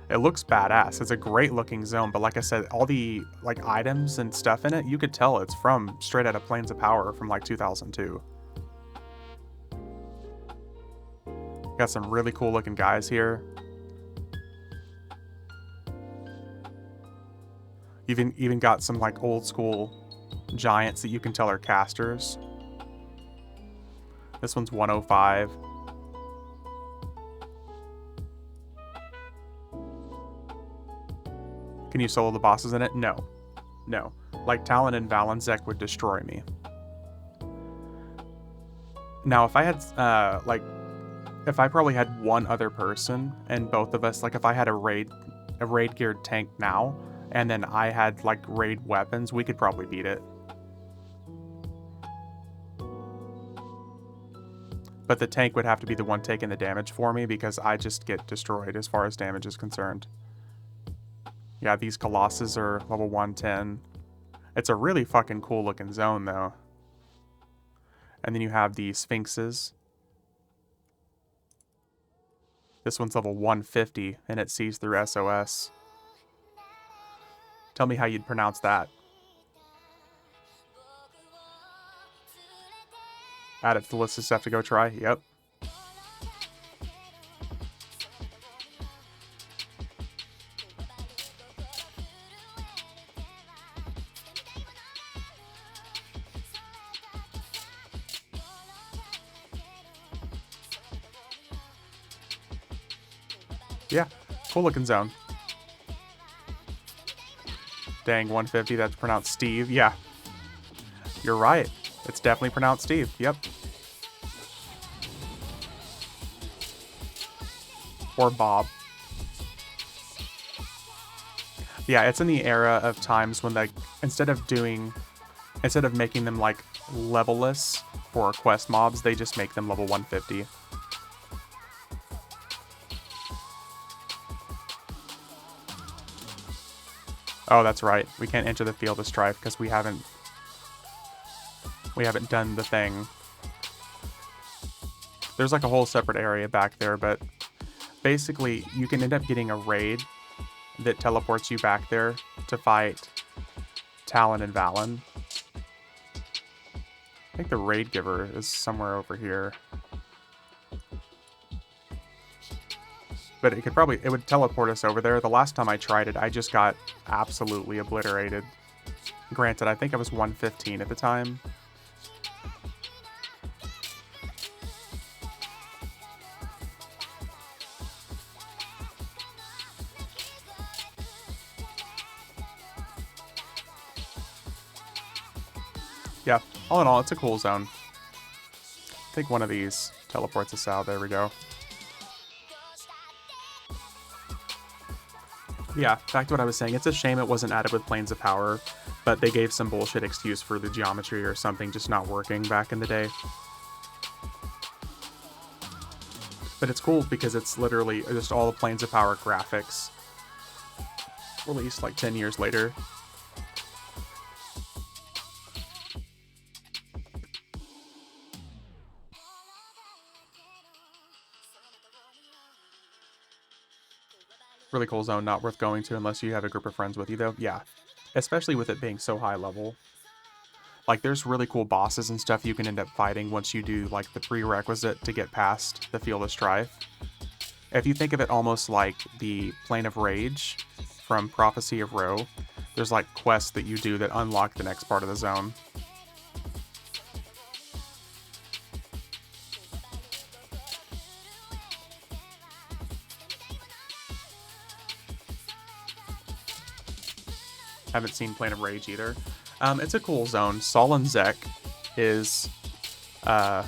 It looks badass. It's a great looking zone, but like I said, all the like items and stuff in it, you could tell it's from straight out of Planes of Power from like 2002. Got some really cool looking guys here. Even got some like old school giants that you can tell are casters. This one's 105. Can you solo the bosses in it? No. No. Like Talon and Valenczek would destroy me. Now, if I had, if I probably had one other person and both of us, like if I had a raid geared tank now, and then I had like raid weapons, we could probably beat it. But the tank would have to be the one taking the damage for me because I just get destroyed as far as damage is concerned. Yeah, these Colossus are level 110. It's a really fucking cool looking zone though. And then you have the Sphinxes. This one's level 150 and it sees through SOS. Tell me how you'd pronounce that. Add it to the list of stuff to go try. Yep. Yeah, cool looking zone. Dang, 150, that's pronounced Steve. Yeah, you're right. It's definitely pronounced Steve. Yep. Or Bob. Yeah, it's in the era of times when, like, instead of doing Instead of making them like levelless for quest mobs, they just make them level 150. Oh, that's right. We can't enter the field of strife because we haven't done the thing. There's like a whole separate area back there, but basically you can end up getting a raid that teleports you back there to fight Talon and Valen. I think the raid giver is somewhere over here. But it would teleport us over there. The last time I tried it, I just got absolutely obliterated. Granted, I think I was 115 at the time. Yeah, all in all, it's a cool zone. I think one of these teleports us out. There we go. Yeah, back to what I was saying. It's a shame it wasn't added with Planes of Power, but they gave some bullshit excuse for the geometry or something just not working back in the day. But it's cool because it's literally just all the Planes of Power graphics released like 10 years later. Really cool zone, not worth going to unless you have a group of friends with you though. Yeah, especially with it being so high level. Like there's really cool bosses and stuff you can end up fighting once you do like the prerequisite to get past the Field of Strife. If you think of it almost like the Plane of Rage from Prophecy of Ro, there's like quests that you do that unlock the next part of the zone. Haven't seen Plane of Rage either. It's a cool zone. Sol Zek is the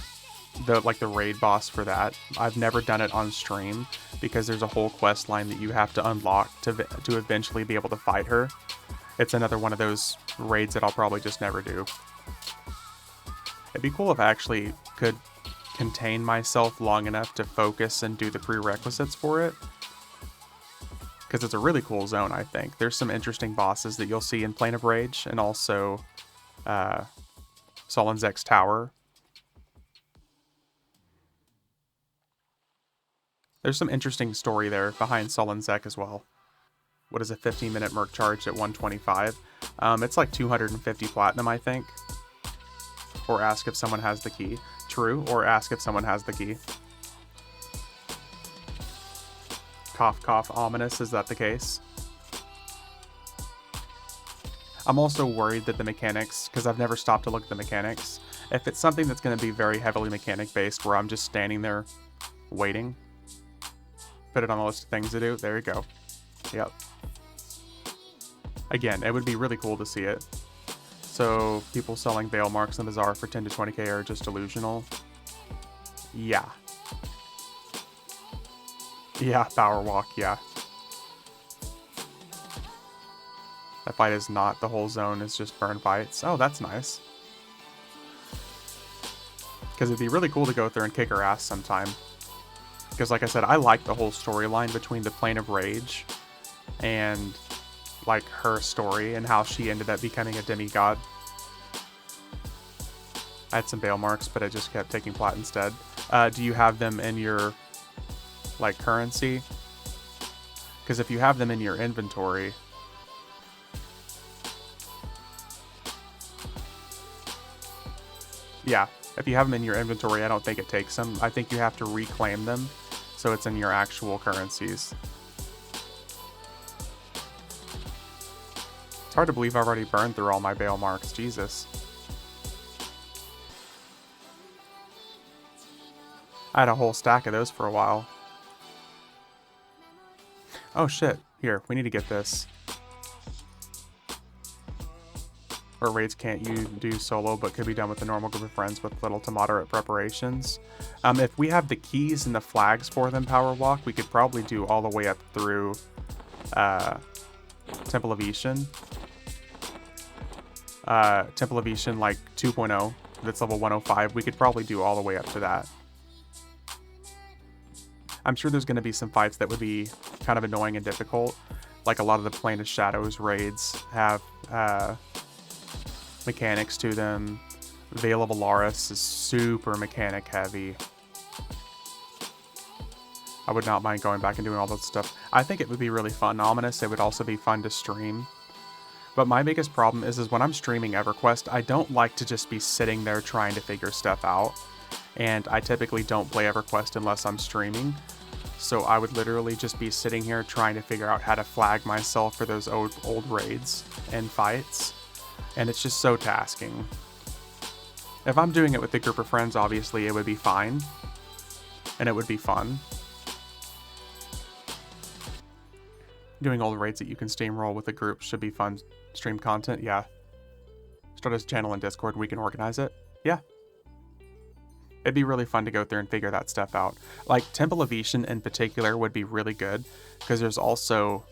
raid boss for that. I've never done it on stream because there's a whole quest line that you have to unlock to eventually be able to fight her. It's another one of those raids that I'll probably just never do. It'd be cool if I actually could contain myself long enough to focus and do the prerequisites for it. Because it's a really cool zone, I think. There's some interesting bosses that you'll see in Plane of Rage, and also Sol Zek's Tower. There's some interesting story there behind Sol Zek as well. What is a 15-minute Merc charge at 125? It's like 250 platinum, I think. Or ask if someone has the key. True, or ask if someone has the key. Cough, cough, ominous. Is that the case? I'm also worried that the mechanics, because I've never stopped to look at the mechanics, if it's something that's going to be very heavily mechanic-based, where I'm just standing there waiting, put it on the list of things to do, there you go. Yep. Again, it would be really cool to see it. So, people selling veil marks in the bazaar for 10 to 20k are just delusional. Yeah. Yeah, power walk, yeah. That fight is not the whole zone, it's just burn fights. Oh, that's nice. Because it'd be really cool to go through and kick her ass sometime. Because like I said, I like the whole storyline between the Plane of Rage and like her story and how she ended up becoming a demigod. I had some veil marks, but I just kept taking plat instead. Do you have them in your like currency? Because if you have them in your inventory, yeah, if you have them in your inventory, I don't think it takes them. I think you have to reclaim them, so it's in your actual currencies. It's hard to believe I've already burned through all my veil marks, Jesus. I had a whole stack of those for a while. Oh shit, here, we need to get this. Or raids can't you do solo, but could be done with a normal group of friends with little to moderate preparations. If we have the keys and the flags for them, Power Walk, we could probably do all the way up through Temple of Ishan. Temple of Ishin like 2.0, that's level 105, we could probably do all the way up to that. I'm sure there's going to be some fights that would be kind of annoying and difficult. Like a lot of the Plane of Shadows raids have mechanics to them. Veil of Alaris is super mechanic heavy. I would not mind going back and doing all that stuff. I think it would be really fun. Ominous, it would also be fun to stream. But my biggest problem is when I'm streaming EverQuest, I don't like to just be sitting there trying to figure stuff out. And I typically don't play EverQuest unless I'm streaming. So I would literally just be sitting here trying to figure out how to flag myself for those old raids and fights. And it's just so tasking. If I'm doing it with a group of friends, obviously it would be fine. And it would be fun. Doing all the raids that you can steamroll with a group should be fun stream content, yeah. Start a channel in Discord and we can organize it. Yeah. It'd be really fun to go through and figure that stuff out. Like, Temple of Ishin in particular would be really good, because there's also,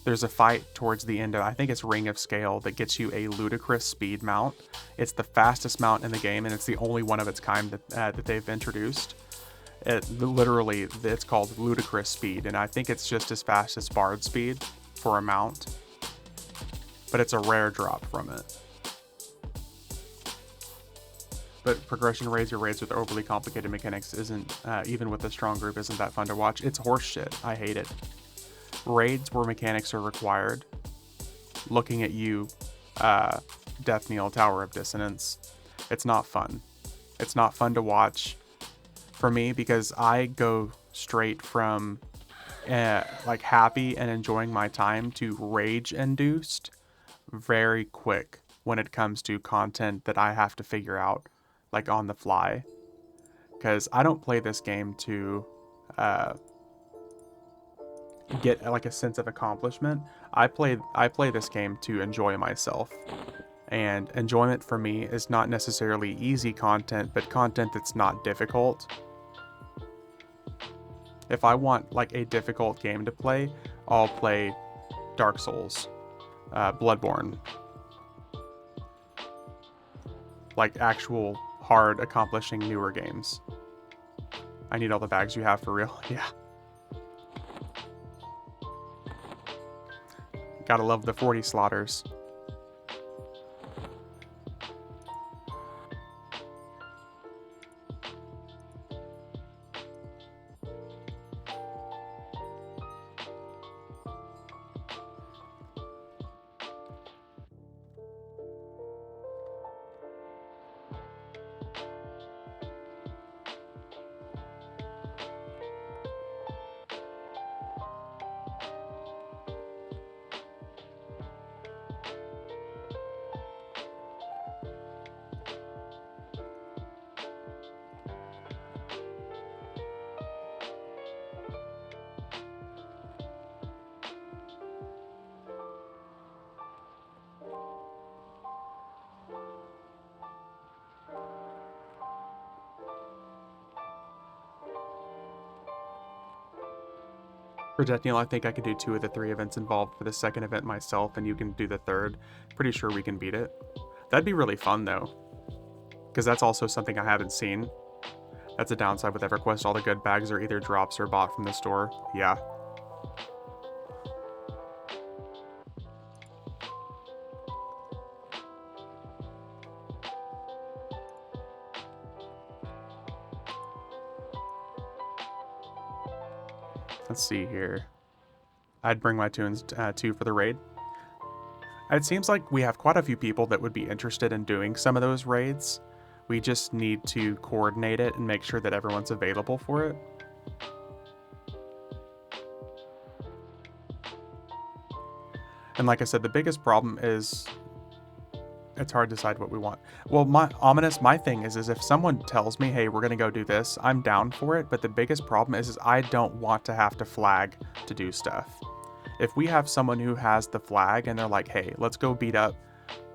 there's a fight towards the end of, I think it's Ring of Scale, that gets you a ludicrous speed mount. It's the fastest mount in the game, and it's the only one of its kind that they've introduced. Literally, it's called ludicrous speed, and I think it's just as fast as Bard speed for a mount. But it's a rare drop from it. But progression raids or raids with overly complicated mechanics isn't, even with a strong group, isn't that fun to watch. It's horse shit. I hate it. Raids where mechanics are required. Looking at you, Death Kneel, Tower of Dissonance. It's not fun. It's not fun to watch for me, because I go straight from like happy and enjoying my time to rage induced very quick when it comes to content that I have to figure out like on the fly, because I don't play this game to get like a sense of accomplishment. I play this game to enjoy myself, and enjoyment for me is not necessarily easy content, but content that's not difficult. If I want like a difficult game to play, I'll play Dark Souls, Bloodborne, like actual hard accomplishing newer games. I need all the bags you have for real. Yeah. Gotta love the 40 slaughters. For Death Kneel, I think I could do 2 of the 3 events involved for the second event myself, and you can do the third. Pretty sure we can beat it. That'd be really fun, though, because that's also something I haven't seen. That's a downside with EverQuest. All the good bags are either drops or bought from the store. Yeah. Let's see here. I'd bring my tunes too for the raid. It seems like we have quite a few people that would be interested in doing some of those raids. We just need to coordinate it and make sure that everyone's available for it. And like I said, the biggest problem is it's hard to decide what we want. Well, my thing is if someone tells me, hey, we're going to go do this, I'm down for it. But the biggest problem is I don't want to have to flag to do stuff. If we have someone who has the flag and they're like, hey, let's go beat up,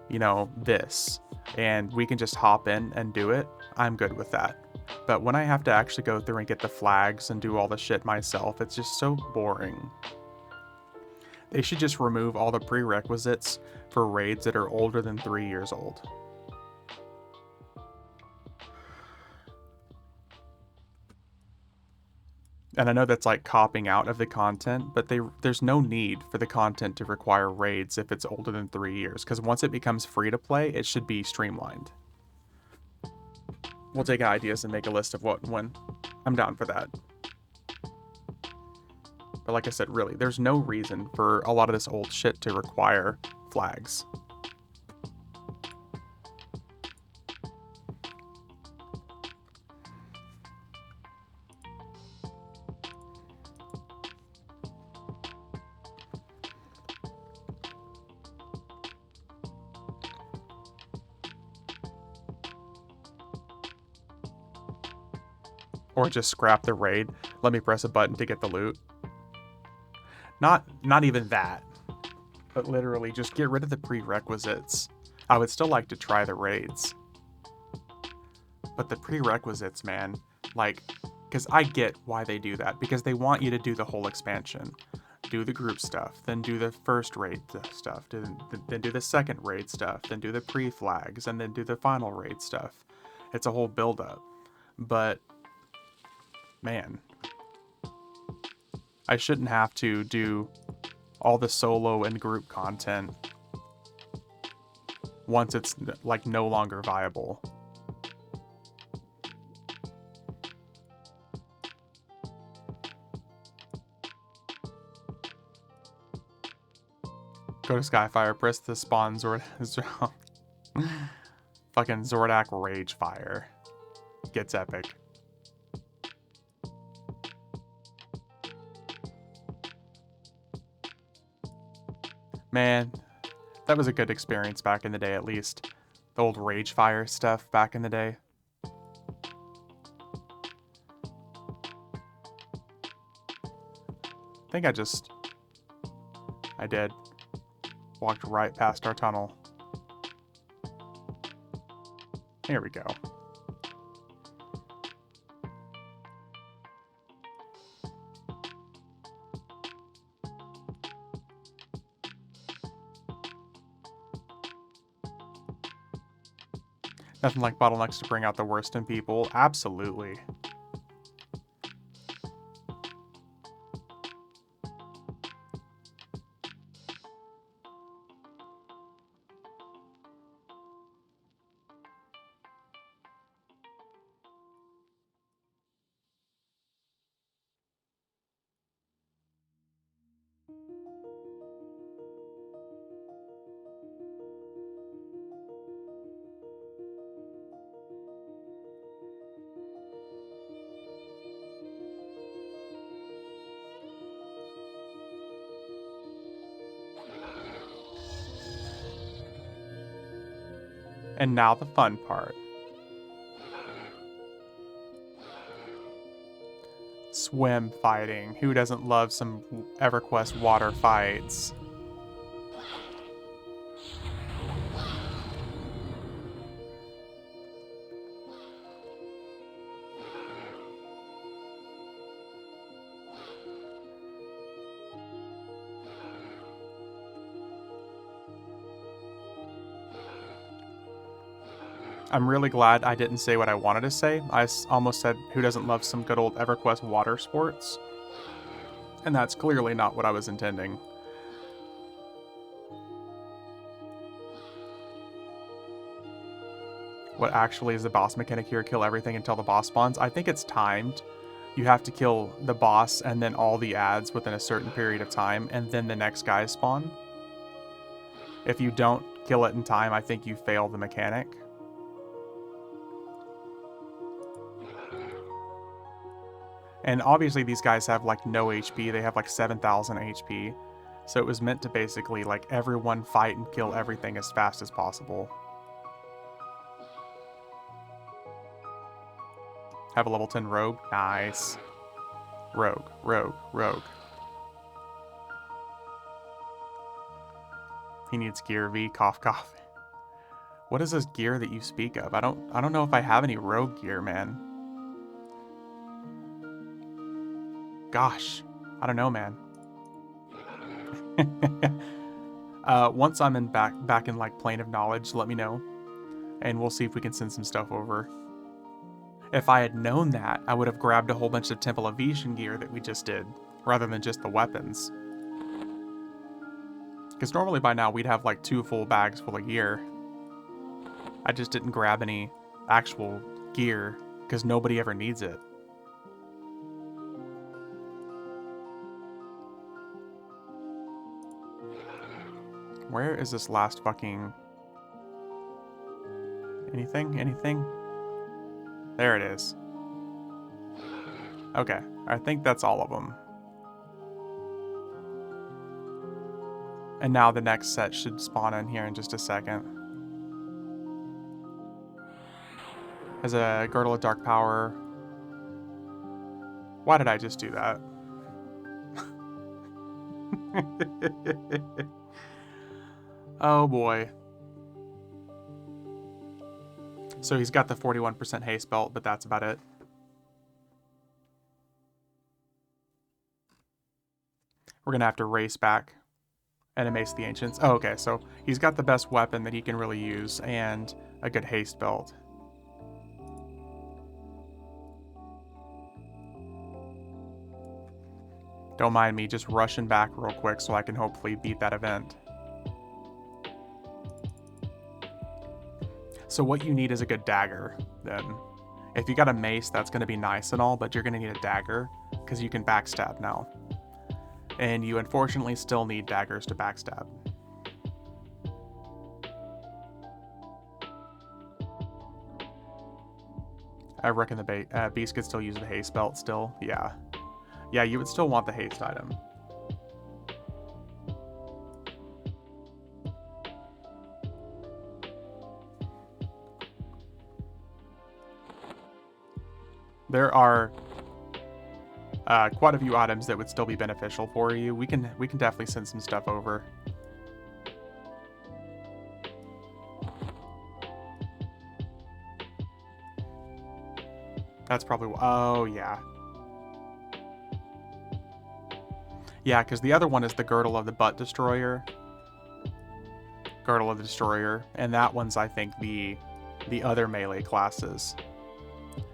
you know, this, and we can just hop in and do it, I'm good with that. But when I have to actually go through and get the flags and do all the shit myself, it's just so boring. They should just remove all the prerequisites for raids that are older than 3 years old. And I know that's like copping out of the content, but there's no need for the content to require raids if it's older than 3 years, because once it becomes free to play, it should be streamlined. We'll take ideas and make a list of what and when. I'm down for that. But like I said, really, there's no reason for a lot of this old shit to require flags. Or just scrap the raid. Let me press a button to get the loot. Not even that. But literally just get rid of the prerequisites. I would still like to try the raids. But the prerequisites, man, like, because I get why they do that. Because they want you to do the whole expansion. Do the group stuff, then do the first raid stuff, then do the second raid stuff, then do the pre-flags, and then do the final raid stuff. It's a whole build-up. But man, I shouldn't have to do all the solo and group content once it's like no longer viable. Go to Skyfire, press the spawn Zord fucking Zordak Rage Fire. Gets epic. Man, that was a good experience back in the day, at least. The old Rage Fire stuff back in the day. I think I did. Walked right past our tunnel. Here we go. Nothing like bottlenecks to bring out the worst in people. Absolutely. And now the fun part. Swim fighting. Who doesn't love some EverQuest water fights? I'm really glad I didn't say what I wanted to say. I almost said, who doesn't love some good old EverQuest water sports? And that's clearly not what I was intending. What actually is the boss mechanic here? Kill everything until the boss spawns? I think it's timed. You have to kill the boss and then all the ads within a certain period of time, and then the next guys spawn. If you don't kill it in time, I think you fail the mechanic. And obviously these guys have like no HP, they have like 7,000 HP. So it was meant to basically like everyone fight and kill everything as fast as possible. Have a level 10 rogue? Nice. Rogue, rogue, rogue. He needs gear V, cough cough. What is this gear that you speak of? I don't know if I have any rogue gear, man. Gosh, I don't know, man. Once I'm back in like plane of knowledge, let me know, and we'll see if we can send some stuff over. If I had known that, I would have grabbed a whole bunch of Temple of Vishan gear that we just did, rather than just the weapons. Because normally by now we'd have like 2 full bags full of gear. I just didn't grab any actual gear, because nobody ever needs it. Where is this last fucking... Anything? Anything? There it is. Okay, I think that's all of them. And now the next set should spawn in here in just a second. Has a Girdle of Dark Power. Why did I just do that? Oh boy. So he's got the 41% haste belt, but that's about it. We're gonna have to race back and amaze the ancients. Oh, okay, so he's got the best weapon that he can really use and a good haste belt. Don't mind me just rushing back real quick so I can hopefully beat that event. So what you need is a good dagger, then. If you got a mace, that's going to be nice and all, but you're going to need a dagger, because you can backstab now. And you unfortunately still need daggers to backstab. I reckon the beast could still use the haste belt still, yeah. Yeah, you would still want the haste item. There are quite a few items that would still be beneficial for you. We can definitely send some stuff over. That's probably... Oh, yeah. Yeah, because the other one is the Girdle of the Butt Destroyer. Girdle of the Destroyer. And that one's, I think, the other melee classes.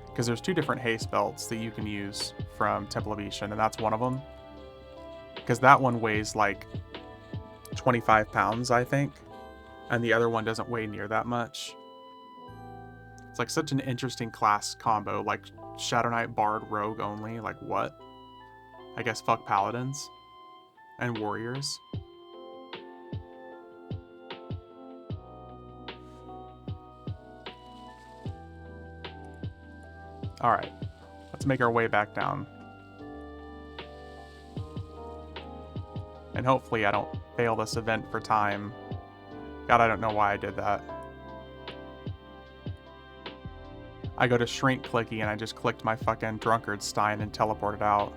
Because there's 2 different haste belts that you can use from Temple of Ishan, and that's one of them. Because that one weighs like 25 pounds, I think. And the other one doesn't weigh near that much. It's like such an interesting class combo, like Shadow Knight, Bard, Rogue only, like what? I guess fuck Paladins and Warriors. Alright, let's make our way back down. And hopefully I don't fail this event for time. God, I don't know why I did that. I go to shrink clicky and I just clicked my fucking drunkard stein and teleported out.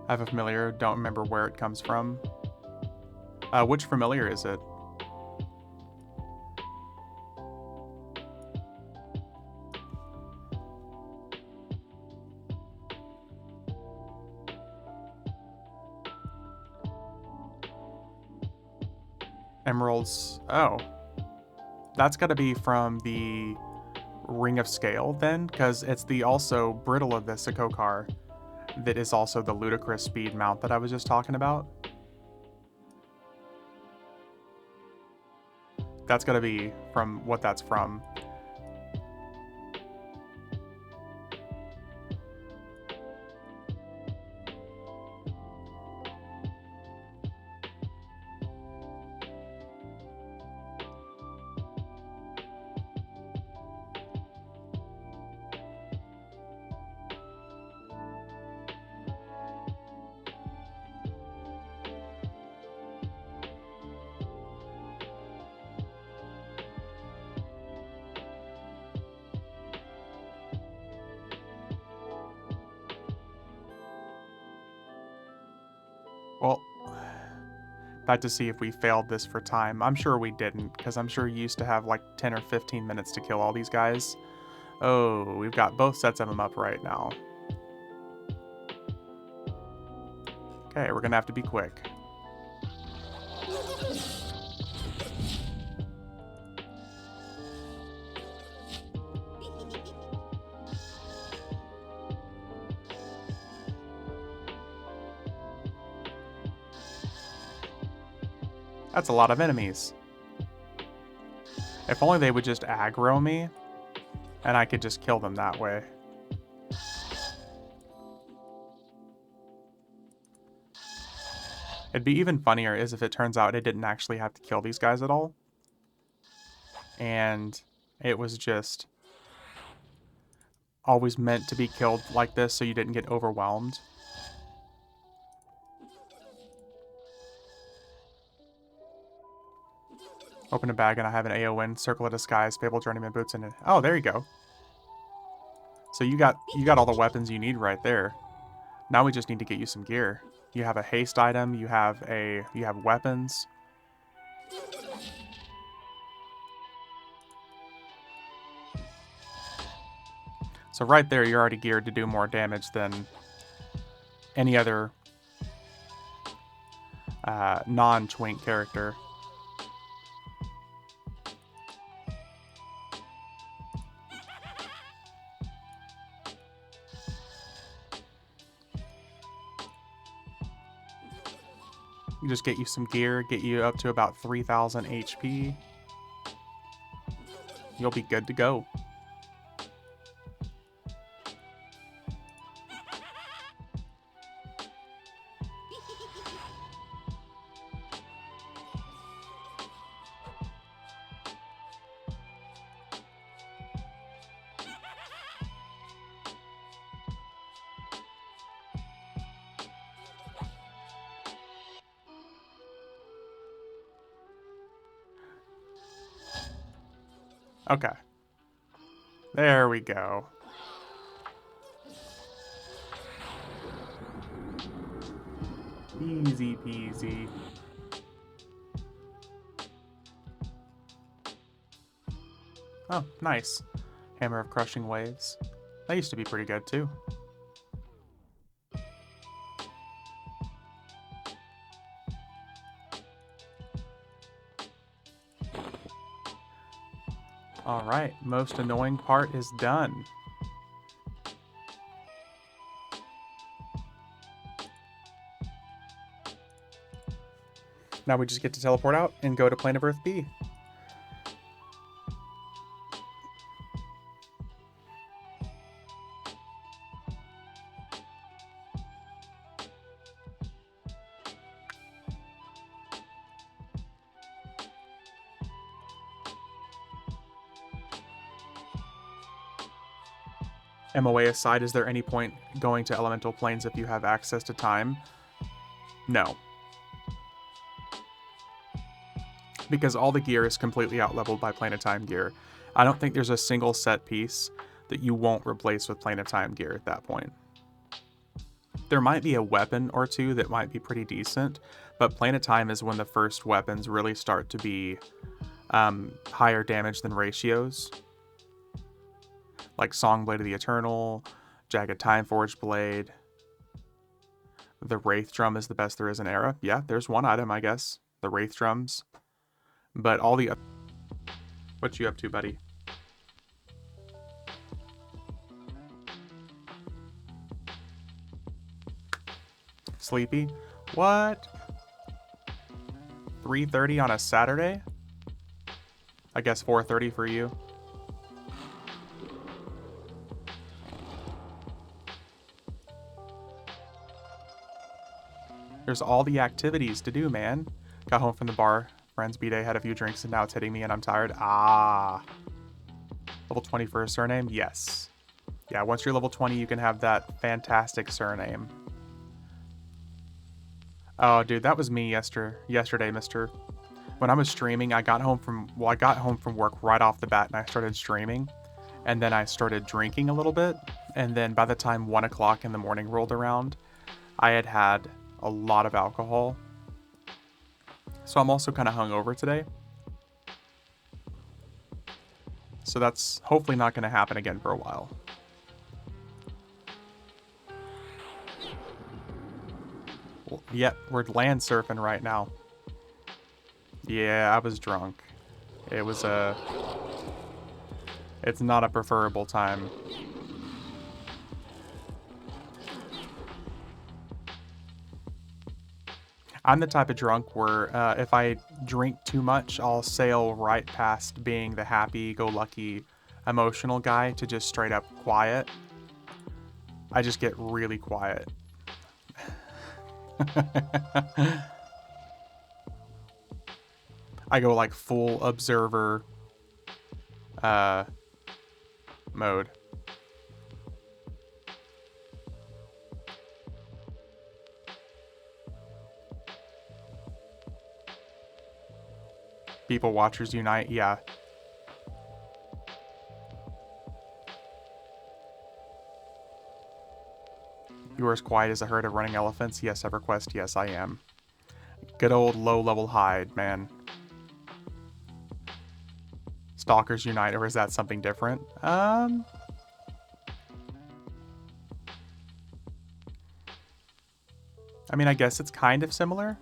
I have a familiar, don't remember where it comes from. Which familiar is it? Emeralds. Oh. That's got to be from the Ring of Scale then, because it's the also brittle of the Sikokar that is also the ludicrous speed mount that I was just talking about. That's got to be from what that's from. Had to see if we failed this for time. I'm sure we didn't, because I'm sure you used to have like 10 or 15 minutes to kill all these guys. Oh, we've got both sets of them up right now. Okay, we're gonna have to be quick. That's a lot of enemies. If only they would just aggro me, and I could just kill them that way. It'd be even funnier is if it turns out I didn't actually have to kill these guys at all. And it was just always meant to be killed like this so you didn't get overwhelmed. Open a bag and I have an AON, Circle of Disguise, Fabled Journeyman Boots, and oh, there you go. So you got all the weapons you need right there. Now we just need to get you some gear. You have a haste item, you have weapons. So right there you're already geared to do more damage than any other non-twink character. You just get you some gear, get you up to about 3,000 HP. You'll be good to go. Okay. There we go. Easy peasy. Oh, nice. Hammer of Crushing Waves. That used to be pretty good too. Alright, most annoying part is done. Now we just get to teleport out and go to Plane of Earth B. MOA aside, is there any point going to elemental planes if you have access to time? No. Because all the gear is completely out-leveled by Plane of Time gear. I don't think there's a single set piece that you won't replace with Plane of Time gear at that point. There might be a weapon or two that might be pretty decent, but Plane of Time is when the first weapons really start to be higher damage than ratios. Like Songblade of the Eternal, Jagged Timeforged Blade. The Wraith Drum is the best there is in Era. Yeah, there's one item, I guess. The Wraith Drums. But all the... What you up to, buddy? Sleepy? What? 3:30 on a Saturday? I guess 4:30 for you. There's all the activities to do, man. Got home from the bar. Friends B-Day, had a few drinks, and now it's hitting me and I'm tired. Ah. Level 20 for a surname? Yes. Yeah, once you're level 20, you can have that fantastic surname. Oh, dude, that was me yesterday, mister. When I was streaming, I got home from work right off the bat and I started streaming. And then I started drinking a little bit. And then by the time 1 o'clock in the morning rolled around, I had had a lot of alcohol. So I'm also kind of hungover today. So that's hopefully not going to happen again for a while. Well, yep, we're land surfing right now. Yeah, I was drunk. It was it's not a preferable time. I'm the type of drunk where if I drink too much, I'll sail right past being the happy-go-lucky, emotional guy to just straight up quiet. I just get really quiet. I go like full observer mode. People watchers unite, yeah. You are as quiet as a herd of running elephants? Yes, EverQuest, yes I am. Good old low-level hide, man. Stalkers unite, or is that something different? I mean, I guess it's kind of similar.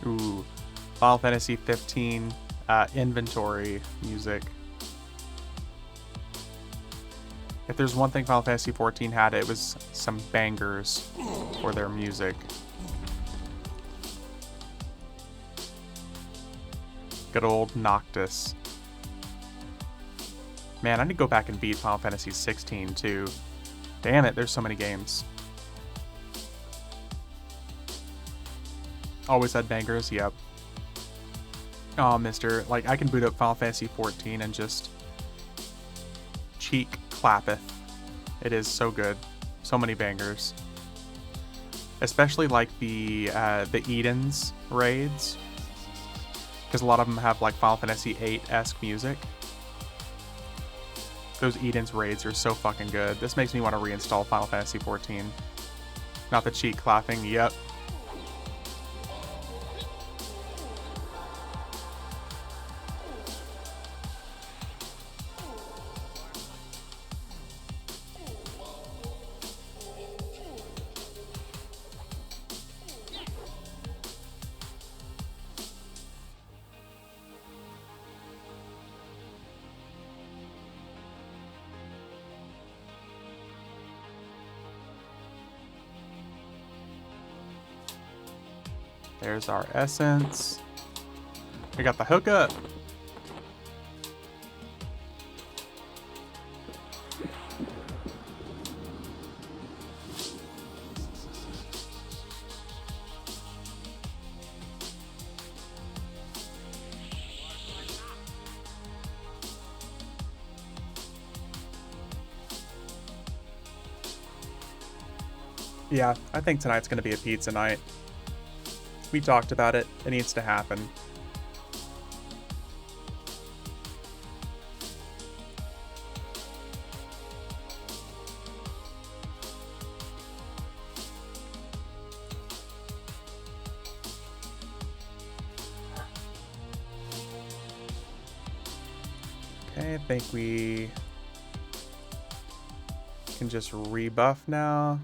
Ooh, Final Fantasy 15 inventory music. If there's one thing Final Fantasy 14 had, it was some bangers for their music. Good old Noctis. Man, I need to go back and beat Final Fantasy 16 too. Damn it, there's so many games. Always had bangers, yep. Oh, mister, like, I can boot up Final Fantasy 14 and just cheek clappeth. It is so good. So many bangers. Especially, like, the Eden's raids. Because a lot of them have, like, Final Fantasy 8-esque music. Those Eden's raids are so fucking good. This makes me want to reinstall Final Fantasy 14. Not the cheek clapping, yep. There's our essence. We got the hookup. Yeah, I think tonight's gonna be a pizza night. We talked about it. It needs to happen. Okay, I think we can just rebuff now.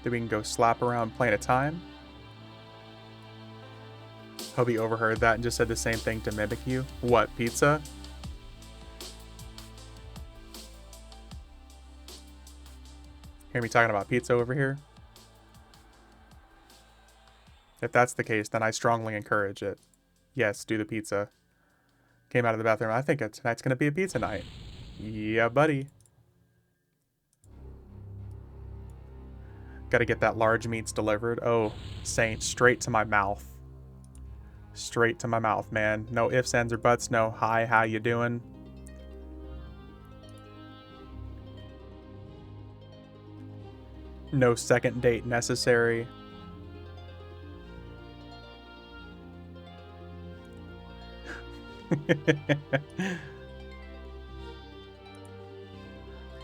Then we can go slap around Plane of Time. Hope he overheard that and just said the same thing to mimic you. What, pizza? Hear me talking about pizza over here? If that's the case, then I strongly encourage it. Yes, do the pizza. Came out of the bathroom. I think tonight's gonna be a pizza night. Yeah, buddy. Gotta get that large meats delivered. Oh, Saint, straight to my mouth. Straight to my mouth, man. No ifs, ands, or buts. No, hi, how you doing? No second date necessary.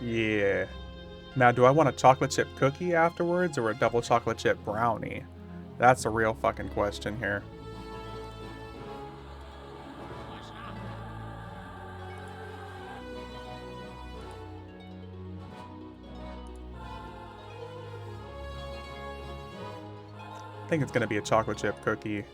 Yeah. Now, do I want a chocolate chip cookie afterwards or a double chocolate chip brownie? That's a real fucking question here. I think it's gonna be a chocolate chip cookie.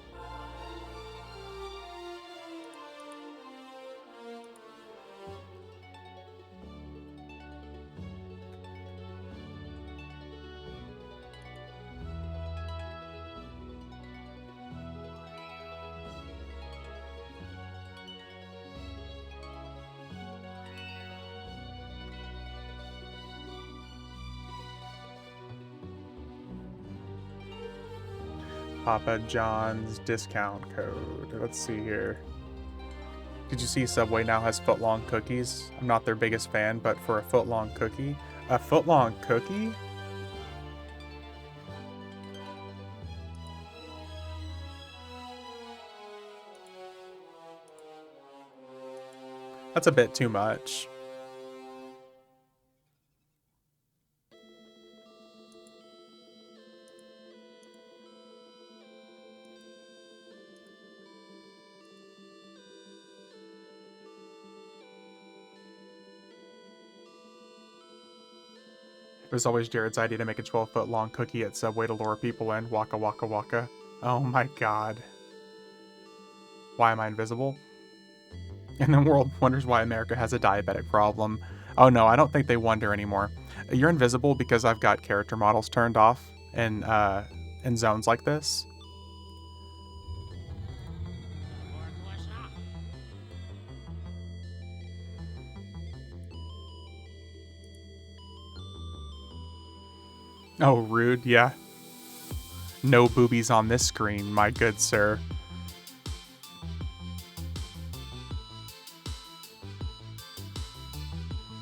Papa John's discount code. Let's see here. Did you see Subway now has footlong cookies? I'm not their biggest fan, but for a footlong cookie? A footlong cookie? That's a bit too much. It was always Jared's idea to make a 12-foot long cookie at Subway to lure people in. Waka waka waka. Oh my god. Why am I invisible? And the world wonders why America has a diabetic problem. Oh no, I don't think they wonder anymore. You're invisible because I've got character models turned off in zones like this. Oh, rude, yeah. No boobies on this screen, my good sir.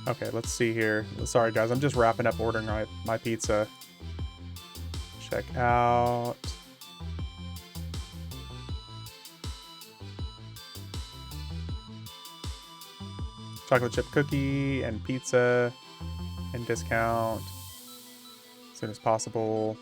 Okay, let's see here. Sorry, guys, I'm just wrapping up ordering my pizza. Check out. Chocolate chip cookie and pizza and discount as soon as possible.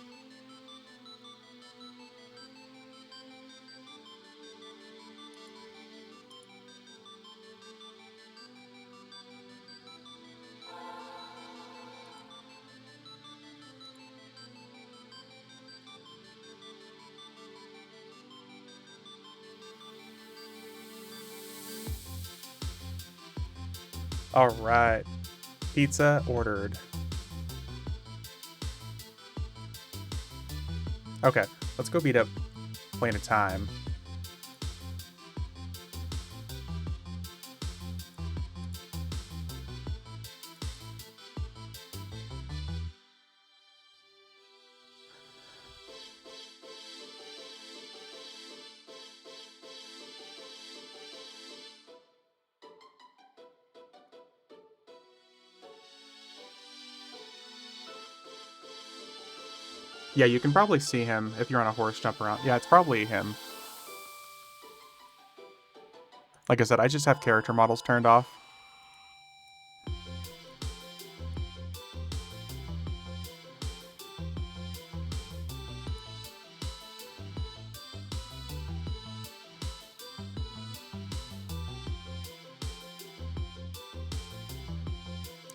All right, pizza ordered. Okay, let's go beat up Plane of Time. Yeah, you can probably see him if you're on a horse jump around. Yeah, it's probably him. Like I said, I just have character models turned off.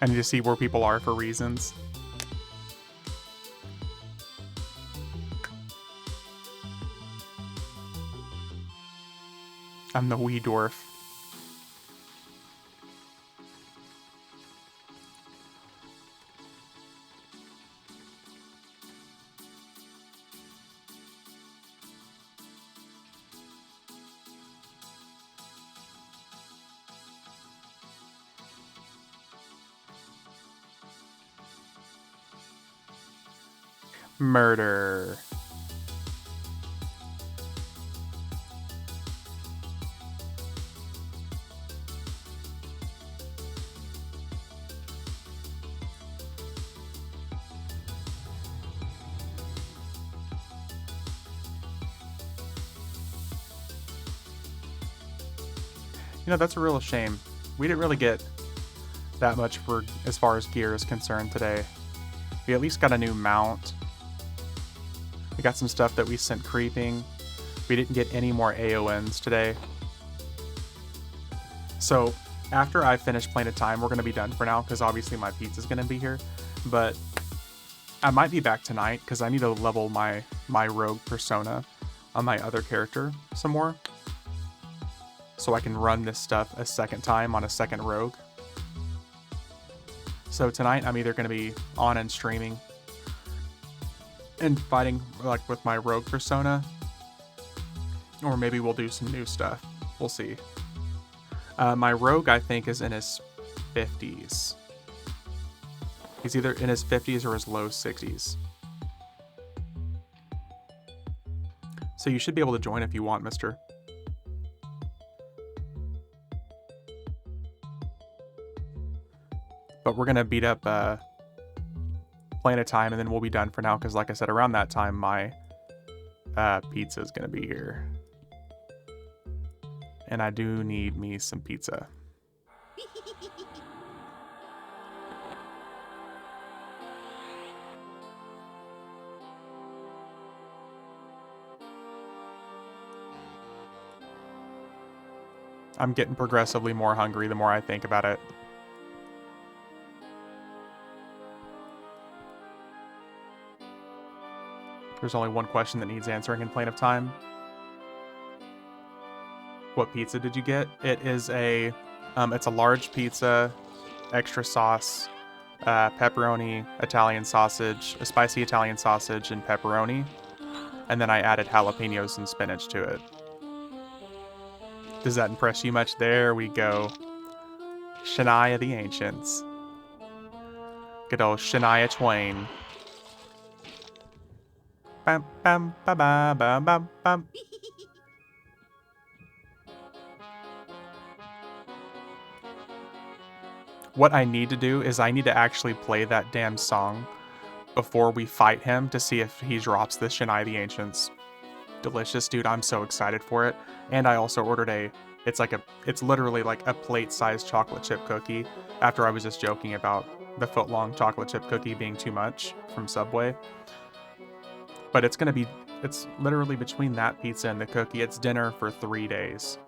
I need to see where people are for reasons. I'm the wee dwarf. Murder. You know, that's a real shame. We didn't really get that much for as far as gear is concerned today. We at least got a new mount. We got some stuff that we sent creeping. We didn't get any more AONs today. So after I finish Plane of Time, we're going to be done for now because obviously my pizza's going to be here. But I might be back tonight because I need to level my rogue persona on my other character some more, so I can run this stuff a second time on a second rogue. So tonight I'm either going to be on and streaming and fighting like with my rogue persona, or maybe we'll do some new stuff. We'll see. My rogue, I think, is in his 50s. He's either in his 50s or his low 60s. So you should be able to join if you want, mister. But we're going to beat up Plane of Time, and then we'll be done for now, because like I said, around that time, my pizza is going to be here. And I do need me some pizza. I'm getting progressively more hungry the more I think about it. There's only one question that needs answering in Plane of Time. What pizza did you get? It is it's a large pizza, extra sauce, pepperoni, Italian sausage, a spicy Italian sausage, and pepperoni. And then I added jalapenos and spinach to it. Does that impress you much? There we go. Shania the Ancients. Good old Shania Twain. Bam, bam, ba, ba, bam, bam, bam. What I need to do is I need to actually play that damn song before we fight him to see if he drops the Shania the Ancients. Delicious, dude. I'm so excited for it. And I also ordered it's literally like a plate-sized chocolate chip cookie after I was just joking about the foot-long chocolate chip cookie being too much from Subway. But it's literally between that pizza and the cookie. It's dinner for 3 days.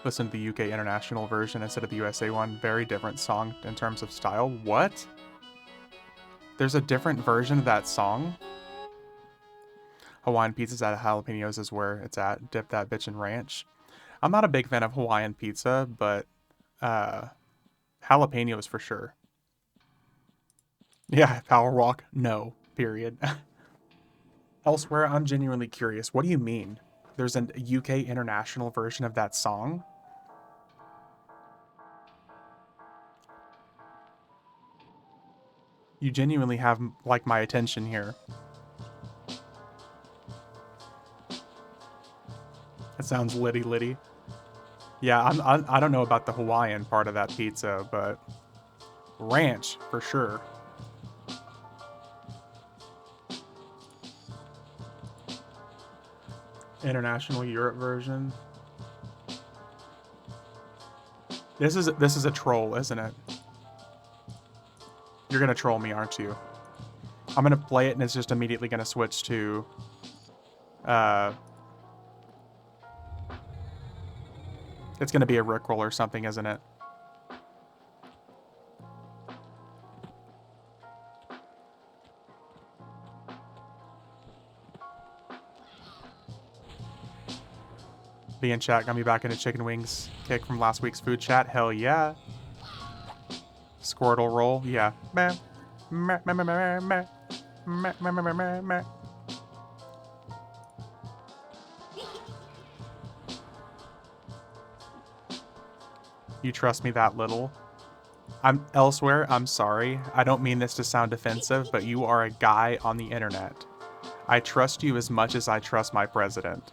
Listen to the UK international version instead of the USA one. Very different song in terms of style. What? There's a different version of that song? Hawaiian pizza's at jalapenos is where it's at. Dip that bitch in ranch. I'm not a big fan of Hawaiian pizza, but jalapenos for sure. Yeah, power walk. No, period. Elsewhere, I'm genuinely curious. What do you mean? There's a UK international version of that song? You genuinely have, like, my attention here. That sounds litty. Yeah, I don't know about the Hawaiian part of that pizza, but ranch for sure. International Europe version. This is a troll, isn't it? You're gonna troll me, aren't you? I'm gonna play it and it's just immediately gonna switch to it's gonna be a Rickroll or something, isn't it? Be in chat, got me back into chicken wings kick from last week's food chat. Hell yeah. Squirtle roll, yeah. You trust me that little? I'm elsewhere, I'm sorry. I don't mean this to sound offensive, but you are a guy on the internet. I trust you as much as I trust my president.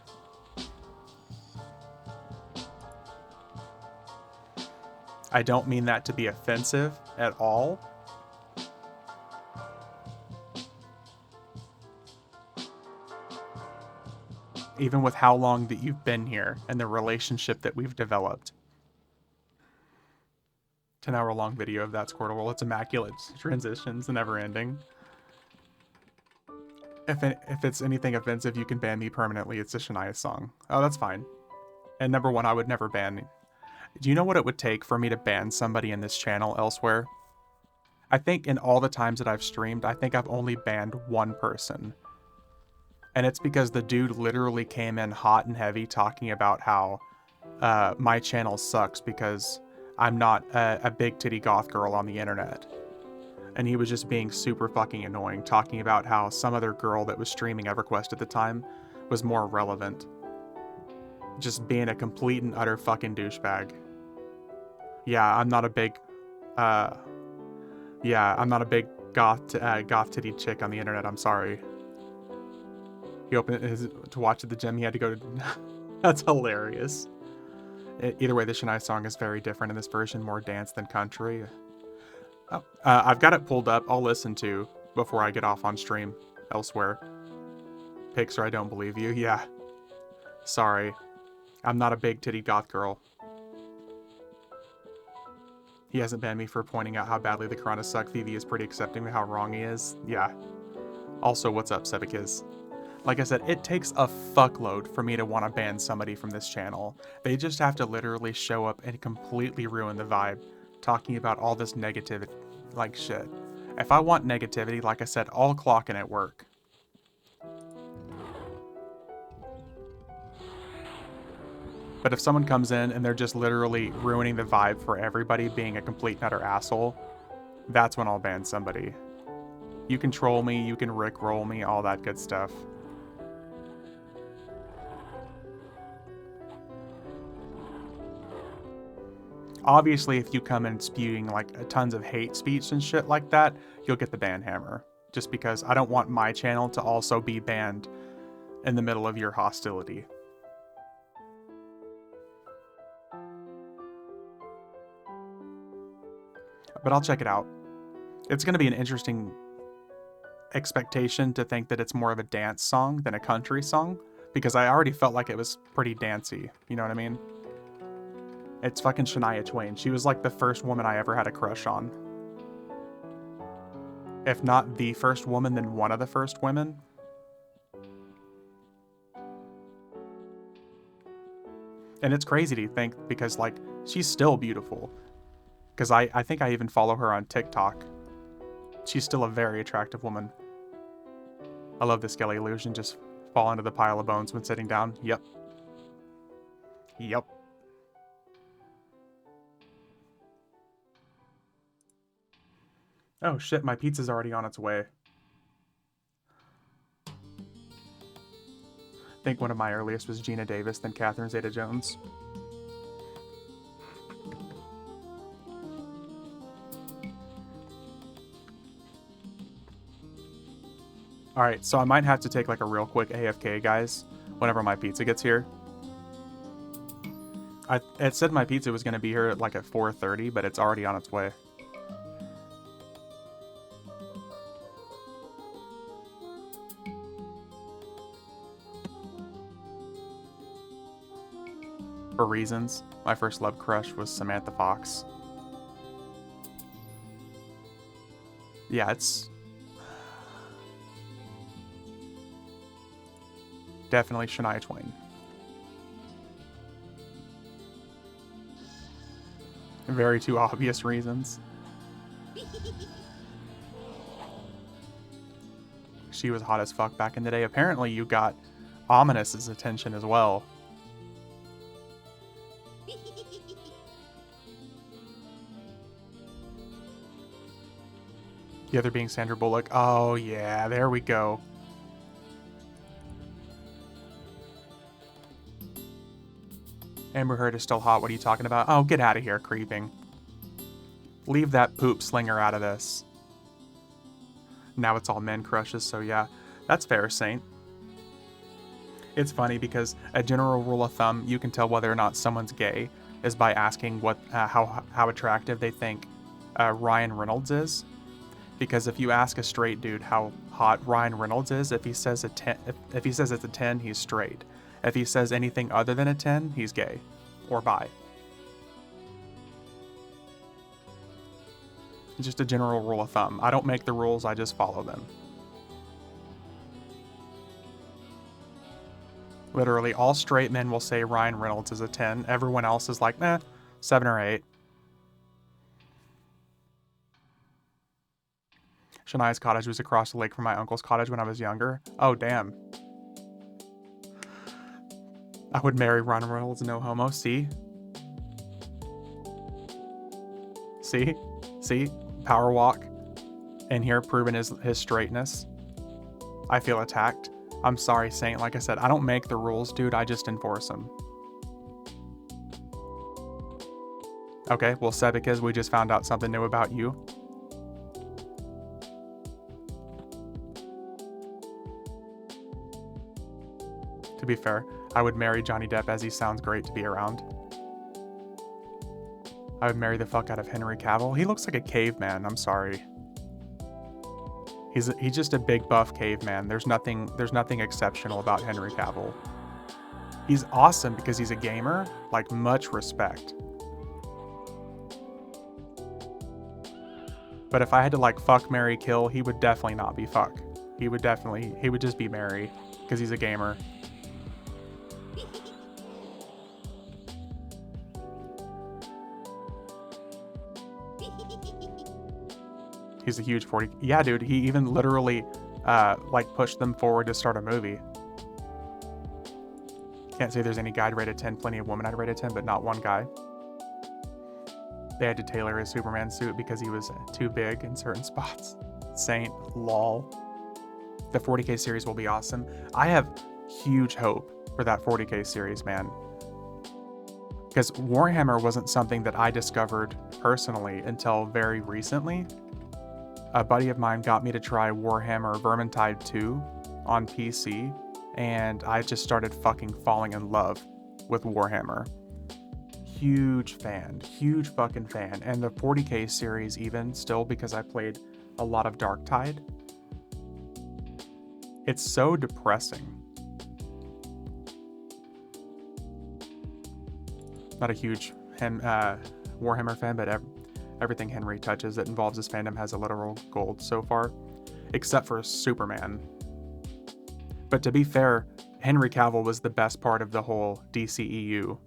I don't mean that to be offensive at all. even with how long that you've been here and the relationship that we've developed. 10-hour long video of that Squirtle. It's immaculate. Transitions, never ending. If it's anything offensive, you can ban me permanently. It's a Shania song. Oh, that's fine. And number one, I would never ban. Do you know what it would take for me to ban somebody in this channel elsewhere? I think in all the times that I've streamed, I think I've only banned one person. And it's because the dude literally came in hot and heavy talking about how my channel sucks because I'm not a big titty goth girl on the internet. And he was just being super fucking annoying, talking about how some other girl that was streaming EverQuest at the time was more relevant. Just being a complete and utter fucking douchebag. Yeah, I'm not a big goth titty chick on the internet, I'm sorry. He opened to watch at the gym, he had to go to... That's hilarious. Either way, the Shania song is very different in this version, more dance than country. Oh, I've got it pulled up, I'll listen to before I get off on stream elsewhere. Pixar, I don't believe you. Yeah. Sorry. I'm not a big titty goth girl. He hasn't banned me for pointing out how badly the Corona suck. Vivi is pretty accepting of how wrong he is. Yeah. Also, what's up, Sebikiz? Like I said, it takes a fuckload for me to want to ban somebody from this channel. They just have to literally show up and completely ruin the vibe, talking about all this negativity, like shit. If I want negativity, like I said, I'll clock in at work. But if someone comes in and they're just literally ruining the vibe for everybody, being a complete and utter asshole, that's when I'll ban somebody. You can troll me, you can rickroll me, all that good stuff. Obviously, if you come in spewing like tons of hate speech and shit like that, you'll get the ban hammer. Just because I don't want my channel to also be banned in the middle of your hostility. But I'll check it out. It's going to be an interesting expectation to think that it's more of a dance song than a country song, because I already felt like it was pretty dancey, you know what I mean? It's fucking Shania Twain. She was like the first woman I ever had a crush on. If not the first woman, then one of the first women. And it's crazy to think, because like, she's still beautiful. Because I think I even follow her on TikTok. She's still a very attractive woman. I love the Skelly illusion, just fall into the pile of bones when sitting down. Yep. Yep. Oh shit, my pizza's already on its way. I think one of my earliest was Gina Davis, then Catherine Zeta-Jones. Alright, so I might have to take like a real quick AFK, guys, whenever my pizza gets here. It said my pizza was going to be here like at 4:30, but it's already on its way. For reasons, my first love crush was Samantha Fox. Yeah, it's definitely Shania Twain. Very two obvious reasons. She was hot as fuck back in the day. Apparently you got Ominous's attention as well. The other being Sandra Bullock. Oh yeah, there we go. Amber Heard is still hot. What are you talking about? Oh, get out of here, creeping. Leave that poop slinger out of this. Now it's all men crushes, so yeah, that's fair, Saint. It's funny because a general rule of thumb, you can tell whether or not someone's gay is by asking what how attractive they think Ryan Reynolds is. Because if you ask a straight dude how hot Ryan Reynolds is, if he says it's a 10, he's straight. If he says anything other than a 10, he's gay. Or bi. It's just a general rule of thumb. I don't make the rules, I just follow them. Literally, all straight men will say Ryan Reynolds is a 10. Everyone else is like, 7 or 8. Shania's cottage was across the lake from my uncle's cottage when I was younger. Oh, damn. I would marry Ryan Reynolds, no homo. See? See? See? Power walk. And here proving his straightness. I feel attacked. I'm sorry, Saint. Like I said, I don't make the rules, dude. I just enforce them. Okay, well, Sebekis, we just found out something new about you. To be fair, I would marry Johnny Depp as he sounds great to be around. I would marry the fuck out of Henry Cavill. He looks like a caveman, I'm sorry. He's just a big buff caveman. There's nothing exceptional about Henry Cavill. He's awesome because he's a gamer, like much respect. But if I had to like fuck, marry, kill, he would definitely not be fuck. He would just be marry because he's a gamer. He's a huge 40. Yeah, dude, he even literally like pushed them forward to start a movie. Can't say there's any guy rated 10, plenty of women I'd rated 10, but not one guy. They had to tailor his Superman suit because he was too big in certain spots. Saint, lol. The 40K series will be awesome. I have huge hope for that 40K series, man. Because Warhammer wasn't something that I discovered personally until very recently. A buddy of mine got me to try Warhammer Vermintide 2 on PC, and I just started fucking falling in love with Warhammer. Huge fan, huge fucking fan. And the 40K series even still, because I played a lot of Darktide. It's so depressing. Not a huge Warhammer fan, but everything Henry touches that involves his fandom has a literal gold so far, except for Superman. But to be fair, Henry Cavill was the best part of the whole DCEU.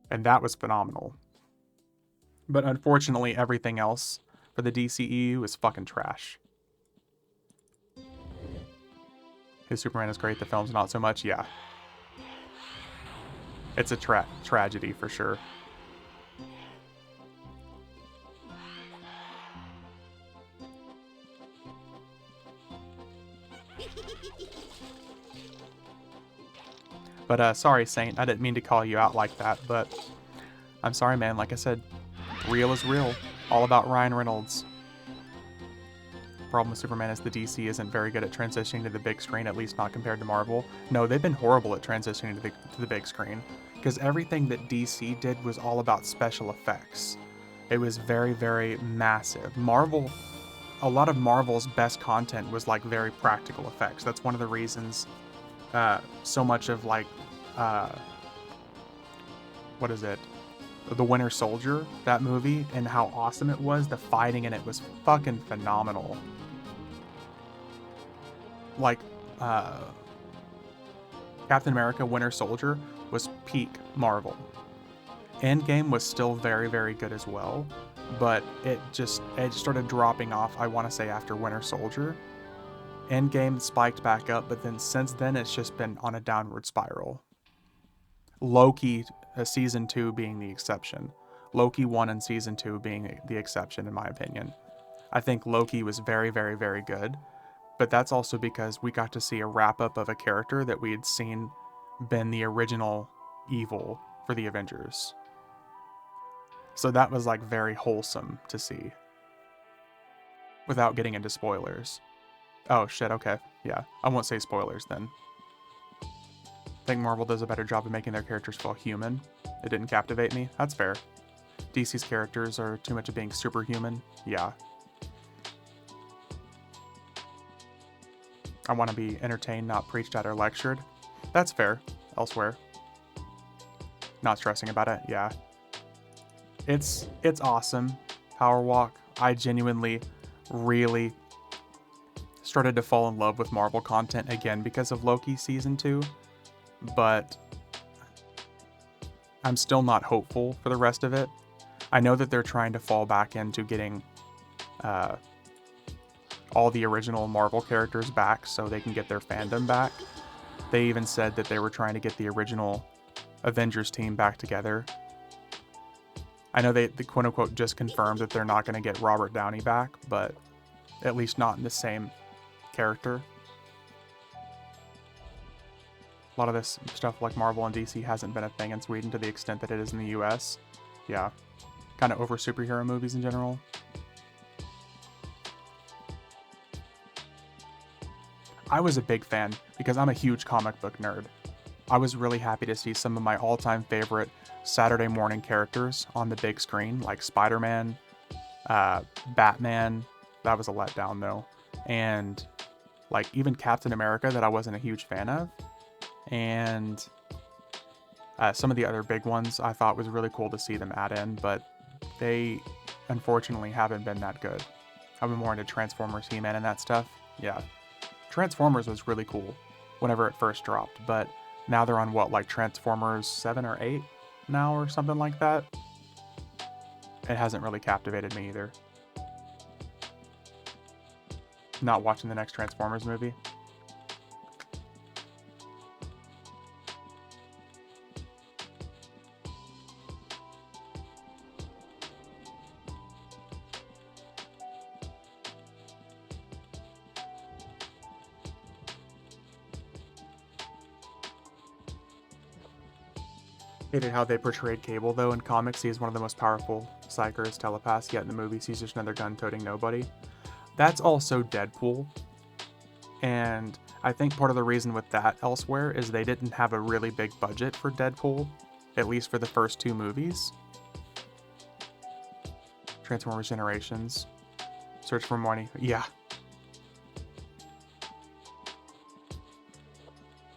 And that was phenomenal. But unfortunately, everything else for the DCEU is fucking trash. His Superman is great, the film's not so much, yeah. It's a tragedy for sure. But sorry, Saint, I didn't mean to call you out like that, but I'm sorry, man. Like I said, real is real. All about Ryan Reynolds. Problem with Superman is the DC isn't very good at transitioning to the big screen, at least not compared to Marvel. No, they've been horrible at transitioning to the big screen, because everything that DC did was all about special effects. It was very, very massive. Marvel, a lot of Marvel's best content was like very practical effects. That's one of the reasons so much of like, what is it? The Winter Soldier, that movie, and how awesome it was. The fighting in it was fucking phenomenal. Like, Captain America Winter Soldier was peak Marvel. Endgame was still very, very good as well, but it started dropping off, I want to say, after Winter Soldier. Endgame spiked back up, but then since then it's just been on a downward spiral. Loki, season 2 being the exception. Loki 1 and season 2 being the exception, in my opinion. I think Loki was very, very, very good, but that's also because we got to see a wrap-up of a character that we had seen been the original evil for the Avengers. So that was like very wholesome to see. Without getting into spoilers. Oh shit, okay. Yeah, I won't say spoilers then. I think Marvel does a better job of making their characters feel human. It didn't captivate me. That's fair. DC's characters are too much of being superhuman. Yeah. I want to be entertained, not preached at or lectured. That's fair. Elsewhere. Not stressing about it, yeah. It's awesome. Power Walk. I genuinely really started to fall in love with Marvel content again because of Loki Season 2, but I'm still not hopeful for the rest of it. I know that they're trying to fall back into getting all the original Marvel characters back so they can get their fandom back. They even said that they were trying to get the original Avengers team back together. I know they quote-unquote just confirmed that they're not going to get Robert Downey back, but at least not in the same character. A lot of this stuff like Marvel and DC hasn't been a thing in Sweden to the extent that it is in the US. Yeah. Kind of over superhero movies in general. I was a big fan because I'm a huge comic book nerd. I was really happy to see some of my all-time favorite Saturday morning characters on the big screen, like Spider-Man, Batman. That was a letdown though. And like even Captain America that I wasn't a huge fan of. And some of the other big ones I thought was really cool to see them add in, but they unfortunately haven't been that good. I've been more into Transformers, He-Man, and that stuff. Yeah. Transformers was really cool whenever it first dropped, but now they're on what, like Transformers 7 or 8 now or something like that? It hasn't really captivated me either. Not watching the next Transformers movie. Hated how they portrayed Cable, though. In comics, he is one of the most powerful psychers, telepaths, yet in the movies, he's just another gun-toting nobody. That's also Deadpool. And I think part of the reason with that elsewhere is they didn't have a really big budget for Deadpool, at least for the first 2 movies. Transformers Generations. Search for money. Yeah.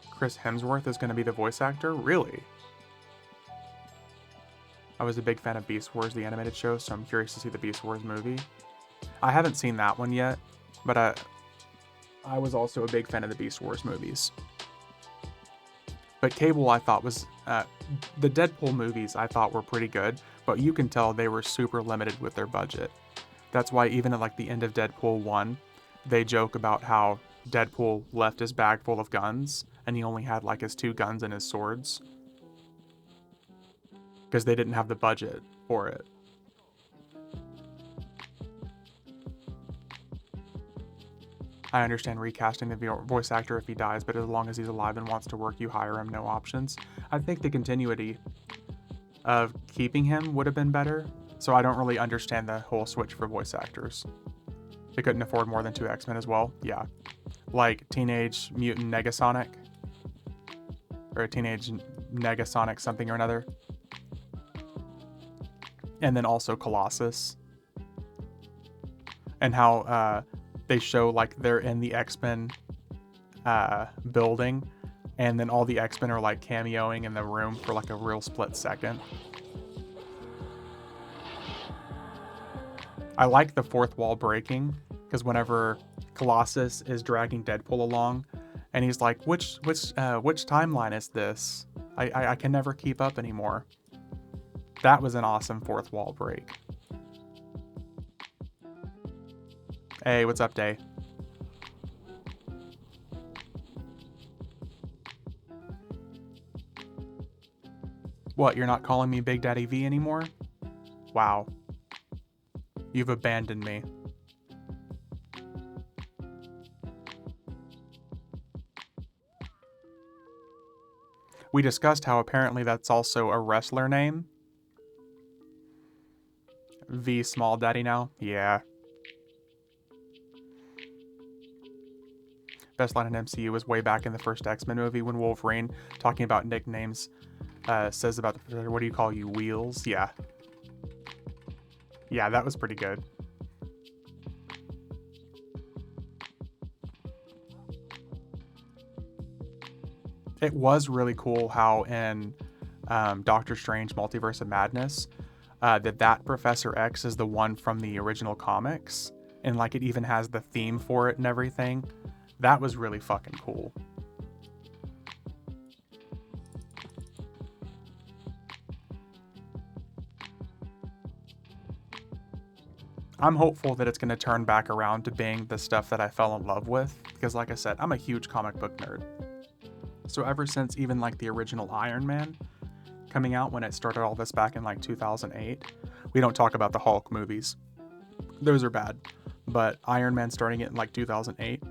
Chris Hemsworth is going to be the voice actor? Really? I was a big fan of Beast Wars, the animated show, so I'm curious to see the Beast Wars movie. I haven't seen that one yet, but I was also a big fan of the Beast Wars movies. But Cable, I thought was... the Deadpool movies I thought were pretty good, but you can tell they were super limited with their budget. That's why even at like the end of Deadpool 1, they joke about how Deadpool left his bag full of guns, and he only had like his 2 guns and his swords. Because they didn't have the budget for it. I understand recasting the voice actor if he dies, but as long as he's alive and wants to work, you hire him, no options. I think the continuity of keeping him would have been better, so I don't really understand the whole switch for voice actors. They couldn't afford more than 2 X-Men as well? Yeah. Like Teenage Mutant Negasonic? Or Teenage Negasonic something or another. And then also Colossus. And how they show like they're in the X-Men building, and then all the X-Men are like cameoing in the room for like a real split second. I like the fourth wall breaking, because whenever Colossus is dragging Deadpool along, and he's like, which timeline is this? I can never keep up anymore. That was an awesome fourth wall break. Hey, what's up, Day? What, you're not calling me Big Daddy V anymore? Wow. You've abandoned me. We discussed how apparently that's also a wrestler name. V Small Daddy now? Yeah. Best line in MCU was way back in the first X-Men movie when Wolverine, talking about nicknames, says about, what do you call you, Wheels? Yeah. Yeah, that was pretty good. It was really cool how in Doctor Strange Multiverse of Madness, that Professor X is the one from the original comics, and like it even has the theme for it and everything. That was really fucking cool. I'm hopeful that it's going to turn back around to being the stuff that I fell in love with, because like I said, I'm a huge comic book nerd. So ever since even like the original Iron Man coming out, when it started all this back in like 2008, we don't talk about the Hulk movies. Those are bad. But Iron Man starting it in like 2008,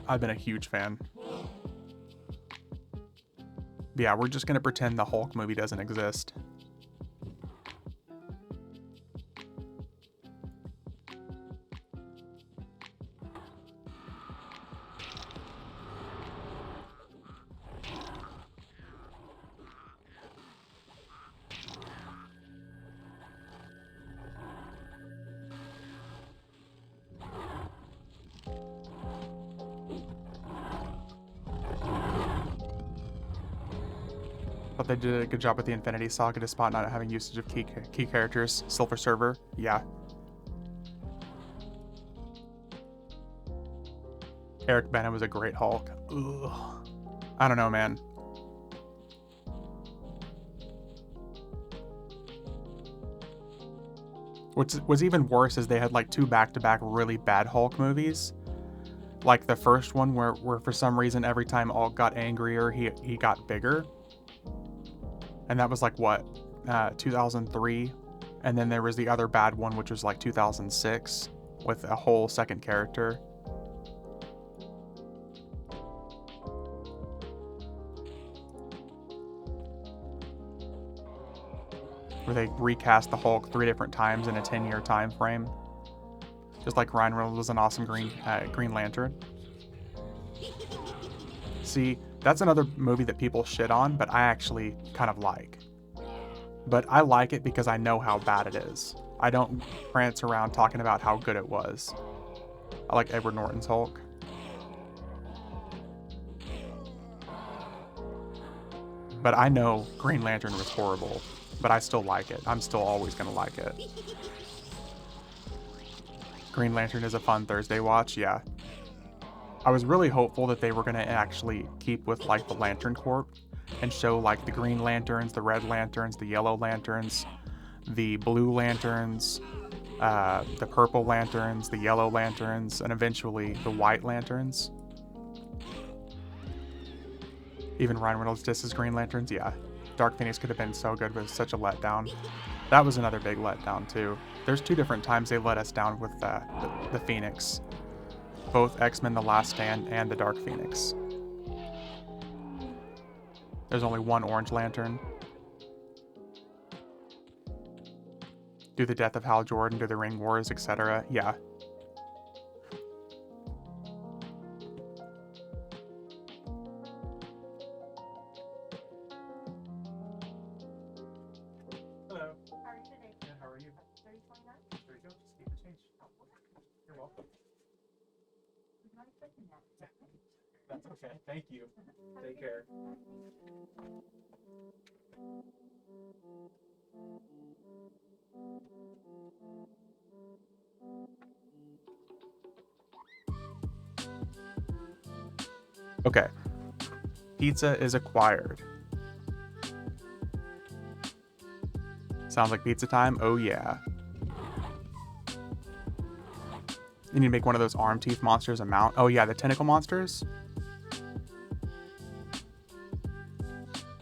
I've been a huge fan. Yeah, we're just going to pretend the Hulk movie doesn't exist. But they did a good job with the Infinity Saga despite not having usage of key characters. Silver Surfer, yeah. Eric Bana was a great Hulk. Ugh. I don't know, man. What's even worse is they had like 2 back-to-back really bad Hulk movies. Like the first one where for some reason every time Hulk got angrier, he got bigger. And that was like what, 2003? And then there was the other bad one, which was like 2006, with a whole second character. Where they recast the Hulk 3 different times in a 10-year time frame. Just like Ryan Reynolds was an awesome Green Lantern. See, that's another movie that people shit on, but I actually kind of like. But I like it because I know how bad it is. I don't prance around talking about how good it was. I like Edward Norton's Hulk. But I know Green Lantern was horrible, but I still like it. I'm still always gonna like it. Green Lantern is a fun Thursday watch, yeah. I was really hopeful that they were gonna actually keep with like the Lantern Corps and show like the Green Lanterns, the Red Lanterns, the Yellow Lanterns, the Blue Lanterns, the Purple Lanterns, the Yellow Lanterns, and eventually the White Lanterns. Even Ryan Reynolds disses Green Lanterns, yeah. Dark Phoenix could have been so good, but it's such a letdown. That was another big letdown too. There's 2 different times they let us down with the Phoenix. Both X-Men The Last Stand and the Dark Phoenix. There's only one Orange Lantern. Do the death of Hal Jordan, do the Ring Wars, etc. Yeah. Hello. How are you today? Yeah, how are you? 3029? There you go. Just keep the change. You're welcome. I'm not expecting that. That's okay. Thank you. Take care. Okay. Pizza is acquired. Sounds like pizza time? Oh yeah. You need to make one of those arm teeth monsters a mount. Oh yeah, the tentacle monsters?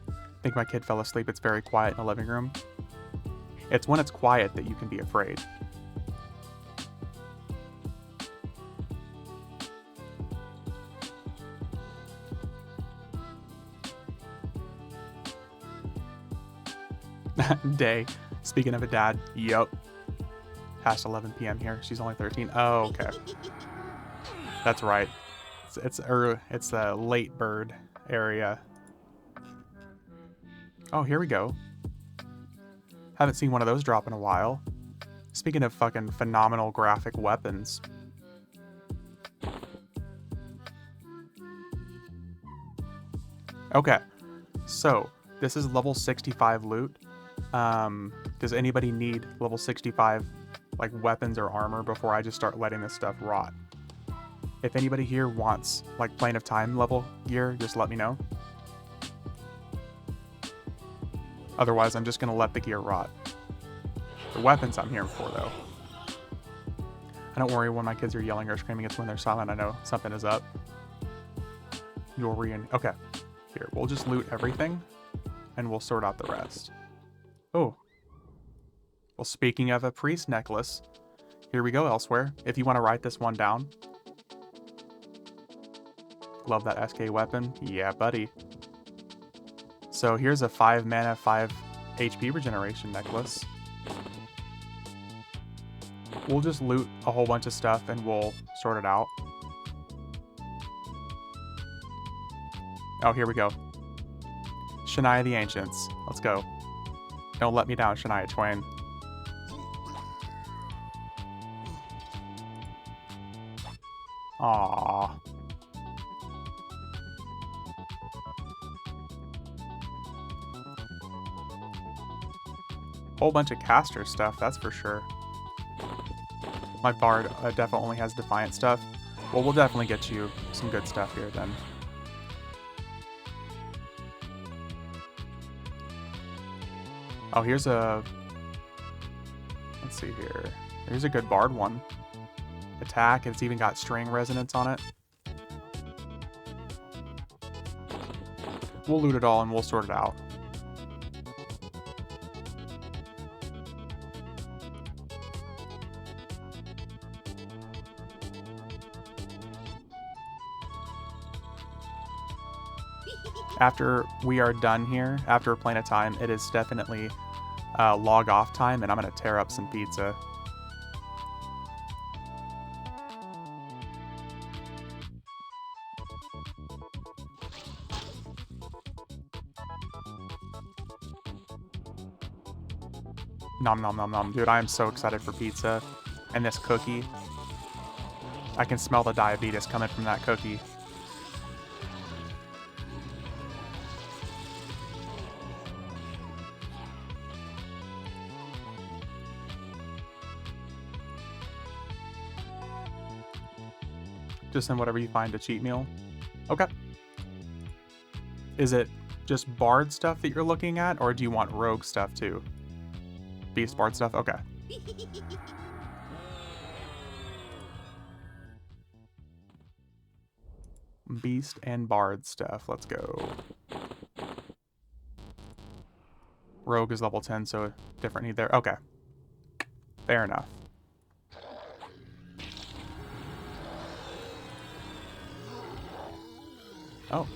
I think my kid fell asleep. It's very quiet in the living room. It's when it's quiet that you can be afraid. Day. Speaking of a dad, yup. Past 11 p.m. here. She's only 13. Oh, okay. That's right. It's the late bird area. Oh, here we go. Haven't seen one of those drop in a while. Speaking of fucking phenomenal graphic weapons. Okay, so this is level 65 loot. Does anybody need level 65 like weapons or armor before I just start letting this stuff rot? If anybody here wants like Plane of Time level gear, just let me know. Otherwise, I'm just gonna let the gear rot. The weapons I'm here for though. I don't worry when my kids are yelling or screaming, it's when they're silent. I know something is up. Jewelry and okay. Here, we'll just loot everything and we'll sort out the rest. Oh. Well, speaking of a priest necklace, here we go elsewhere. If you want to write this one down. Love that SK weapon. Yeah, buddy. So here's a 5 mana, 5 HP regeneration necklace. We'll just loot a whole bunch of stuff and we'll sort it out. Oh, here we go. Shania the Ancients. Let's go. Don't let me down, Shania Twain. Aww. Whole bunch of caster stuff, that's for sure. My bard definitely has defiant stuff. Well, we'll definitely get you some good stuff here then. Oh, here's a... Let's see here. Here's a good bard one. Attack, it's even got string resonance on it. We'll loot it all and we'll sort it out. After we are done here, after Plane of Time, it is definitely log off time, and I'm going to tear up some pizza. Nom nom nom nom. Dude, I am so excited for pizza. And this cookie. I can smell the diabetes coming from that cookie. Just send whatever you find a cheat meal. Okay. Is it just bard stuff that you're looking at, or do you want rogue stuff too? Beast bard stuff? Okay. Beast and bard stuff. Let's go. Rogue is level 10, so different need there. Okay. Fair enough. Oh.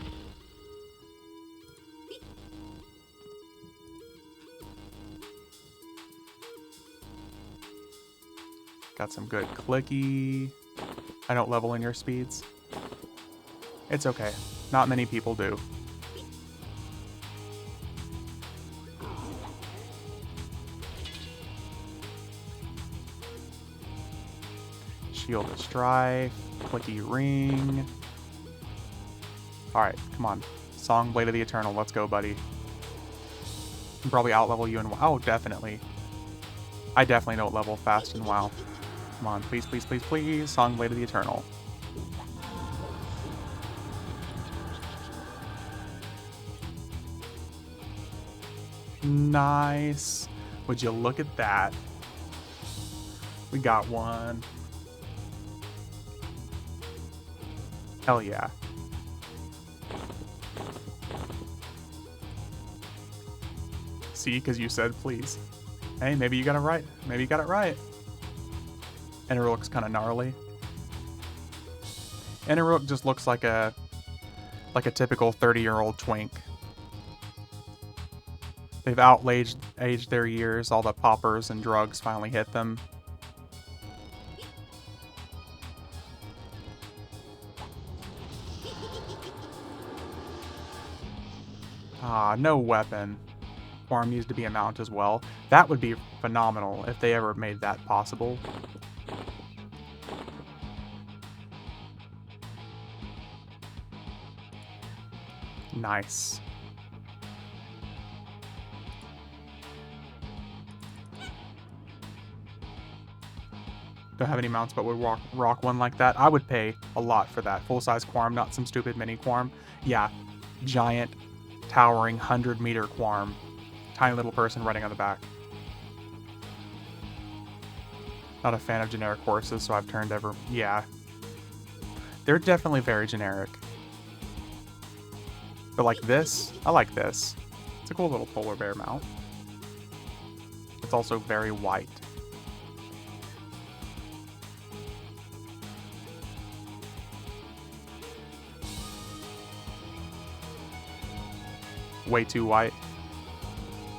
Got some good clicky. I don't level in your speeds. It's okay. Not many people do. Shield of Strife. Clicky Ring. Alright, come on. Song Blade of the Eternal. Let's go, buddy. Can probably out-level you in WoW. Oh, definitely. I definitely don't level fast in WoW. Come on, please, please, please, please. Song Blade of the Eternal. Nice. Would you look at that? We got one. Hell yeah. See, because you said please. Hey, maybe you got it right. Maybe you got it right. Ennerook looks kind of gnarly. Ennerook just looks like a typical 30-year-old twink. They've aged their years. All the poppers and drugs finally hit them. Ah, no weapon. Farm needs to be a mount as well. That would be phenomenal if they ever made that possible. Nice. Don't have any mounts, but would rock one like that. I would pay a lot for that. Full-size Quarm, not some stupid mini Quarm. Yeah, giant, towering, 100-meter Quarm. Tiny little person running on the back. Not a fan of generic horses, so I've turned ever... Yeah. They're definitely very generic. But like this, I like this. It's a cool little polar bear mount. It's also very white. Way too white.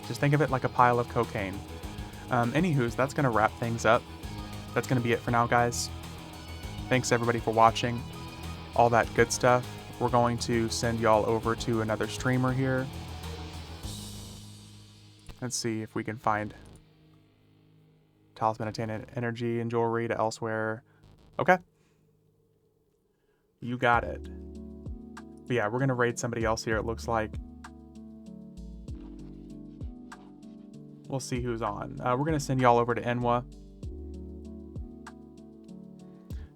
Just think of it like a pile of cocaine. Anywho's, that's going to wrap things up. That's going to be it for now, guys. Thanks everybody for watching. All that good stuff. We're going to send y'all over to another streamer here. Let's see if we can find Talisman Attain Energy and Jewelry to elsewhere. Okay. You got it. But yeah, we're going to raid somebody else here, it looks like. We'll see who's on. We're going to send y'all over to Enwa.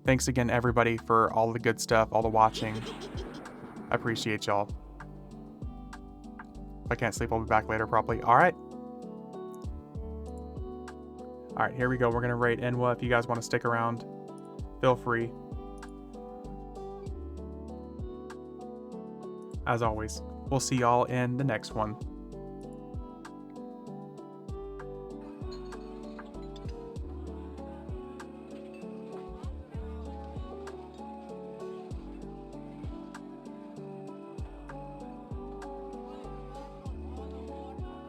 Thanks again, everybody, for all the good stuff, all the watching. I appreciate y'all. If I can't sleep, I'll be back later probably. Alright. Alright, here we go. We're going to raid Enwa. If you guys want to stick around, feel free. As always, we'll see y'all in the next one.